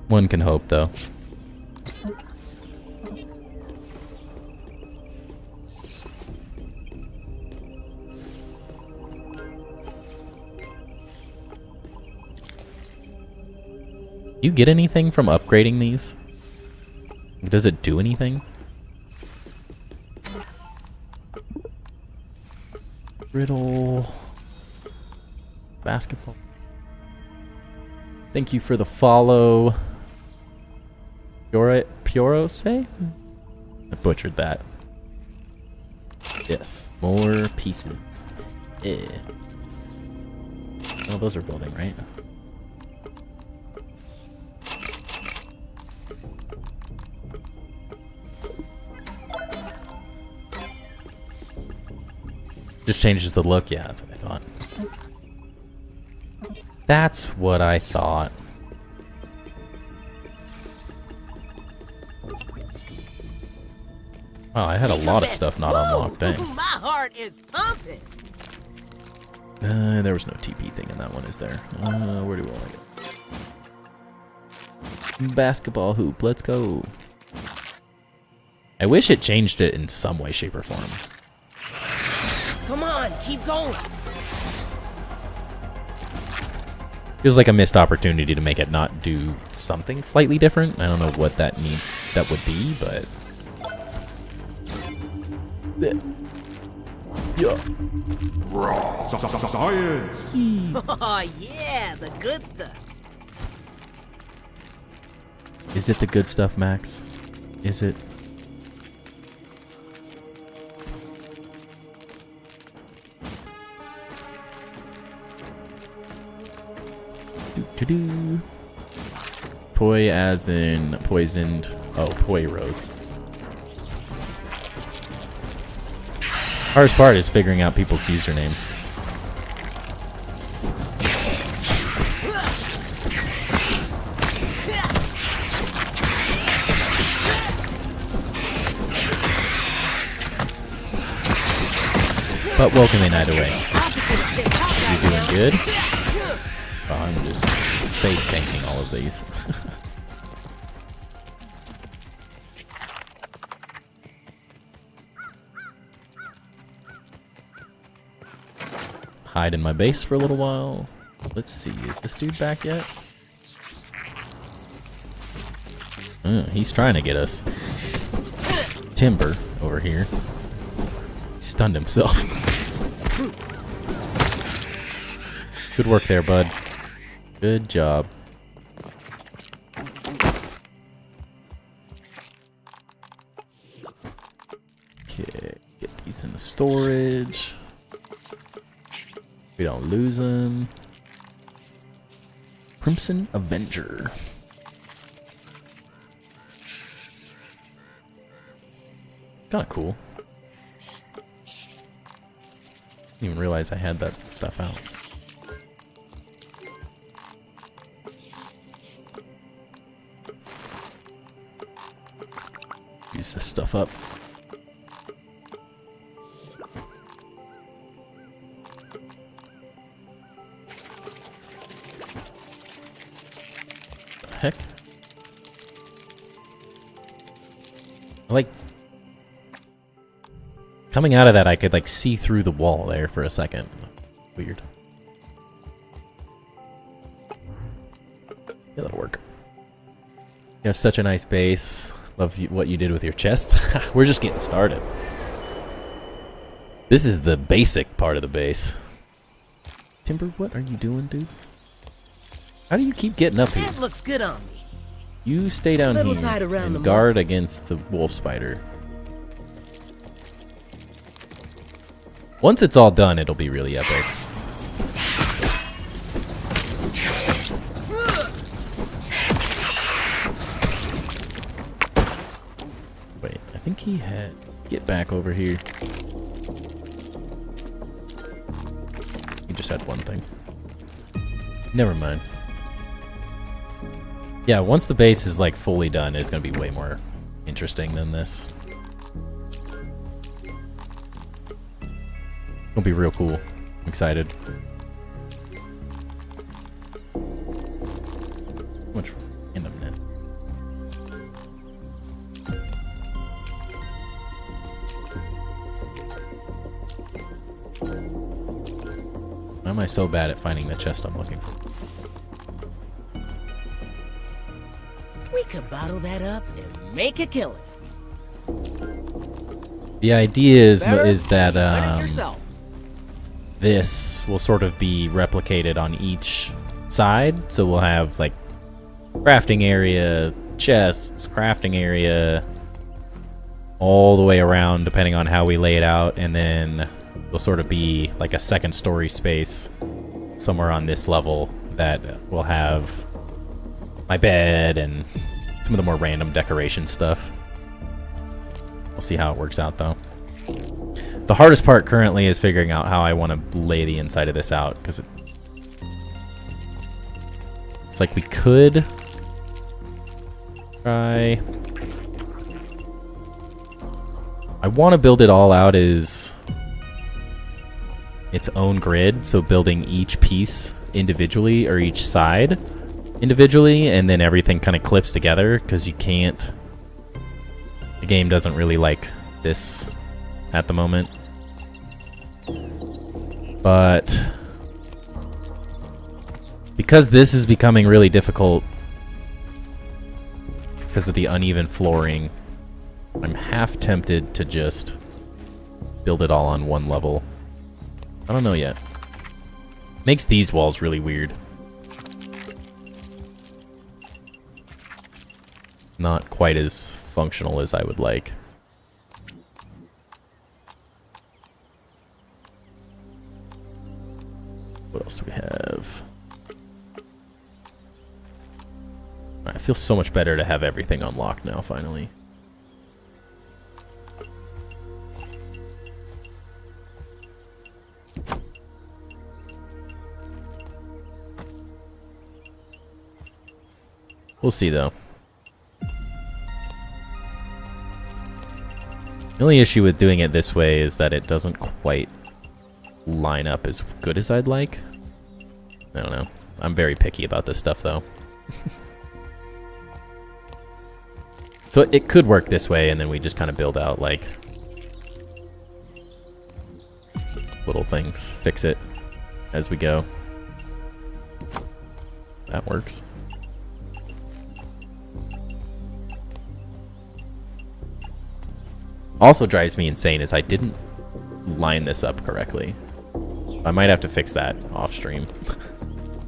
S1: One can hope, though. You get anything from upgrading these? Does it do anything? Riddle. Basketball. Thank you for the follow. Piorose? I butchered that. Yes. More pieces. Yeah. Oh, those are building, right? Just changes the look. Yeah, that's what I thought. That's what I thought. Oh, I had a lot of stuff not unlocked. Dang.
S2: My heart is pumping.
S1: There was no TP thing in that one, is there? Where do we want to go? Basketball hoop. Let's go. I wish it changed it in some way, shape, or form.
S2: Come on, keep going.
S1: Feels like a missed opportunity to make it not do something slightly different. I don't know what that needs. That would be, but yeah.
S4: Science.
S2: Oh yeah, the good stuff.
S1: Is it the good stuff, Max? Is it? Do-do-do. Poi as in poisoned. Oh, poi rose. Hardest part is figuring out people's usernames. But welcome in either way. You doing good? Oh, I'm just face tanking all of these. Hide in my base for a little while. Let's see, is this dude back yet? He's trying to get us. Timber over here. He stunned himself. Good work there, bud. Good job. Okay, get these in the storage. We don't lose them. Crimson Avenger. Kinda cool. Didn't even realize I had that stuff out. Use this stuff up. The heck? Like, coming out of that, I could like see through the wall there for a second. Weird. Yeah, that'll work. You have such a nice base. Love what you did with your chest. We're just getting started. This is the basic part of the base. Timber, what are you doing, dude? How do you keep getting up here?
S2: That looks good on me.
S1: You stay down
S2: Little
S1: here
S2: tight around
S1: and
S2: the
S1: guard
S2: muscles.
S1: against the wolf spider. Once it's all done, it'll be really epic. Wait, I think he had... Get back over here. He just had one thing. Never mind. Yeah, once the base is like fully done, it's gonna be way more interesting than this. It'll be real cool. I'm excited. How much randomness? Why am I so bad at finding the chest I'm looking for?
S2: We could bottle that up and make a killing.
S1: The idea is
S2: Better?
S1: that
S2: Learn it yourself.
S1: this will sort of be replicated on each side. So we'll have like crafting area, chests, crafting area, all the way around depending on how we lay it out, and then there'll sort of be like a second story space somewhere on this level that will have my bed and some of the more random decoration stuff. We'll see how it works out though. The hardest part currently is figuring out how I want to lay the inside of this out, because it's like we could try. I want to build it all out as its own grid, so building each piece individually or each side individually, and then everything kind of clips together, because you can't. The game doesn't really like this at the moment. But because this is becoming really difficult because of the uneven flooring, I'm half tempted to just build it all on one level. I don't know yet. Makes these walls really weird. Not quite as functional as I would like. What else do we have? Alright, it feels so much better to have everything unlocked now, finally. We'll see, though. The only issue with doing it this way is that it doesn't quite line up as good as I'd like. I don't know. I'm very picky about this stuff, though. So it could work this way, and then we just kind of build out, like, little things, fix it as we go. That works. Also drives me insane is I didn't line this up correctly. I might have to fix that off stream.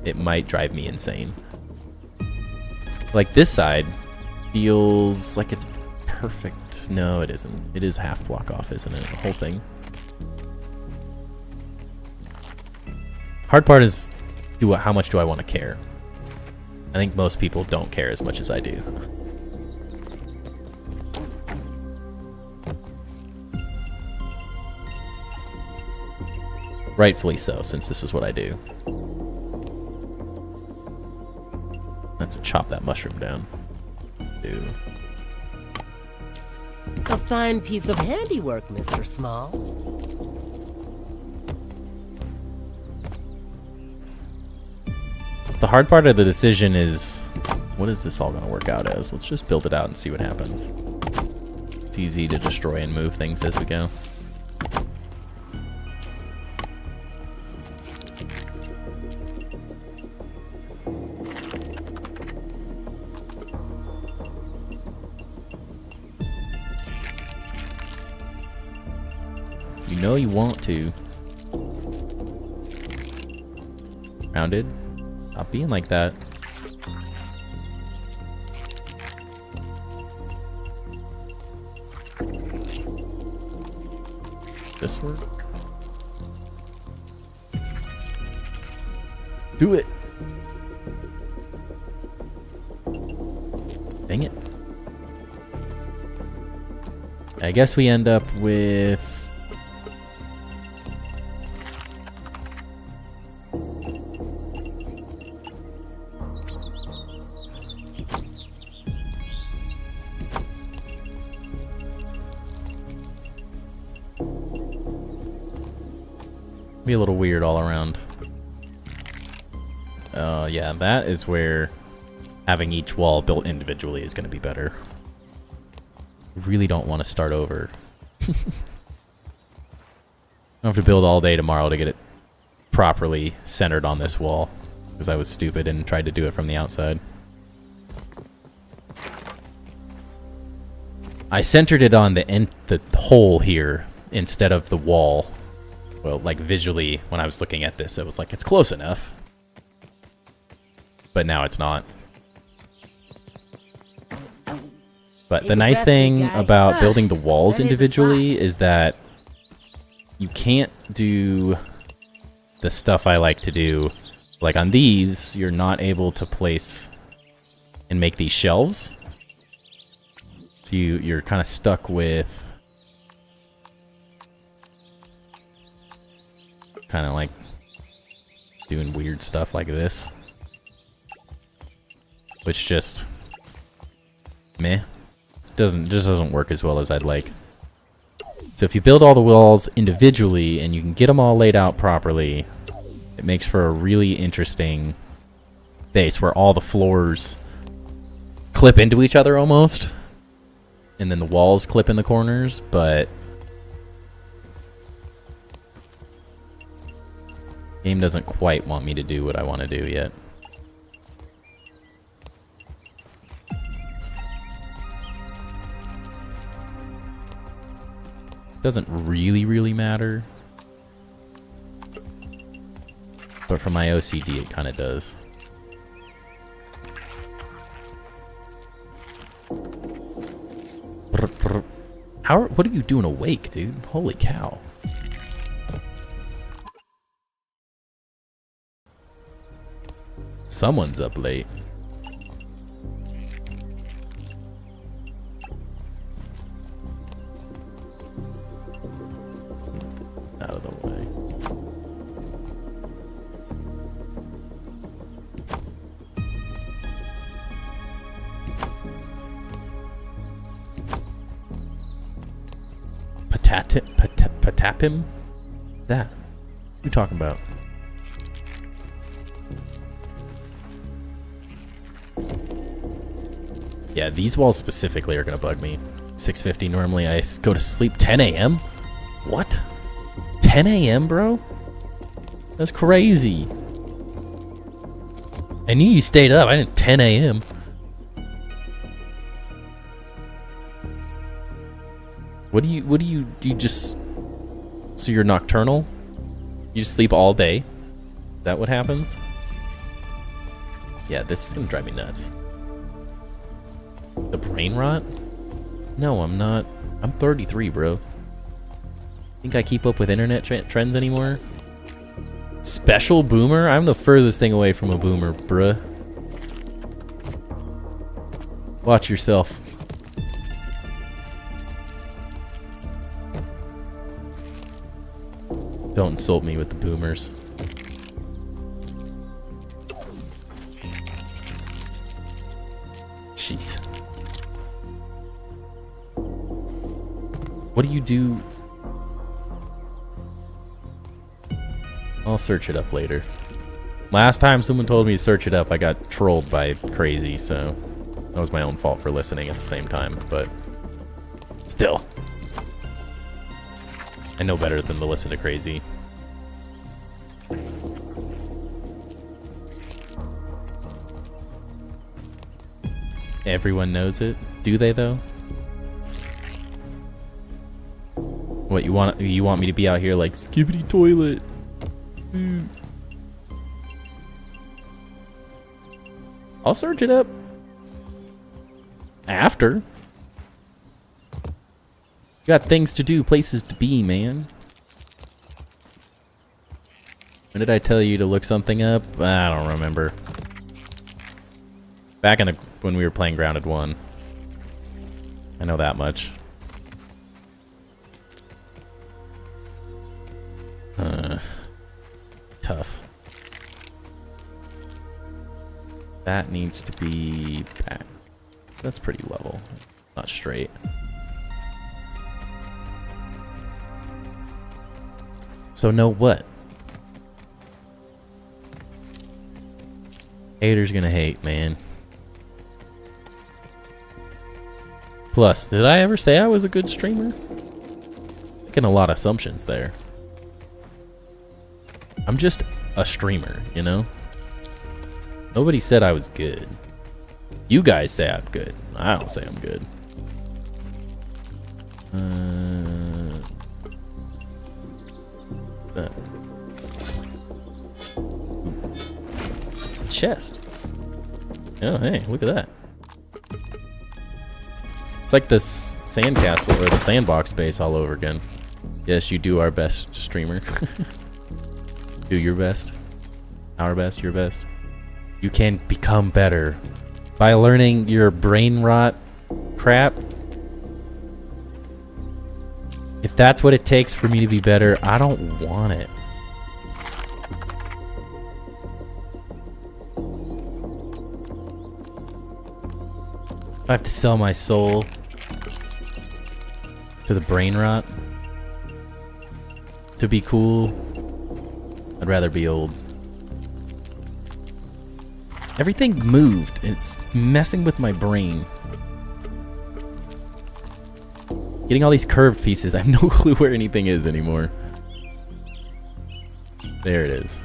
S1: it might drive me insane. Like this side feels like it's perfect. No, it isn't. It is half block off, isn't it? The whole thing. Hard part is how much do I want to care? I think most people don't care as much as I do. Rightfully so, since this is what I do. I have to chop that mushroom down.
S2: A fine piece of handiwork, Mr. Smalls.
S1: The hard part of the decision is, what is this all going to work out as? Let's just build it out and see what happens. It's easy to destroy and move things as we go. You know you want to. Rounded. Stop being like that. This work? Do it. Dang it. I guess we end up with be a little weird all around. Yeah, that is where having each wall built individually is going to be better. I really don't want to start over. I have to build all day tomorrow to get it properly centered on this wall, because I was stupid and tried to do it from the outside. I centered it on the hole here instead of the wall. Well, like visually, when I was looking at this, it was like, it's close enough. But now it's not. But the nice thing about building the walls individually is that you can't do the stuff I like to do. Like on these, you're not able to place and make these shelves. So you're kind of stuck with kind of like doing weird stuff like this, which just meh, doesn't work as well as I'd like. So if you build all the walls individually and you can get them all laid out properly, it makes for a really interesting base where all the floors clip into each other almost, and then the walls clip in the corners, but game doesn't quite want me to do what I want to do yet. Doesn't really matter. But for my OCD, it kind of does. What are you doing awake, dude? Holy cow. Someone's up late. Out of the way. Patapim? That? What are you talking about? Yeah, these walls specifically are gonna bug me. 6:50 normally. I go to sleep 10 a.m. What? 10 a.m., bro? That's crazy. I knew you stayed up. I didn't 10 a.m. What do you just... So you're nocturnal? You just sleep all day? Is that what happens? Yeah, this is gonna drive me nuts. The brain rot? No, I'm not. I'm 33, bro. Think I keep up with internet trends anymore? Special boomer? I'm the furthest thing away from a boomer, bruh. Watch yourself. Don't insult me with the boomers. Jeez. What do you do? I'll search it up later. Last time someone told me to search it up, I got trolled by crazy, so that was my own fault for listening at the same time, but still. I know better than to listen to crazy. Everyone knows it. Do they though? What you want me to be out here like skibbity toilet? I'll search it up after. Got things to do, places to be, man. When did I tell you to look something up? I don't remember. Back in when we were playing Grounded 1. I know that much. Tough. That needs to be back. That's pretty level. Not straight. So no what? Haters gonna hate, man. Plus, did I ever say I was a good streamer? Making a lot of assumptions there. I'm just a streamer, you know? Nobody said I was good. You guys say I'm good. I don't say I'm good. Chest. Oh, hey, look at that. It's like this sandcastle or the sandbox base all over again. Yes, you do our best, streamer. Do your best. Our best, your best. You can become better by learning your brain rot crap. If that's what it takes for me to be better, I don't want it. If I have to sell my soul to the brain rot to be cool, I'd rather be old. Everything moved. It's messing with my brain. Getting all these curved pieces, I have no clue where anything is anymore. There it is.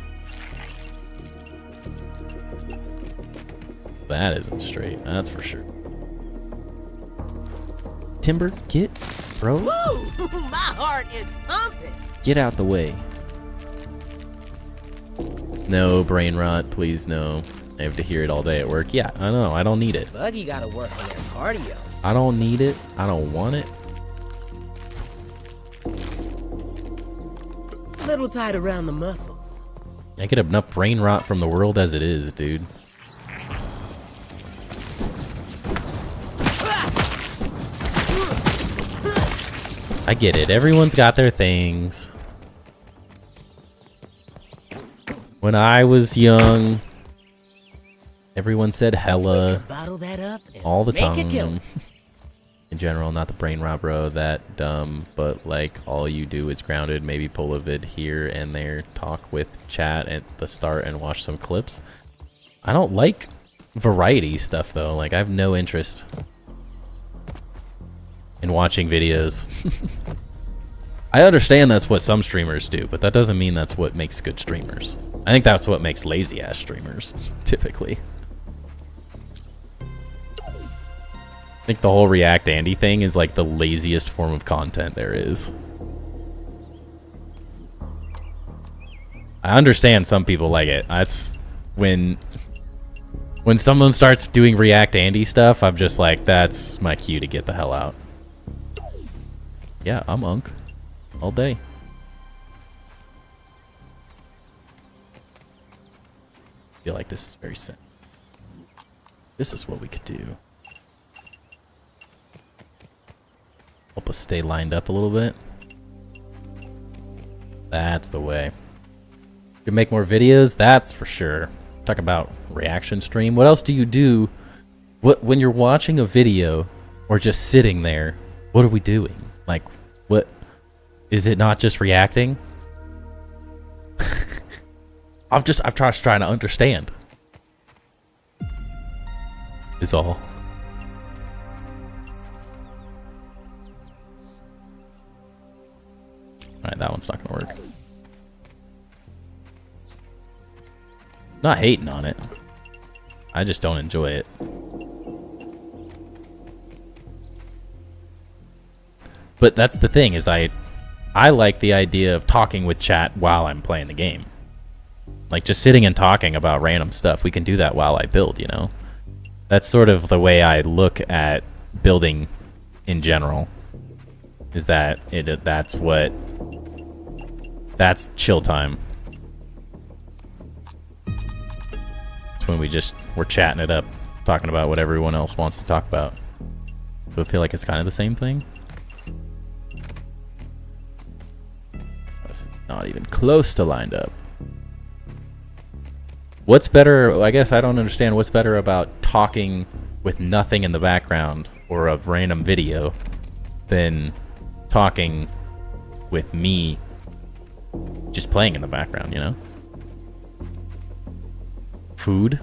S1: That isn't straight, that's for sure. Timber, get, bro.
S2: Woo! My heart is pumping.
S1: Get out the way. No, brain rot, please no. I have to hear it all day at work. Yeah, I know, I don't need it.
S2: Buggy gotta work on their cardio.
S1: I don't need it. I don't want it.
S2: Little tight around the muscles.
S1: I get enough brain rot from the world as it is, dude. I get it. Everyone's got their things. When I was young, everyone said hella
S2: Bottle that up and
S1: all the
S2: make
S1: time.
S2: it kill.
S1: In general, not the brain rot, bro. That dumb. But like, all you do is Grounded. Maybe pull a vid here and there. Talk with chat at the start and watch some clips. I don't like variety stuff though. Like, I have no interest in watching videos. I understand that's what some streamers do, but that doesn't mean that's what makes good streamers. I think that's what makes lazy ass streamers, typically. I think the whole React Andy thing is like the laziest form of content there is. I understand some people like it. That's when When someone starts doing React Andy stuff, I'm just like, that's my cue to get the hell out. Yeah, I'm Unk. All day. I feel like this is very simple. This is what we could do. Help us stay lined up a little bit. That's the way. You can make more videos, that's for sure. Talk about reaction stream. What else do you do when you're watching a video or just sitting there? What are we doing? Like, what is it not just reacting? I'm just trying to understand. Is all. Alright, that one's not gonna work. Not hating on it. I just don't enjoy it. But that's the thing, is I like the idea of talking with chat while I'm playing the game. Like, just sitting and talking about random stuff. We can do that while I build, you know? That's sort of the way I look at building in general. Is that that's chill time. It's when we're chatting it up, talking about what everyone else wants to talk about. So I feel like it's kind of the same thing. This is not even close to lined up. What's better? I guess I don't understand what's better about talking with nothing in the background or a random video than talking with me just playing in the background, you know? Food?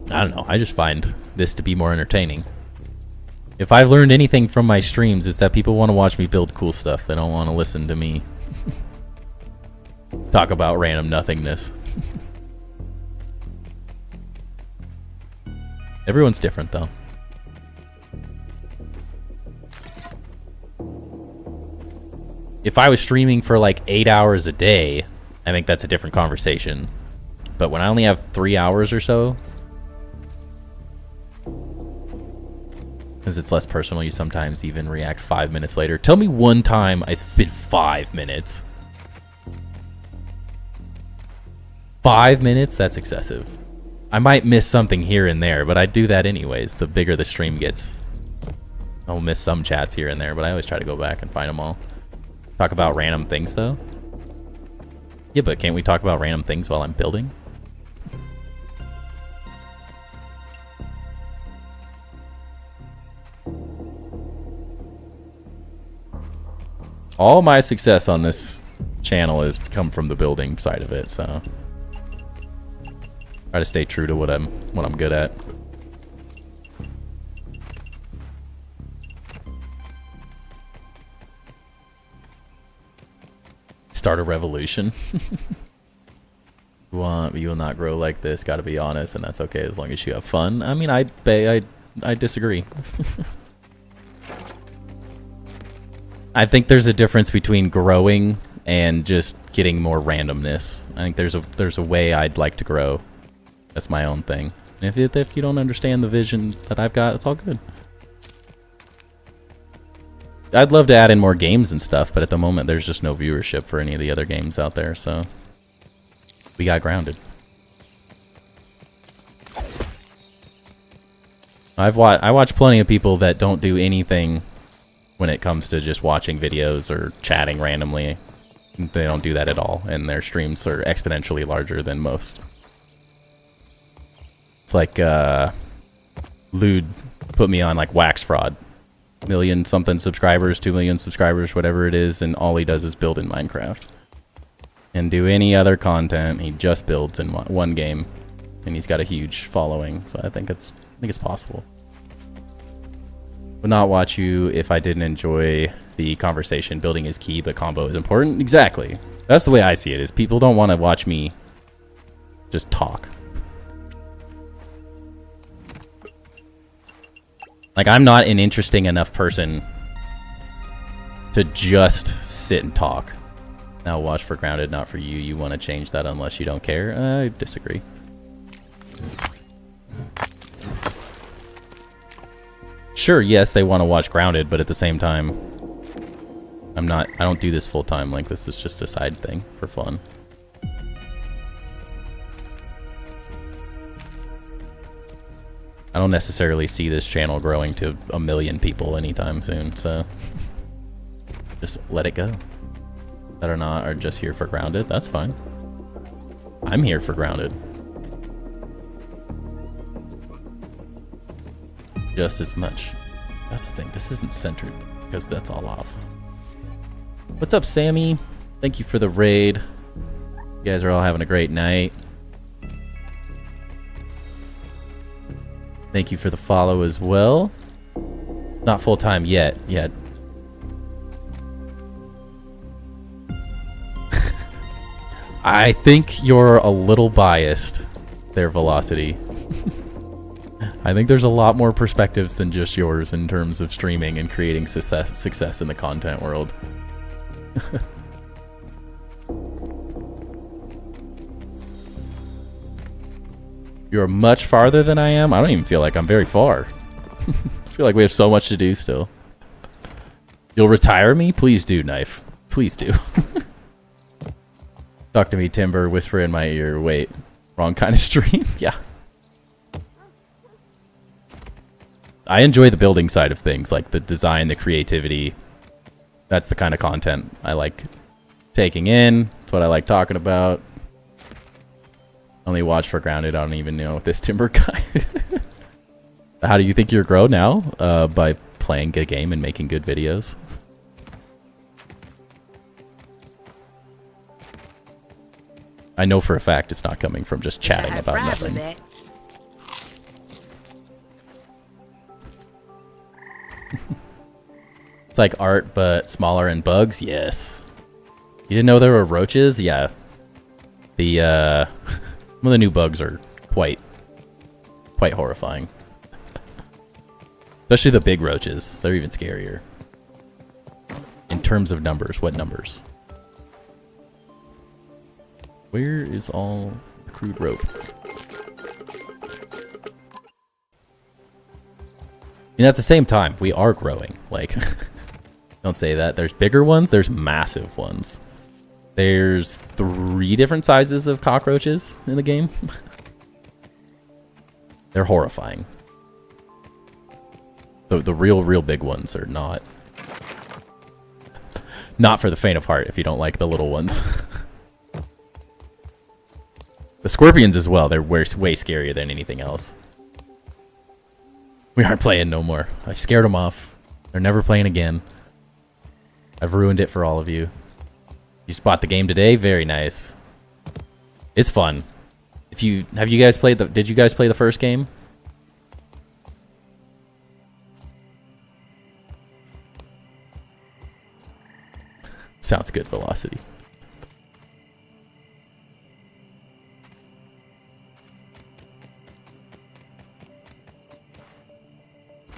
S1: I don't know. I just find this to be more entertaining. If I've learned anything from my streams, it's that people want to watch me build cool stuff. They don't want to listen to me talk about random nothingness. Everyone's different, though. If I was streaming for like 8 hours a day, I think that's a different conversation. But when I only have 3 hours or so, because it's less personal, you sometimes even react 5 minutes later. Tell me one time it's been 5 minutes. 5 minutes? That's excessive. I might miss something here and there, but I do that anyways. The bigger the stream gets, I'll miss some chats here and there, but I always try to go back and find them all. Talk about random things, though. Yeah, but can't we talk about random things while I'm building? All my success on this channel has come from the building side of it, so try to stay true to what I'm good at. Start a revolution. You will not grow like this. Got to be honest, and that's okay as long as you have fun. I mean, I disagree. I think there's a difference between growing and just getting more randomness. I think there's a way I'd like to grow. That's my own thing. And if you don't understand the vision that I've got, it's all good. I'd love to add in more games and stuff, but at the moment there's just no viewership for any of the other games out there, so we got grounded. I watch plenty of people that don't do anything when it comes to just watching videos or chatting randomly. They don't do that at all, and their streams are exponentially larger than most. It's like Lude put me on like Wax Fraud. 1 million something subscribers, 2 million subscribers, whatever it is, and all he does is build in Minecraft. And do any other content, he just builds in one game. And he's got a huge following, so I think it's possible. Would not watch you if I didn't enjoy the conversation. Building is key, but combo is important. Exactly. That's the way I see it, is people don't want to watch me just talk. Like, I'm not an interesting enough person to just sit and talk. Now watch for grounded, not for you. You want to change that unless you don't care? I disagree. Sure, yes, they want to watch grounded, but at the same time, I don't do this full time. Like, this is just a side thing for fun. I don't necessarily see this channel growing to 1 million people anytime soon, so just let it go. That or not are just here for grounded, that's fine. I'm here for grounded. Just as much. That's the thing, this isn't centered because that's all off. What's up, Sammy? Thank you for the raid. You guys are all having a great night. Thank you for the follow as well. Not full time yet. I think you're a little biased there, Velocity. I think there's a lot more perspectives than just yours in terms of streaming and creating success in the content world. You're much farther than I am? I don't even feel like I'm very far. I feel like we have so much to do still. You'll retire me? Please do, Knife. Please do. Talk to me, Timber. Whisper in my ear. Wait. Wrong kind of stream? Yeah. I enjoy the building side of things, like the design, the creativity. That's the kind of content I like taking in. It's what I like talking about. Only watch for grounded. I don't even know this Timber guy. How do you think you're grow now? By playing good game and making good videos. I know for a fact it's not coming from just chatting about nothing. It's like art, but smaller and bugs. Yes. You didn't know there were roaches? Yeah. The some of the new bugs are quite horrifying. Especially the big roaches. They're even scarier. In terms of numbers, what numbers? Where is all the crude rope? And at the same time, we are growing. Like, don't say that. There's bigger ones, there's massive ones. There's 3 different sizes of cockroaches in the game. They're horrifying. The real big ones are not for the faint of heart if you don't like the little ones. The scorpions as well, they're way scarier than anything else. We aren't playing no more. I've scared them off. They're never playing again. I've ruined it for all of you. You just bought the game today? Very nice. It's fun. Did you guys play the first game? Sounds good, Velocity.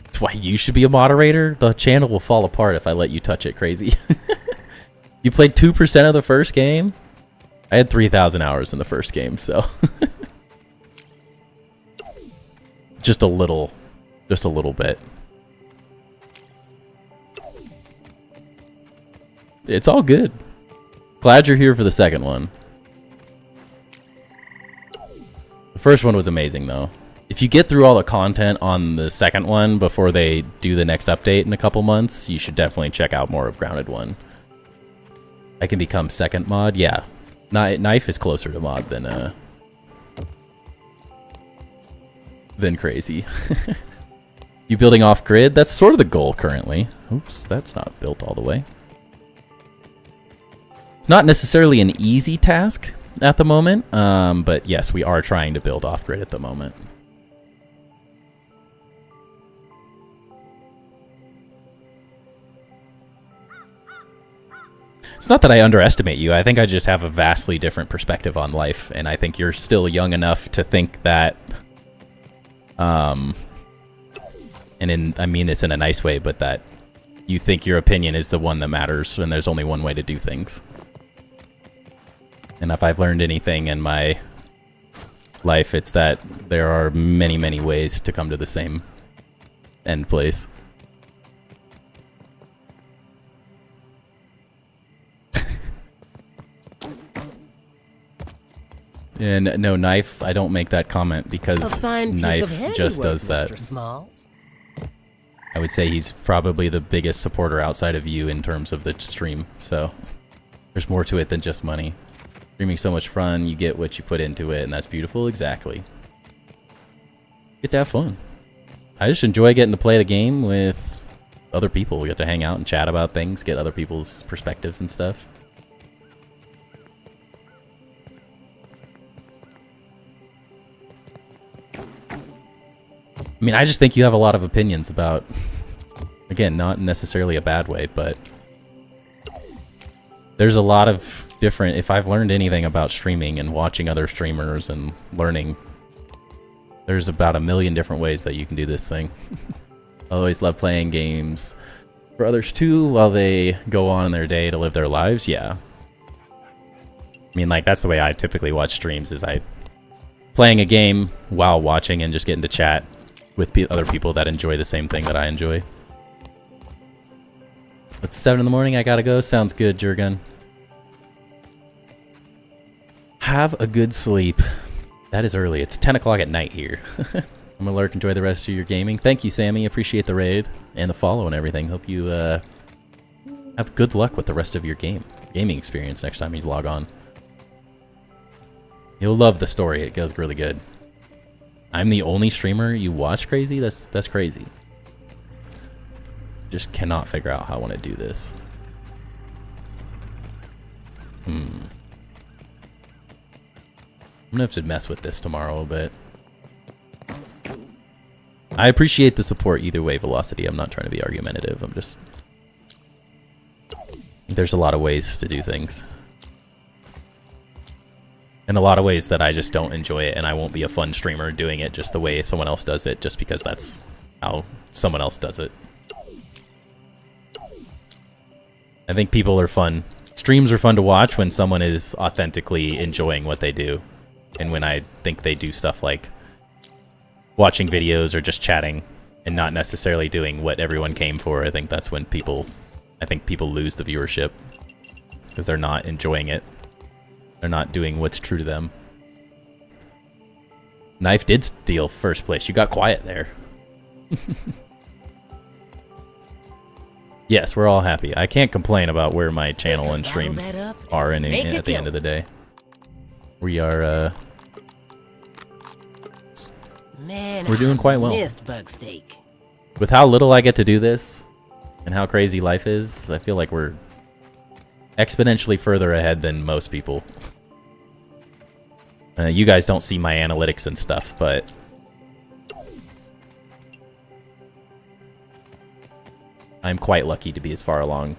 S1: That's why you should be a moderator. The channel will fall apart if I let you touch it, crazy. You played 2% of the first game? I had 3,000 hours in the first game, so. Just a little bit. It's all good. Glad you're here for the second one. The first one was amazing, though. If you get through all the content on the second one before they do the next update in a couple months, you should definitely check out more of Grounded 1. I can become second mod? Yeah. Knife is closer to mod than crazy. You building off grid? That's sort of the goal currently. Oops, that's not built all the way. It's not necessarily an easy task at the moment, but yes, we are trying to build off grid at the moment. It's not that I underestimate you. I think I just have a vastly different perspective on life, and I think you're still young enough to think that, I mean this in a nice way, but that you think your opinion is the one that matters, and there's only one way to do things. And if I've learned anything in my life, it's that there are many, many ways to come to the same end place. And no, Knife, I don't make that comment because Knife just does that.
S2: Mr. Smalls.
S1: I would say he's probably the biggest supporter outside of you in terms of the stream, so there's more to it than just money. Streaming's so much fun, you get what you put into it, and that's beautiful, exactly. Get to have fun. I just enjoy getting to play the game with other people. We get to hang out and chat about things, get other people's perspectives and stuff. I mean, I just think you have a lot of opinions about, again, not necessarily a bad way, but there's a lot of different, if I've learned anything about streaming and watching other streamers and learning, there's about a million different ways that you can do this thing. I always love playing games for others too while they go on in their day to live their lives, yeah. I mean, like, that's the way I typically watch streams, is I playing a game while watching and just getting to chat with other people that enjoy the same thing that I enjoy. It's 7 in the morning, I gotta go. Sounds good, Jurgen. Have a good sleep. That is early. It's 10 o'clock at night here. I'm gonna lurk, enjoy the rest of your gaming. Thank you, Sammy. Appreciate the raid and the follow and everything. Hope you have good luck with the rest of your gaming experience next time you log on. You'll love the story. It goes really good. I'm the only streamer you watch, Crazy? That's crazy. Just cannot figure out how I want to do this. I'm gonna have to mess with this tomorrow a bit. I appreciate the support either way, Velocity. I'm not trying to be argumentative. I'm just... There's a lot of ways to do things. In a lot of ways that I just don't enjoy it, and I won't be a fun streamer doing it just the way someone else does it, just because that's how someone else does it. I think people are fun. Streams are fun to watch when someone is authentically enjoying what they do. And when I think they do stuff like watching videos or just chatting and not necessarily doing what everyone came for, I think that's when people lose the viewership. Because they're not enjoying it. They're not doing what's true to them. Knife did steal first place. You got quiet there. Yes, we're all happy. I can't complain about where my channel and streams are at the end of the day. We are,
S2: Man,
S1: we're doing quite well.
S2: Missed bug steak.
S1: With how little I get to do this, and how crazy life is, I feel like we're exponentially further ahead than most people. You guys don't see my analytics and stuff, but I'm quite lucky to be as far along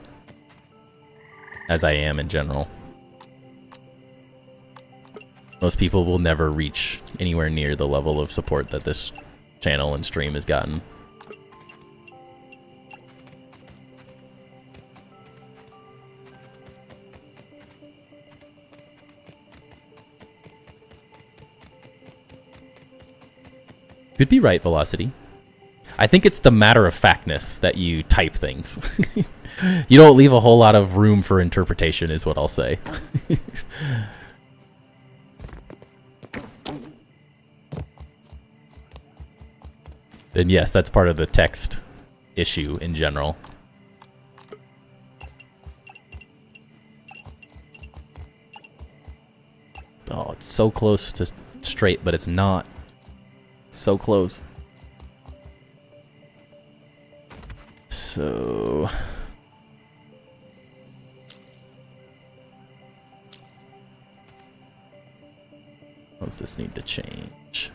S1: as I am in general. Most people will never reach anywhere near the level of support that this channel and stream has gotten. Could be right, Velocity. I think it's the matter-of-factness that you type things. You don't leave a whole lot of room for interpretation, is what I'll say. Then yes, that's part of the text issue in general. Oh, it's so close to straight, but it's not. So close. So... What does this need to change?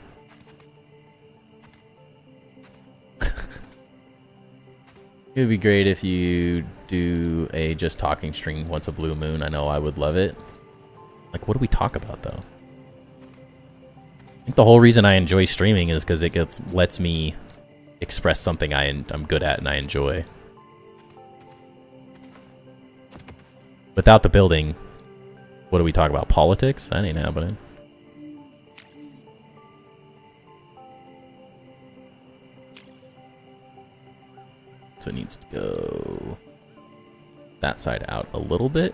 S1: It would be great if you do a just talking stream once a blue moon. I know I would love it. Like, what do we talk about, though? I think the whole reason I enjoy streaming is because it lets me express something I'm good at and I enjoy. Without the building, What do we talk about? Politics? That ain't happening. So it needs to go that side out a little bit.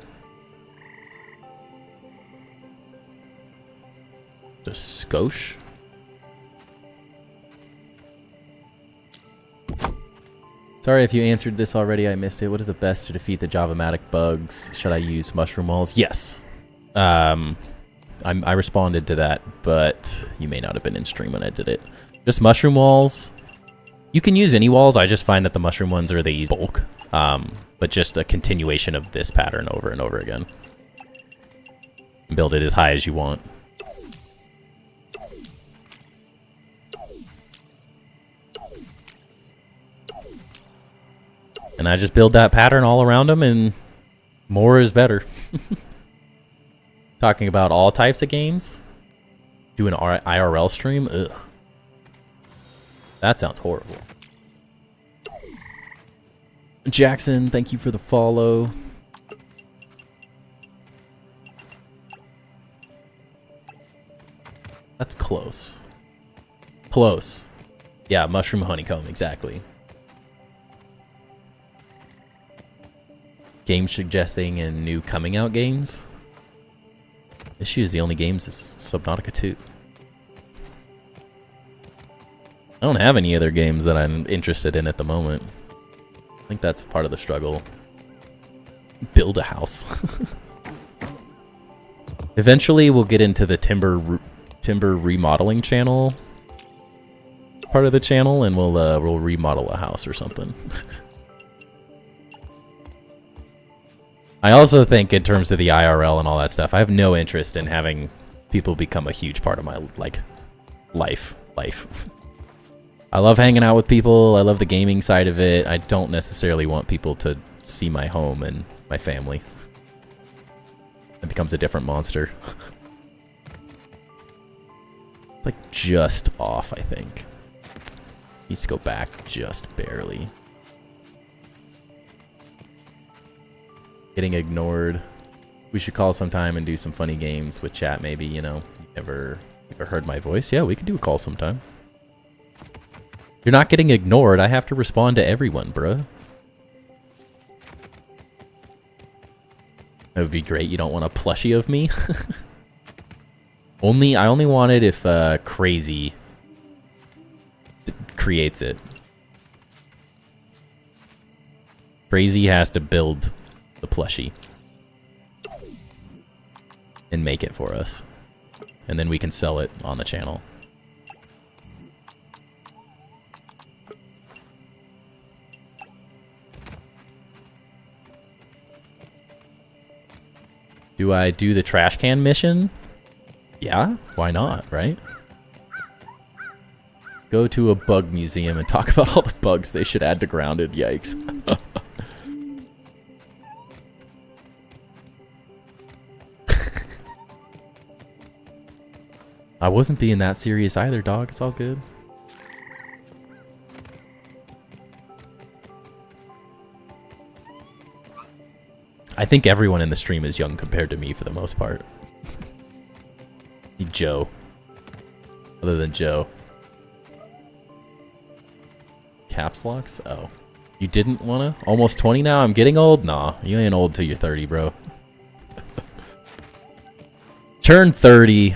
S1: Just skosh. Sorry if you answered this already, I missed it. What is the best to defeat the Java-matic bugs? Should I use mushroom walls? Yes. I responded to that, but you may not have been in stream when I did it. Just mushroom walls. You can use any walls. I just find that the mushroom ones are the easy bulk. But just a continuation of this pattern over and over again. Build it as high as you want. And I just build that pattern all around them, and more is better. Talking about all types of games. Do an IRL stream? Ugh. That sounds horrible. Jackson, thank you for the follow. That's close. Close. Yeah, mushroom honeycomb, exactly. Game suggesting and new coming out games. Issue is the only games is Subnautica 2. I don't have any other games that I'm interested in at the moment. I think that's part of the struggle. Build a house. Eventually we'll get into the timber remodeling channel part of the channel, and we'll remodel a house or something. I also think in terms of the IRL and all that stuff, I have no interest in having people become a huge part of my life. I love hanging out with people. I love the gaming side of it. I don't necessarily want people to see my home and my family. It becomes a different monster. Like just off, I think. Needs to go back just barely. Getting ignored. We should call sometime and do some funny games with chat, maybe, you know. Ever heard my voice? Yeah, we could do a call sometime. You're not getting ignored. I have to respond to everyone, bruh. That would be great. You don't want a plushie of me? I only want it if Crazy creates it. Crazy has to build the plushie and make it for us, and then we can sell it on the channel. Do I do the trash can mission? Yeah, why not, right? Go to a bug museum and talk about all the bugs they should add to Grounded. Yikes. I wasn't being that serious either, dog. It's all good. I think everyone in the stream is young compared to me for the most part. Joe. Other than Joe. Caps locks? Oh. You didn't wanna? Almost 20 now? I'm getting old? Nah, you ain't old till you're 30, bro. Turn 30,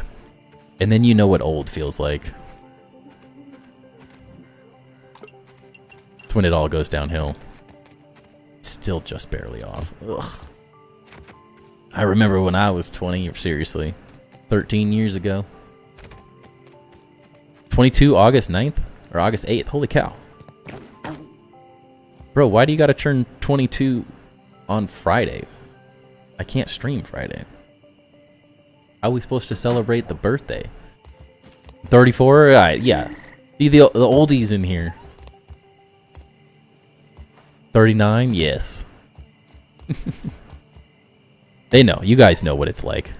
S1: and then you know what old feels like. That's when it all goes downhill. Still just barely off. Ugh. I remember when I was 20, seriously. 13 years ago. 22 August 9th? Or August 8th? Holy cow. Bro, why do you gotta turn 22 on Friday? I can't stream Friday. How are we supposed to celebrate the birthday? 34? Yeah. See the oldies in here. 39? Yes. They know. You guys know what it's like.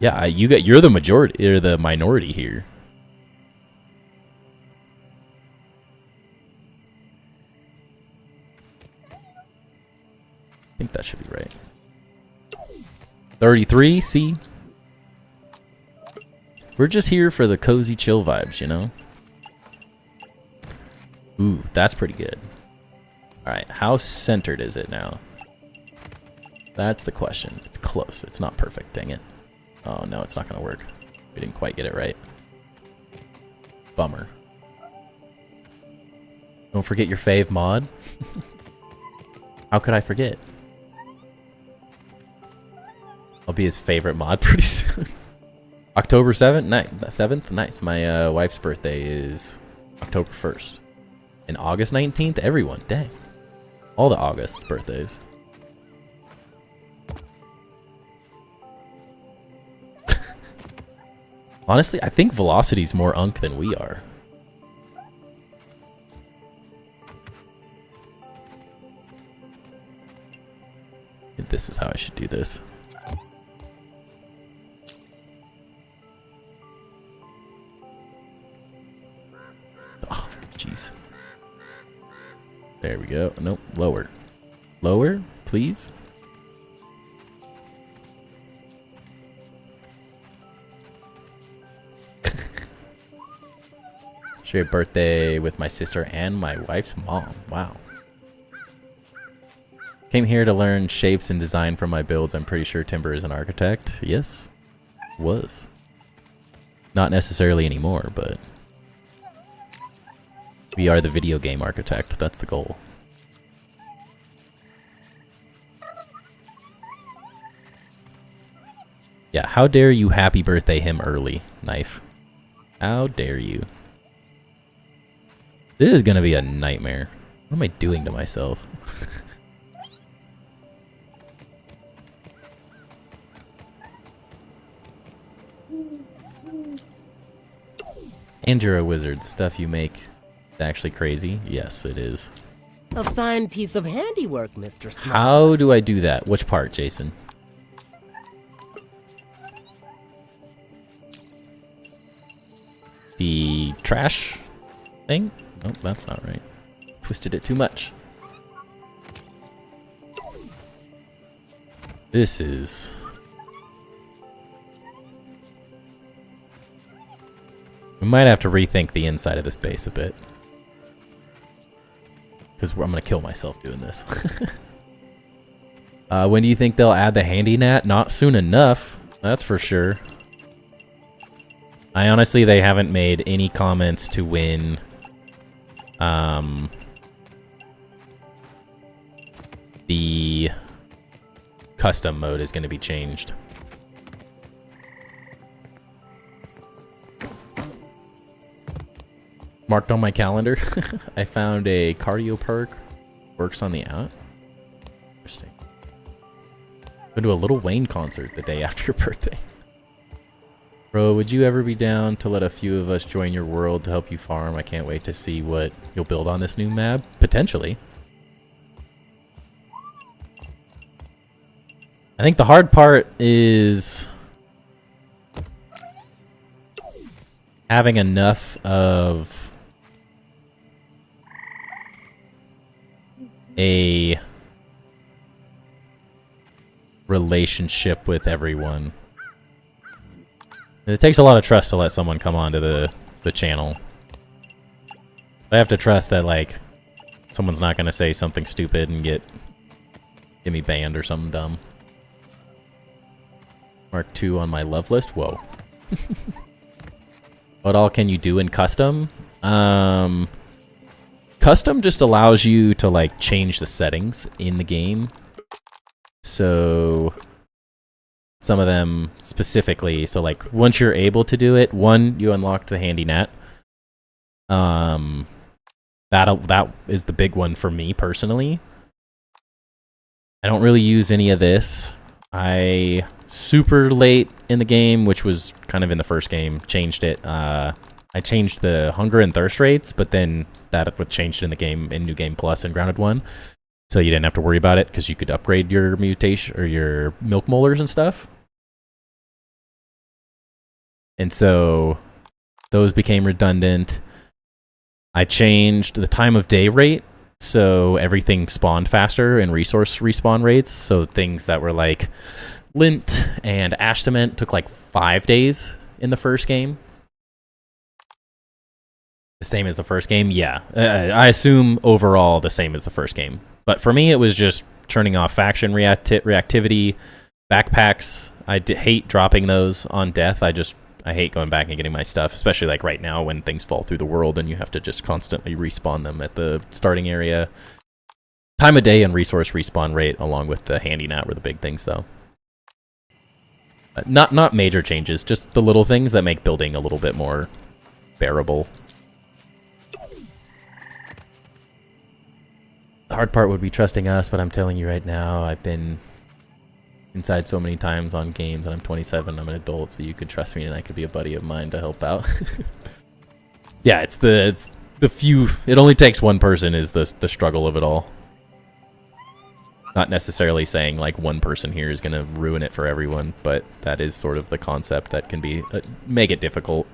S1: Yeah, you're the majority, or the minority here. 33, see? We're just here for the cozy chill vibes, you know? Ooh, that's pretty good. Alright, how centered is it now? That's the question. It's close. It's not perfect, dang it. Oh no, it's not gonna work. We didn't quite get it right. Bummer. Don't forget your fave mod. How could I forget? I'll be his favorite mod pretty soon. October 7th? Nice. My wife's birthday is October 1st. And August 19th? Everyone. Dang. All the August birthdays. Honestly, I think Velocity's more unk than we are. This is how I should do this. Oh, jeez. There we go. Nope, lower. Lower, please. Share a birthday with my sister and my wife's mom. Wow. Came here to learn shapes and design from my builds. I'm pretty sure Timber is an architect. Yes. Was. Not necessarily anymore, but we are the video game architect. That's the goal. Yeah, how dare you happy birthday him early, Knife. How dare you. This is gonna be a nightmare. What am I doing to myself? And you're a wizard. The stuff you make is actually crazy. Yes, it is.
S2: A fine piece of handiwork, Mr. Smith.
S1: How do I do that? Which part, Jason? The trash thing? Nope, that's not right. Twisted it too much. This is... We might have to rethink the inside of this base a bit. Because I'm going to kill myself doing this. When do you think they'll add the handy nat? Not soon enough. That's for sure. I honestly, they haven't made any comments to when the custom mode is going to be changed. Marked on my calendar. I found a cardio perk. Works on the out. Interesting. Go to a Lil Wayne concert the day after your birthday. Bro, would you ever be down to let a few of us join your world to help you farm? I can't wait to see what you'll build on this new map. Potentially. I think the hard part is having enough of a relationship with everyone. It takes a lot of trust to let someone come onto the channel. I have to trust that, like, someone's not going to say something stupid and get me banned or something dumb. Mark 2 on my love list? Whoa. What all can you do in custom? Custom just allows you to, like, change the settings in the game. So some of them specifically, so like once you're able to do it, one, you unlock the handy net. That is the big one for me personally. I don't really use any of this. I super late in the game, which was kind of in the first game, changed it. I changed the hunger and thirst rates, but then that was changed in the game in New Game Plus and Grounded 1. So you didn't have to worry about it because you could upgrade your mutation or your milk molars and stuff. And so those became redundant. I changed the time of day rate, so everything spawned faster and resource respawn rates. So things that were like Lint and ash cement took like 5 days in the first game. The same as the first game? Yeah. I assume overall the same as the first game. But for me, it was just turning off faction reactivity, backpacks. I hate dropping those on death. I hate going back and getting my stuff, especially like right now when things fall through the world and you have to just constantly respawn them at the starting area. Time of day and resource respawn rate, along with the handy nat, were the big things, though. Not major changes, just the little things that make building a little bit more bearable. The hard part would be trusting us, but I'm telling you right now, I've been inside so many times on games, and I'm 27, I'm an adult, so you could trust me and I could be a buddy of mine to help out. Yeah, it's the few, it only takes one person is the struggle of it all. Not necessarily saying like one person here is going to ruin it for everyone, but that is sort of the concept that can be make it difficult.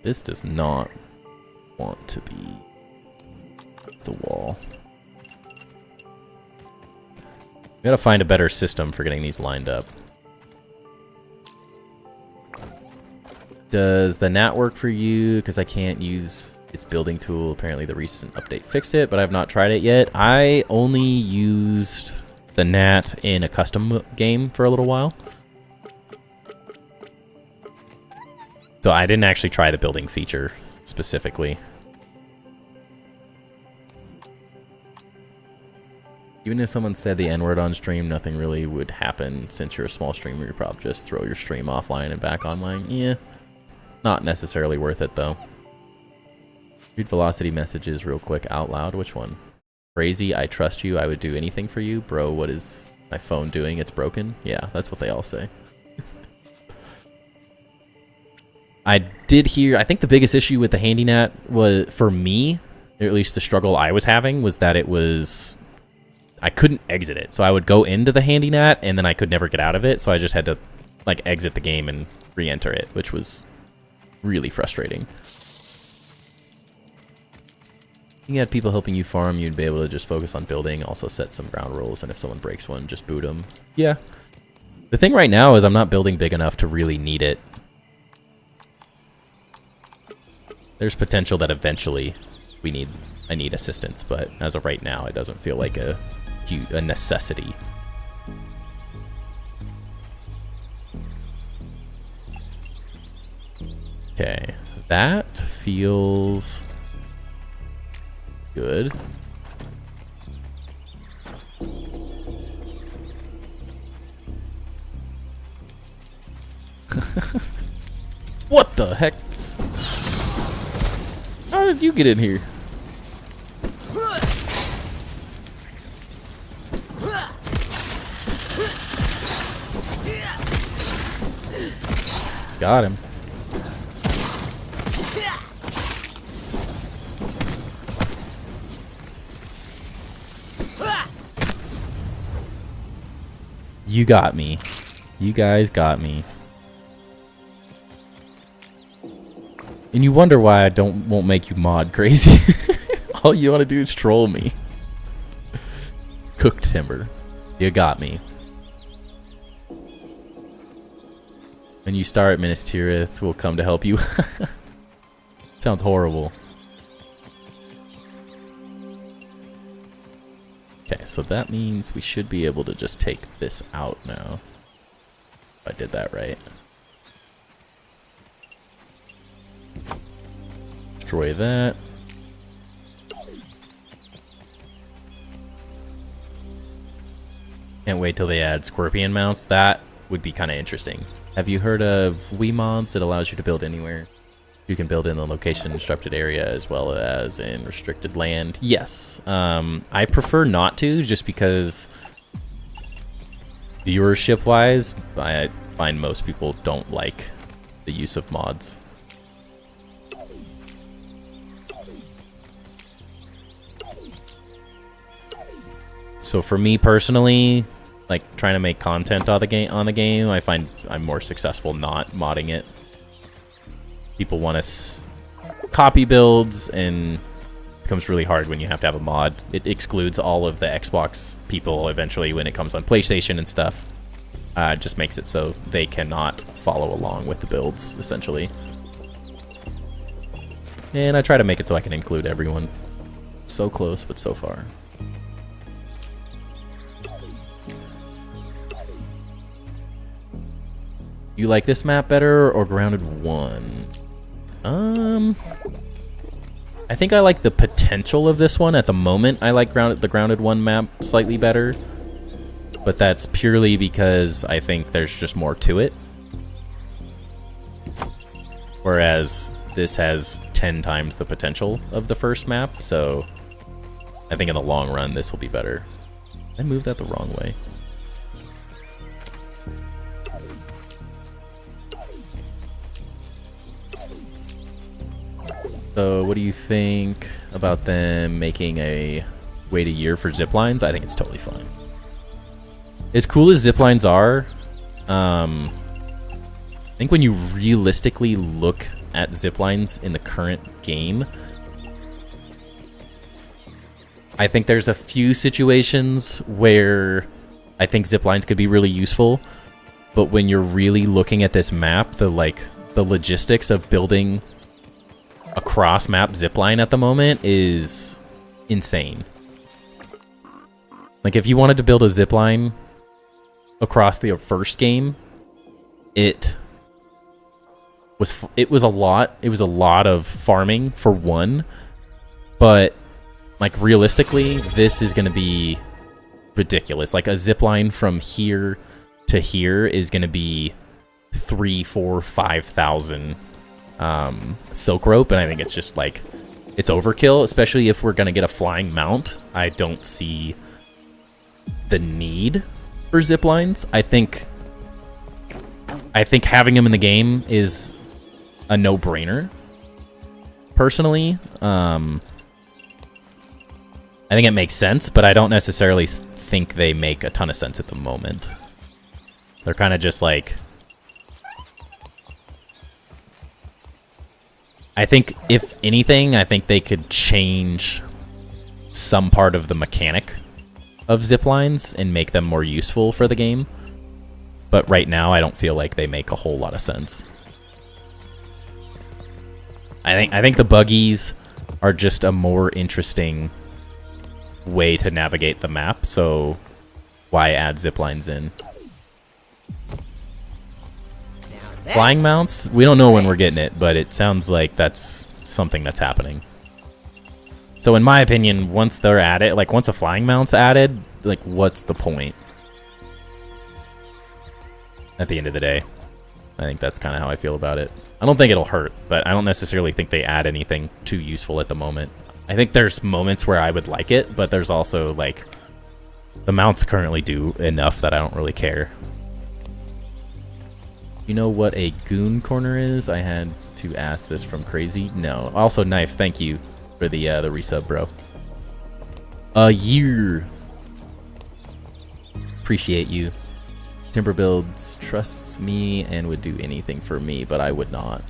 S1: This does not want to be the wall. We gotta find a better system for getting these lined up. Does the gnat work for you? Because I can't use its building tool. Apparently the recent update fixed it, but I've not tried it yet. I only used the gnat in a custom game for a little while. So I didn't actually try the building feature specifically. Even if someone said the N-word on stream, nothing really would happen. Since you're a small streamer, you probably just throw your stream offline and back online. Yeah, not necessarily worth it though. Read velocity messages real quick out loud. Which one? Crazy, I trust you, I would do anything for you. Bro, what is my phone doing? It's broken? Yeah, that's what they all say. I did hear, I think the biggest issue with the handy nat was, for me, or at least the struggle I was having, was that it was, I couldn't exit it. So I would go into the handy nat and then I could never get out of it. So I just had to like exit the game and re-enter it, which was really frustrating. You had people helping you farm, you'd be able to just focus on building, also set some ground rules, and if someone breaks one, just boot them. Yeah. The thing right now is I'm not building big enough to really need it. There's potential that eventually I need assistance, but as of right now, it doesn't feel like a necessity. Okay, that feels good. What the heck? How did you get in here? Got him. You got me. You guys got me. And you wonder why I won't make you mod crazy. All you want to do is troll me. Cooked timber. You got me. When you start, Minas Tirith will come to help you. Sounds horrible. Okay, so that means we should be able to just take this out now. If I did that right. Destroy that. Can't wait till they add scorpion mounts. That would be kind of interesting. Have you heard of Mods? It allows you to build anywhere. You can build in the location instructed area as well as in restricted land. Yes. I prefer not to, just because viewership wise, I find most people don't like the use of mods. So for me personally, like trying to make content on the game, I find I'm more successful not modding it. People want us copy builds, and becomes really hard when you have to have a mod. It excludes all of the Xbox people eventually when it comes on PlayStation and stuff. It just makes it so they cannot follow along with the builds, essentially. And I try to make it so I can include everyone. So close, but so far. You like this map better or Grounded 1? I think I like the potential of this one. At the moment, I like the Grounded 1 map slightly better. But that's purely because I think there's just more to it. Whereas this has 10 times the potential of the first map, so I think in the long run this will be better. I moved that the wrong way. So what do you think about them making a wait a year for ziplines? I think it's totally fine. As cool as ziplines are, I think when you realistically look at ziplines in the current game, I think there's a few situations where I think ziplines could be really useful, but when you're really looking at this map, the logistics of building a cross-map zipline at the moment is insane. Like, if you wanted to build a zipline across the first game, it was a lot of farming for one, but like realistically this is going to be ridiculous. Like a zipline from here to here is going to be 3, 4, 5,000 silk rope, and I think it's just like it's overkill, especially if we're going to get a flying mount. I don't see the need for zip lines. I think having them in the game is a no-brainer. Personally, I think it makes sense, but I don't necessarily think they make a ton of sense at the moment. They're kind of just like, I think if anything, I think they could change some part of the mechanic of zip lines and make them more useful for the game. But right now, I don't feel like they make a whole lot of sense. I think the buggies are just a more interesting way to navigate the map, so why add zip lines in? Flying mounts? We don't know when we're getting it, but it sounds like that's something that's happening. So in my opinion, once they're at it, like once a flying mount's added, like what's the point? At the end of the day, I think that's kind of how I feel about it. I don't think it'll hurt, but I don't necessarily think they add anything too useful at the moment. I think there's moments where I would like it, but there's also like the mounts currently do enough that I don't really care. You know what a goon corner is? I had to ask this from Crazy. No. Also, Knife, thank you for the resub, bro. A year. Appreciate you. Timber Builds trusts me and would do anything for me, but I would not.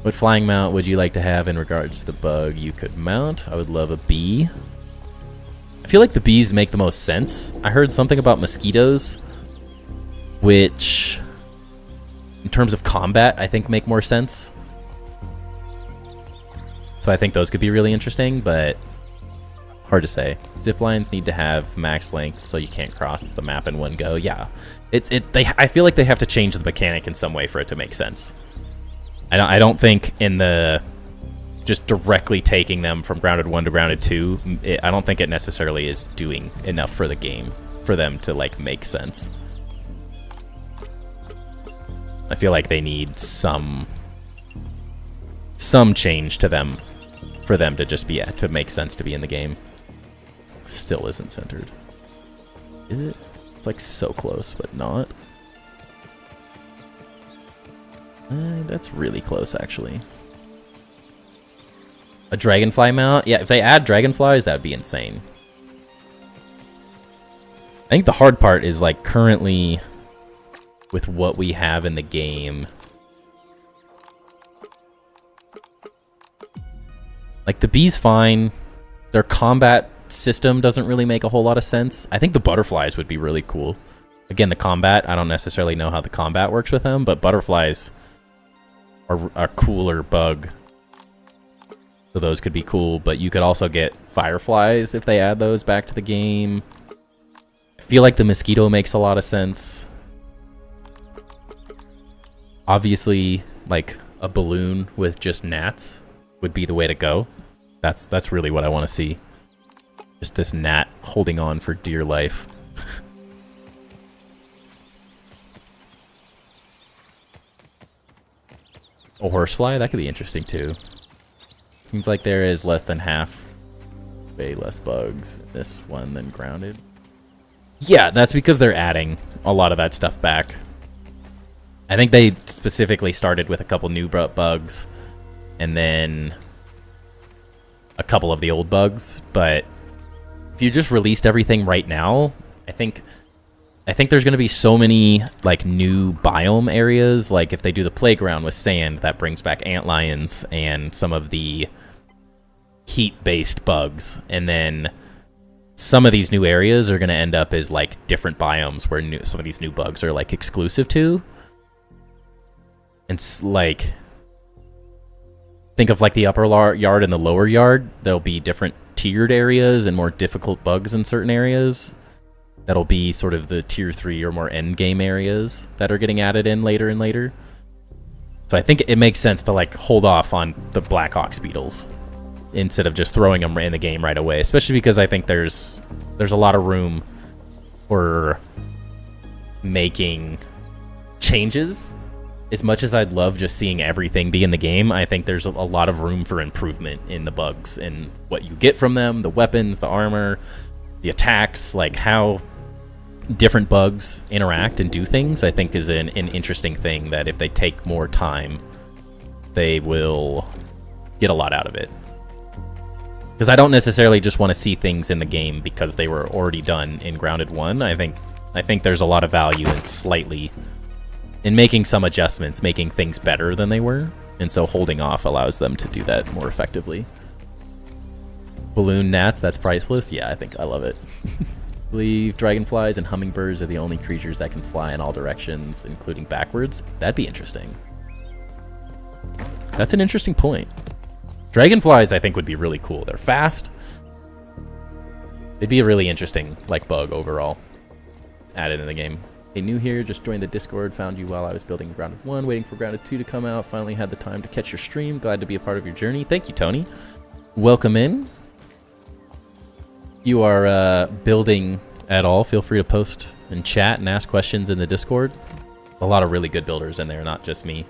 S1: What flying mount would you like to have in regards to the bug you could mount? I would love a bee. I feel like the bees make the most sense. I heard something about mosquitoes, which, in terms of combat, I think make more sense. So I think those could be really interesting, but hard to say. Zip lines need to have max length so you can't cross the map in one go. Yeah, I feel like they have to change the mechanic in some way for it to make sense. I don't think in the just directly taking them from Grounded 1 to Grounded 2, I don't think it necessarily is doing enough for the game for them to like make sense. I feel like they need some change to them for them to just be to make sense to be in the game. Still isn't centered. Is it? It's like so close, but not. That's really close, actually. A dragonfly mount? Yeah, if they add dragonflies, that would be insane. I think the hard part is like currently with what we have in the game. Like, the bee's fine. Their combat system doesn't really make a whole lot of sense. I think the butterflies would be really cool. Again, the combat, I don't necessarily know how the combat works with them, but butterflies are a cooler bug. So those could be cool, but you could also get fireflies if they add those back to the game. I feel like the mosquito makes a lot of sense. Obviously, like a balloon with just gnats would be the way to go. That's really what I want to see. Just this gnat holding on for dear life. A horsefly? That could be interesting too. Seems like there is less than half, way less bugs in this one than grounded. Yeah, that's because they're adding a lot of that stuff back. I think they specifically started with a couple new bugs and then a couple of the old bugs, but if you just released everything right now, I think there's going to be so many like new biome areas. Like if they do the playground with sand, that brings back antlions and some of the heat-based bugs, and then some of these new areas are going to end up as like different biomes where some of these new bugs are like exclusive to. And like, think of like the upper yard and the lower yard. There'll be different tiered areas and more difficult bugs in certain areas. That'll be sort of the tier 3 or more end game areas that are getting added in later and later. So I think it makes sense to like hold off on the black ox beetles instead of just throwing them in the game right away, especially because I think there's a lot of room for making changes. As much as I'd love just seeing everything be in the game, I think there's a lot of room for improvement in the bugs and what you get from them, the weapons, the armor, the attacks, like how different bugs interact and do things. I think is an interesting thing that if they take more time, they will get a lot out of it. Because I don't necessarily just want to see things in the game because they were already done in Grounded 1. I think there's a lot of value in making some adjustments, making things better than they were, and so holding off allows them to do that more effectively. Balloon gnats, that's priceless. Yeah, I love it. I believe dragonflies and hummingbirds are the only creatures that can fly in all directions, including backwards. That'd be interesting. That's an interesting point. Dragonflies, I think, would be really cool. They're fast. They'd be a really interesting, like, bug overall added in the game. Hey, new here, just joined the Discord, found you while I was building Grounded 1, waiting for Grounded 2 to come out, finally had the time to catch your stream. Glad to be a part of your journey. Thank you, Tony. Welcome in. You are building at all, feel free to post and chat and ask questions in the Discord. A lot of really good builders in there, not just me.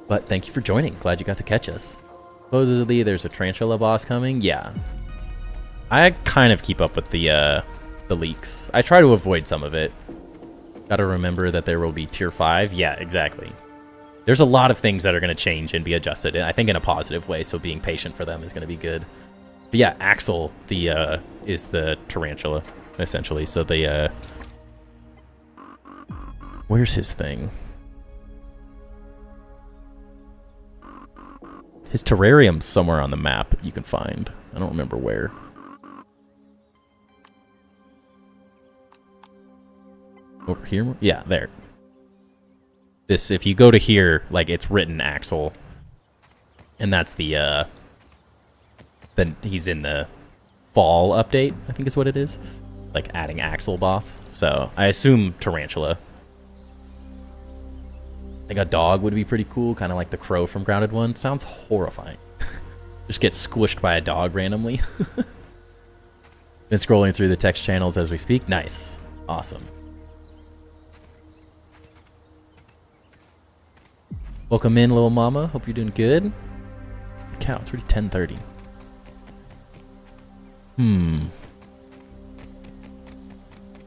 S1: But thank you for joining. Glad you got to catch us. Supposedly there's a tarantula boss coming. Yeah. I kind of keep up with the leaks. I try to avoid some of it. Gotta remember that there will be tier 5. Yeah, exactly. There's a lot of things that are going to change and be adjusted, I think in a positive way, so being patient for them is going to be good. But yeah, Axel is the tarantula, essentially. So the where's his thing? His terrarium's somewhere on the map you can find. I don't remember where. Over here? Yeah, there. This, if you go to here, like, it's written Axel. And that's the, then he's in the fall update, I think is what it is. Like, adding Axel boss. So, I assume tarantula. I think a dog would be pretty cool, kind of like the crow from Grounded 1. Sounds horrifying. Just get squished by a dog randomly. Been scrolling through the text channels as we speak. Nice. Awesome. Welcome in, little mama. Hope you're doing good. Cow, it's already 10:30.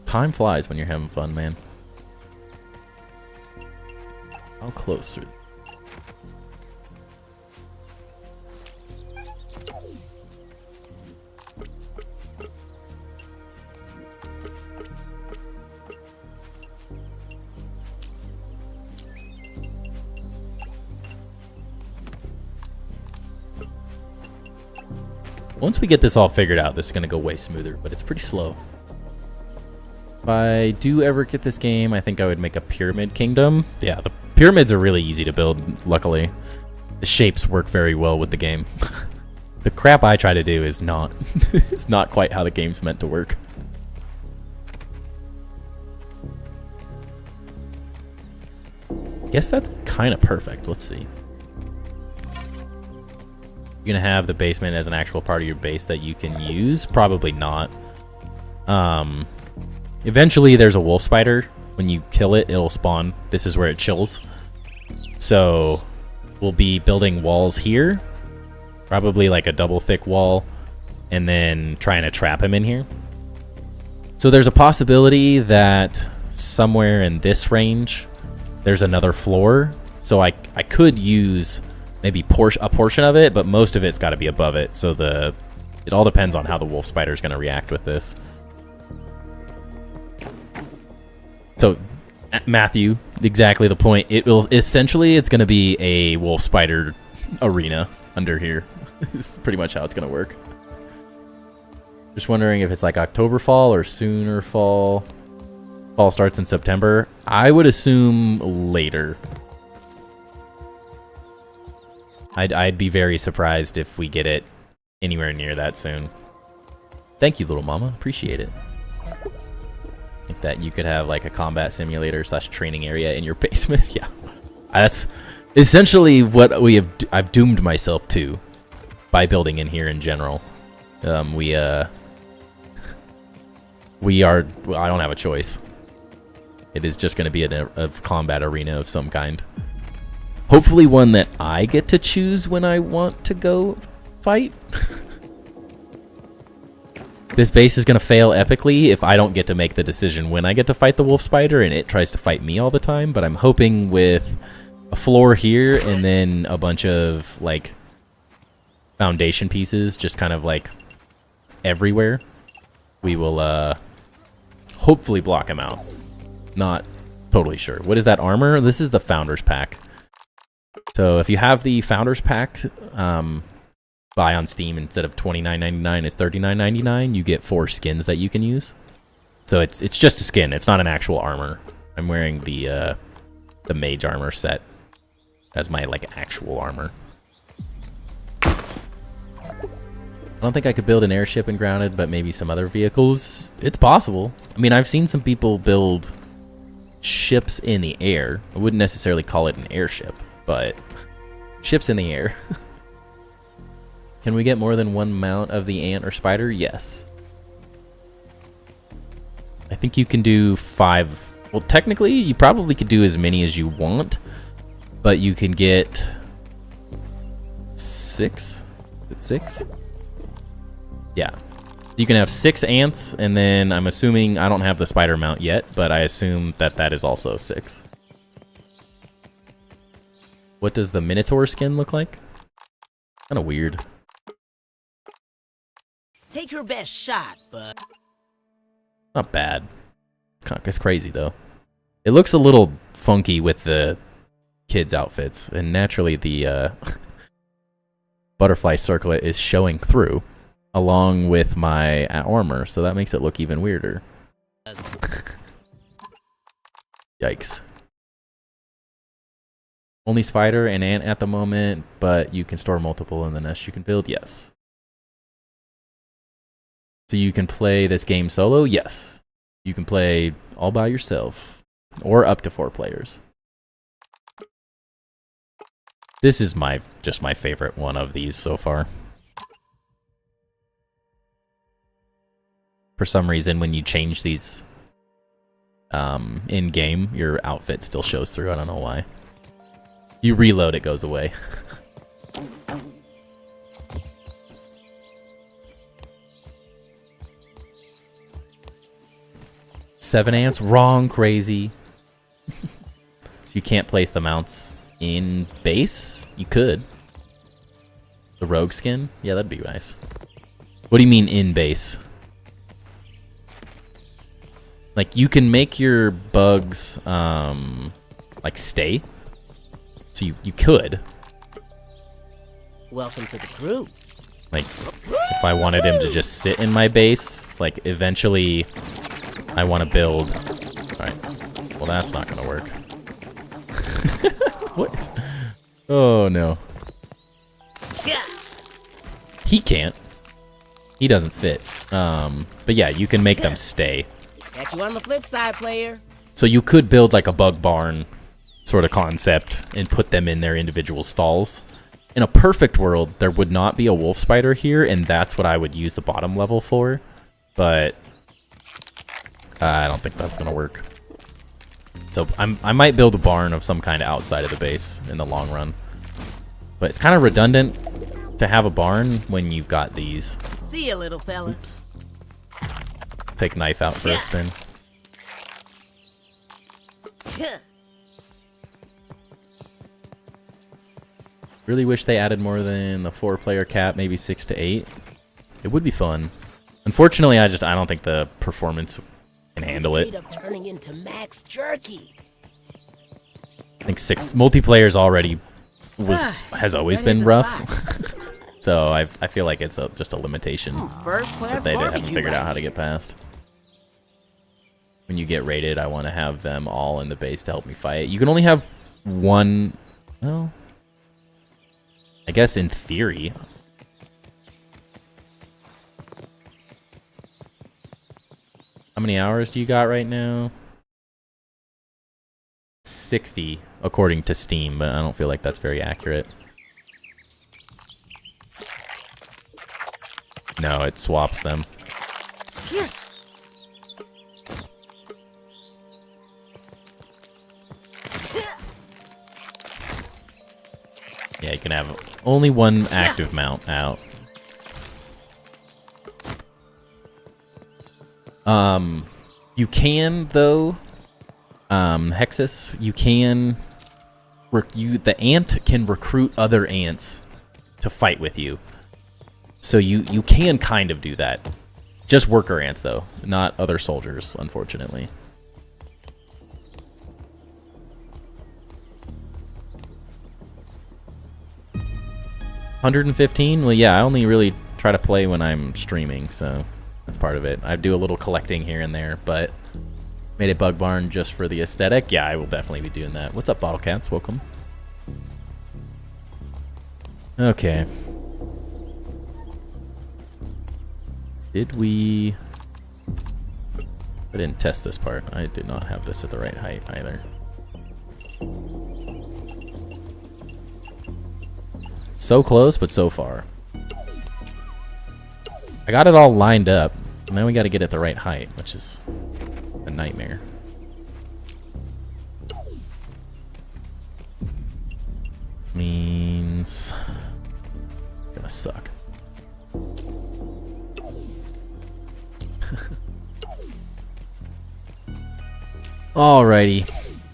S1: Time flies when you're having fun, man. How close are... Once we get this all figured out, this is going to go way smoother, but it's pretty slow. If I do ever get this game, I think I would make a pyramid kingdom. Yeah, the pyramids are really easy to build, luckily. The shapes work very well with the game. The crap I try to do is not it's not quite how the game's meant to work. Guess that's kind of perfect. Let's see. You're gonna have the basement as an actual part of your base that you can use? Probably not. Eventually there's a wolf spider. When you kill it, it'll spawn. This is where it chills. So we'll be building walls here. Probably like a double thick wall. And then trying to trap him in here. So there's a possibility that somewhere in this range there's another floor. So I could use maybe a portion of it, but most of it's got to be above it. So it all depends on how the wolf spider is going to react with this. So, Matthew, exactly the point. It will essentially, it's going to be a wolf spider arena under here. This is pretty much how it's going to work. Just wondering if it's like October fall or sooner fall. Fall starts in September. I would assume later. I'd be very surprised if we get it anywhere near that soon. Thank you, little mama. Appreciate it. Like that you could have like a combat simulator / training area in your basement. Yeah, that's essentially what I've doomed myself to by building in here in general. We are. Well, I don't have a choice. It is just going to be a combat arena of some kind. Hopefully one that I get to choose when I want to go fight. This base is going to fail epically if I don't get to make the decision when I get to fight the wolf spider and it tries to fight me all the time. But I'm hoping with a floor here and then a bunch of like foundation pieces just kind of like everywhere, we will hopefully block him out. Not totally sure. What is that armor? This is the Founders Pack. So if you have the Founders Pack, buy on Steam instead of $29.99, it's $39.99. You get 4 skins that you can use. So it's just a skin. It's not an actual armor. I'm wearing the mage armor set as my like actual armor. I don't think I could build an airship in Grounded, but maybe some other vehicles. It's possible. I mean, I've seen some people build ships in the air. I wouldn't necessarily call it an airship, but ships in the air. Can we get more than one mount of the ant or spider? Yes. I think you can do 5. Well, technically, you probably could do as many as you want, but you can get 6. Is it 6? Yeah. You can have 6 ants, and then I'm assuming, I don't have the spider mount yet, but I assume that is also 6. What does the Minotaur skin look like? Kind of weird.
S2: Take your best shot, bud.
S1: Not bad. It's crazy, though. It looks a little funky with the kids' outfits, and naturally the butterfly circlet is showing through, along with my armor, so that makes it look even weirder. Yikes. Only spider and ant at the moment, but you can store multiple in the nest you can build? Yes. So you can play this game solo? Yes. You can play all by yourself, or up to 4 players. This is just my favorite one of these so far. For some reason, when you change these in-game, your outfit still shows through. I don't know why. You reload, it goes away. Seven ants? Wrong, crazy. So you can't place the mounts in base? You could. The rogue skin? Yeah, that'd be nice. What do you mean in base? Like, you can make your bugs, like, stay. So you could.
S2: Welcome to the crew.
S1: Like, if if I wanted him to just sit in my base. Like, eventually, I want to build... Alright. Well, that's not going to work. What? Oh, no. He can't. He doesn't fit. But yeah, you can make them stay.
S2: Got you on the flip side, player.
S1: So you could build like a bug barn sort of concept and put them in their individual stalls. In a perfect world, there would not be a wolf spider here, and that's what I would use the bottom level for. But I don't think that's going to work. So I might build a barn of some kind outside of the base in the long run. But it's kind of redundant to have a barn when you've got these.
S2: See you, little fella.
S1: Oops. Take knife out for a spin. Really wish they added more than the 4-player cap, maybe 6 to 8. It would be fun. Unfortunately, I don't think the performance can handle it.
S2: Straight up turning into Max Jerky.
S1: I think 6 multiplayer's already has always been rough. So I feel like it's just a limitation
S2: First class
S1: that they haven't
S2: barbecue
S1: figured out how
S2: right
S1: to get past. When you get raided, I want to have them all in the base to help me fight. You can only have one. Well, I guess in theory. How many hours do you got right now? 60, according to Steam, but I don't feel like that's very accurate. No, it swaps them. Yeah, you can have only one active mount out. You can, though, Hexus, you can... the ant can recruit other ants to fight with you. So you can kind of do that. Just worker ants, though. Not other soldiers, unfortunately. $115? Well, yeah, I only really try to play when I'm streaming, so that's part of it. I do a little collecting here and there, but made a bug barn just for the aesthetic. Yeah, I will definitely be doing that. What's up, Bottle Cats? Welcome. Okay. Did we... I didn't test this part. I did not have this at the right height either. So close, but so far. I got it all lined up. Now we got to get it the right height, which is a nightmare. Means... gonna suck. Alrighty.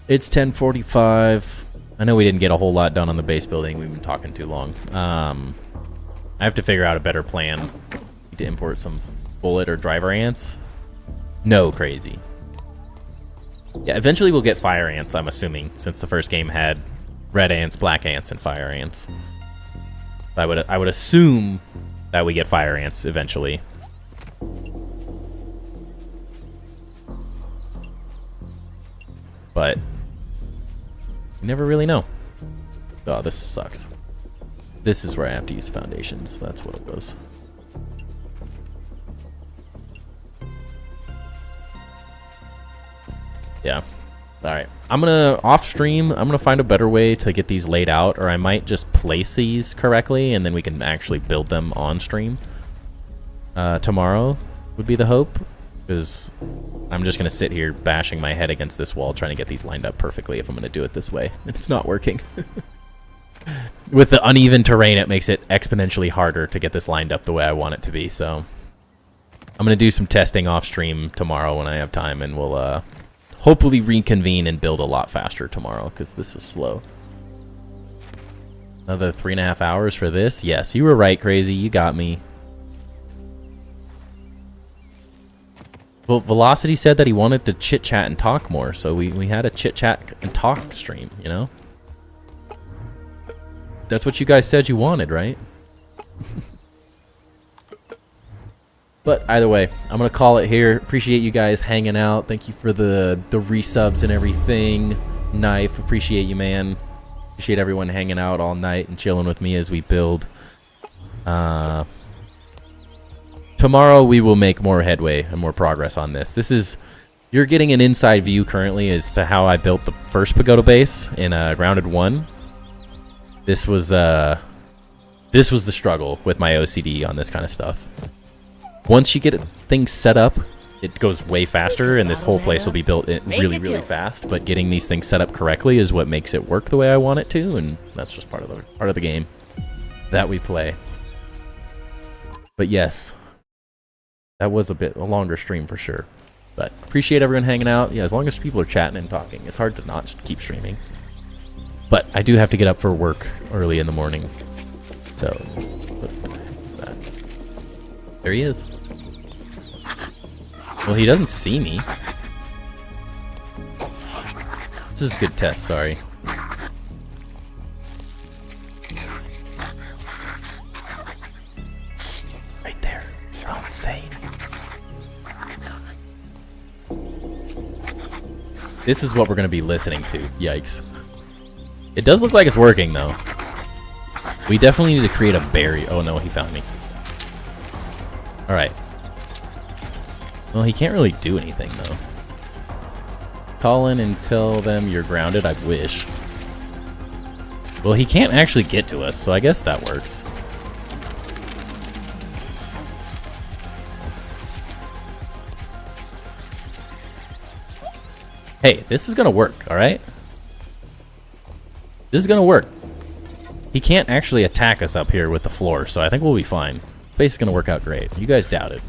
S1: It's 10:45. I know we didn't get a whole lot done on the base building. We've been talking too long. I have to figure out a better plan. Need to import some bullet or driver ants. No, crazy. Yeah, eventually we'll get fire ants, I'm assuming, since the first game had red ants, black ants, and fire ants. I would assume that we get fire ants eventually. But you never really know. Oh, this sucks. This is where I have to use foundations. That's what it was. Yeah. Alright. I'm gonna, off stream, I'm gonna find a better way to get these laid out, or I might just place these correctly, and then we can actually build them on stream. Tomorrow would be the hope, because I'm just gonna sit here bashing my head against this wall trying to get these lined up perfectly if I'm gonna do it this way. And it's not working. With the uneven terrain, it makes it exponentially harder to get this lined up the way I want it to be, so... I'm gonna do some testing off stream tomorrow when I have time, and we'll, hopefully reconvene and build a lot faster tomorrow, because this is slow. Another 3.5 hours for this? Yes, you were right, Crazy. You got me. Well, Velocity said that he wanted to chit-chat and talk more, so we had a chit-chat and talk stream, you know? That's what you guys said you wanted, right? But either way, I'm going to call it here. Appreciate you guys hanging out. Thank you for the resubs and everything. Knife, appreciate you, man. Appreciate everyone hanging out all night and chilling with me as we build. Tomorrow we will make more headway and more progress on this. You're getting an inside view currently as to how I built the first pagoda base in Grounded 1. This was the struggle with my OCD on this kind of stuff. Once you get things set up, it goes way faster, and this whole place will be built really, really fast. But getting these things set up correctly is what makes it work the way I want it to, and that's just part of the game that we play. But yes, that was a longer stream for sure. But appreciate everyone hanging out. Yeah, as long as people are chatting and talking, it's hard to not keep streaming. But I do have to get up for work early in the morning. So, what the heck is that? There he is. Well, he doesn't see me. This is a good test, sorry. Right there. You're insane. This is what we're going to be listening to. Yikes. It does look like it's working, though. We definitely need to create a barrier. Oh, no, he found me. Alright. Well, he can't really do anything, though. Call in and tell them you're grounded. I wish. Well, he can't actually get to us, so I guess that works. Hey, this is gonna work, alright? This is gonna work. He can't actually attack us up here with the floor, so I think we'll be fine. Space is gonna work out great. You guys doubt it.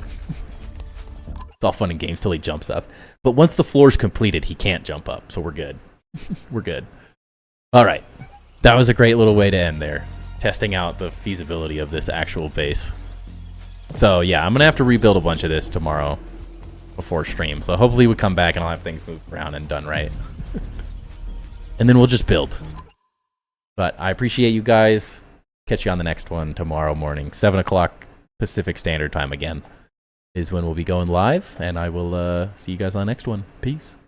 S1: It's all fun and games till he jumps up. But once the floor's completed, he can't jump up, so we're good. We're good. Alright. That was a great little way to end there. Testing out the feasibility of this actual base. So yeah, I'm gonna have to rebuild a bunch of this tomorrow before stream. So hopefully we come back and I'll have things moved around and done right. And then we'll just build. But I appreciate you guys. Catch you on the next one tomorrow morning. 7 o'clock Pacific Standard Time again is when we'll be going live. And I will see you guys on the next one. Peace.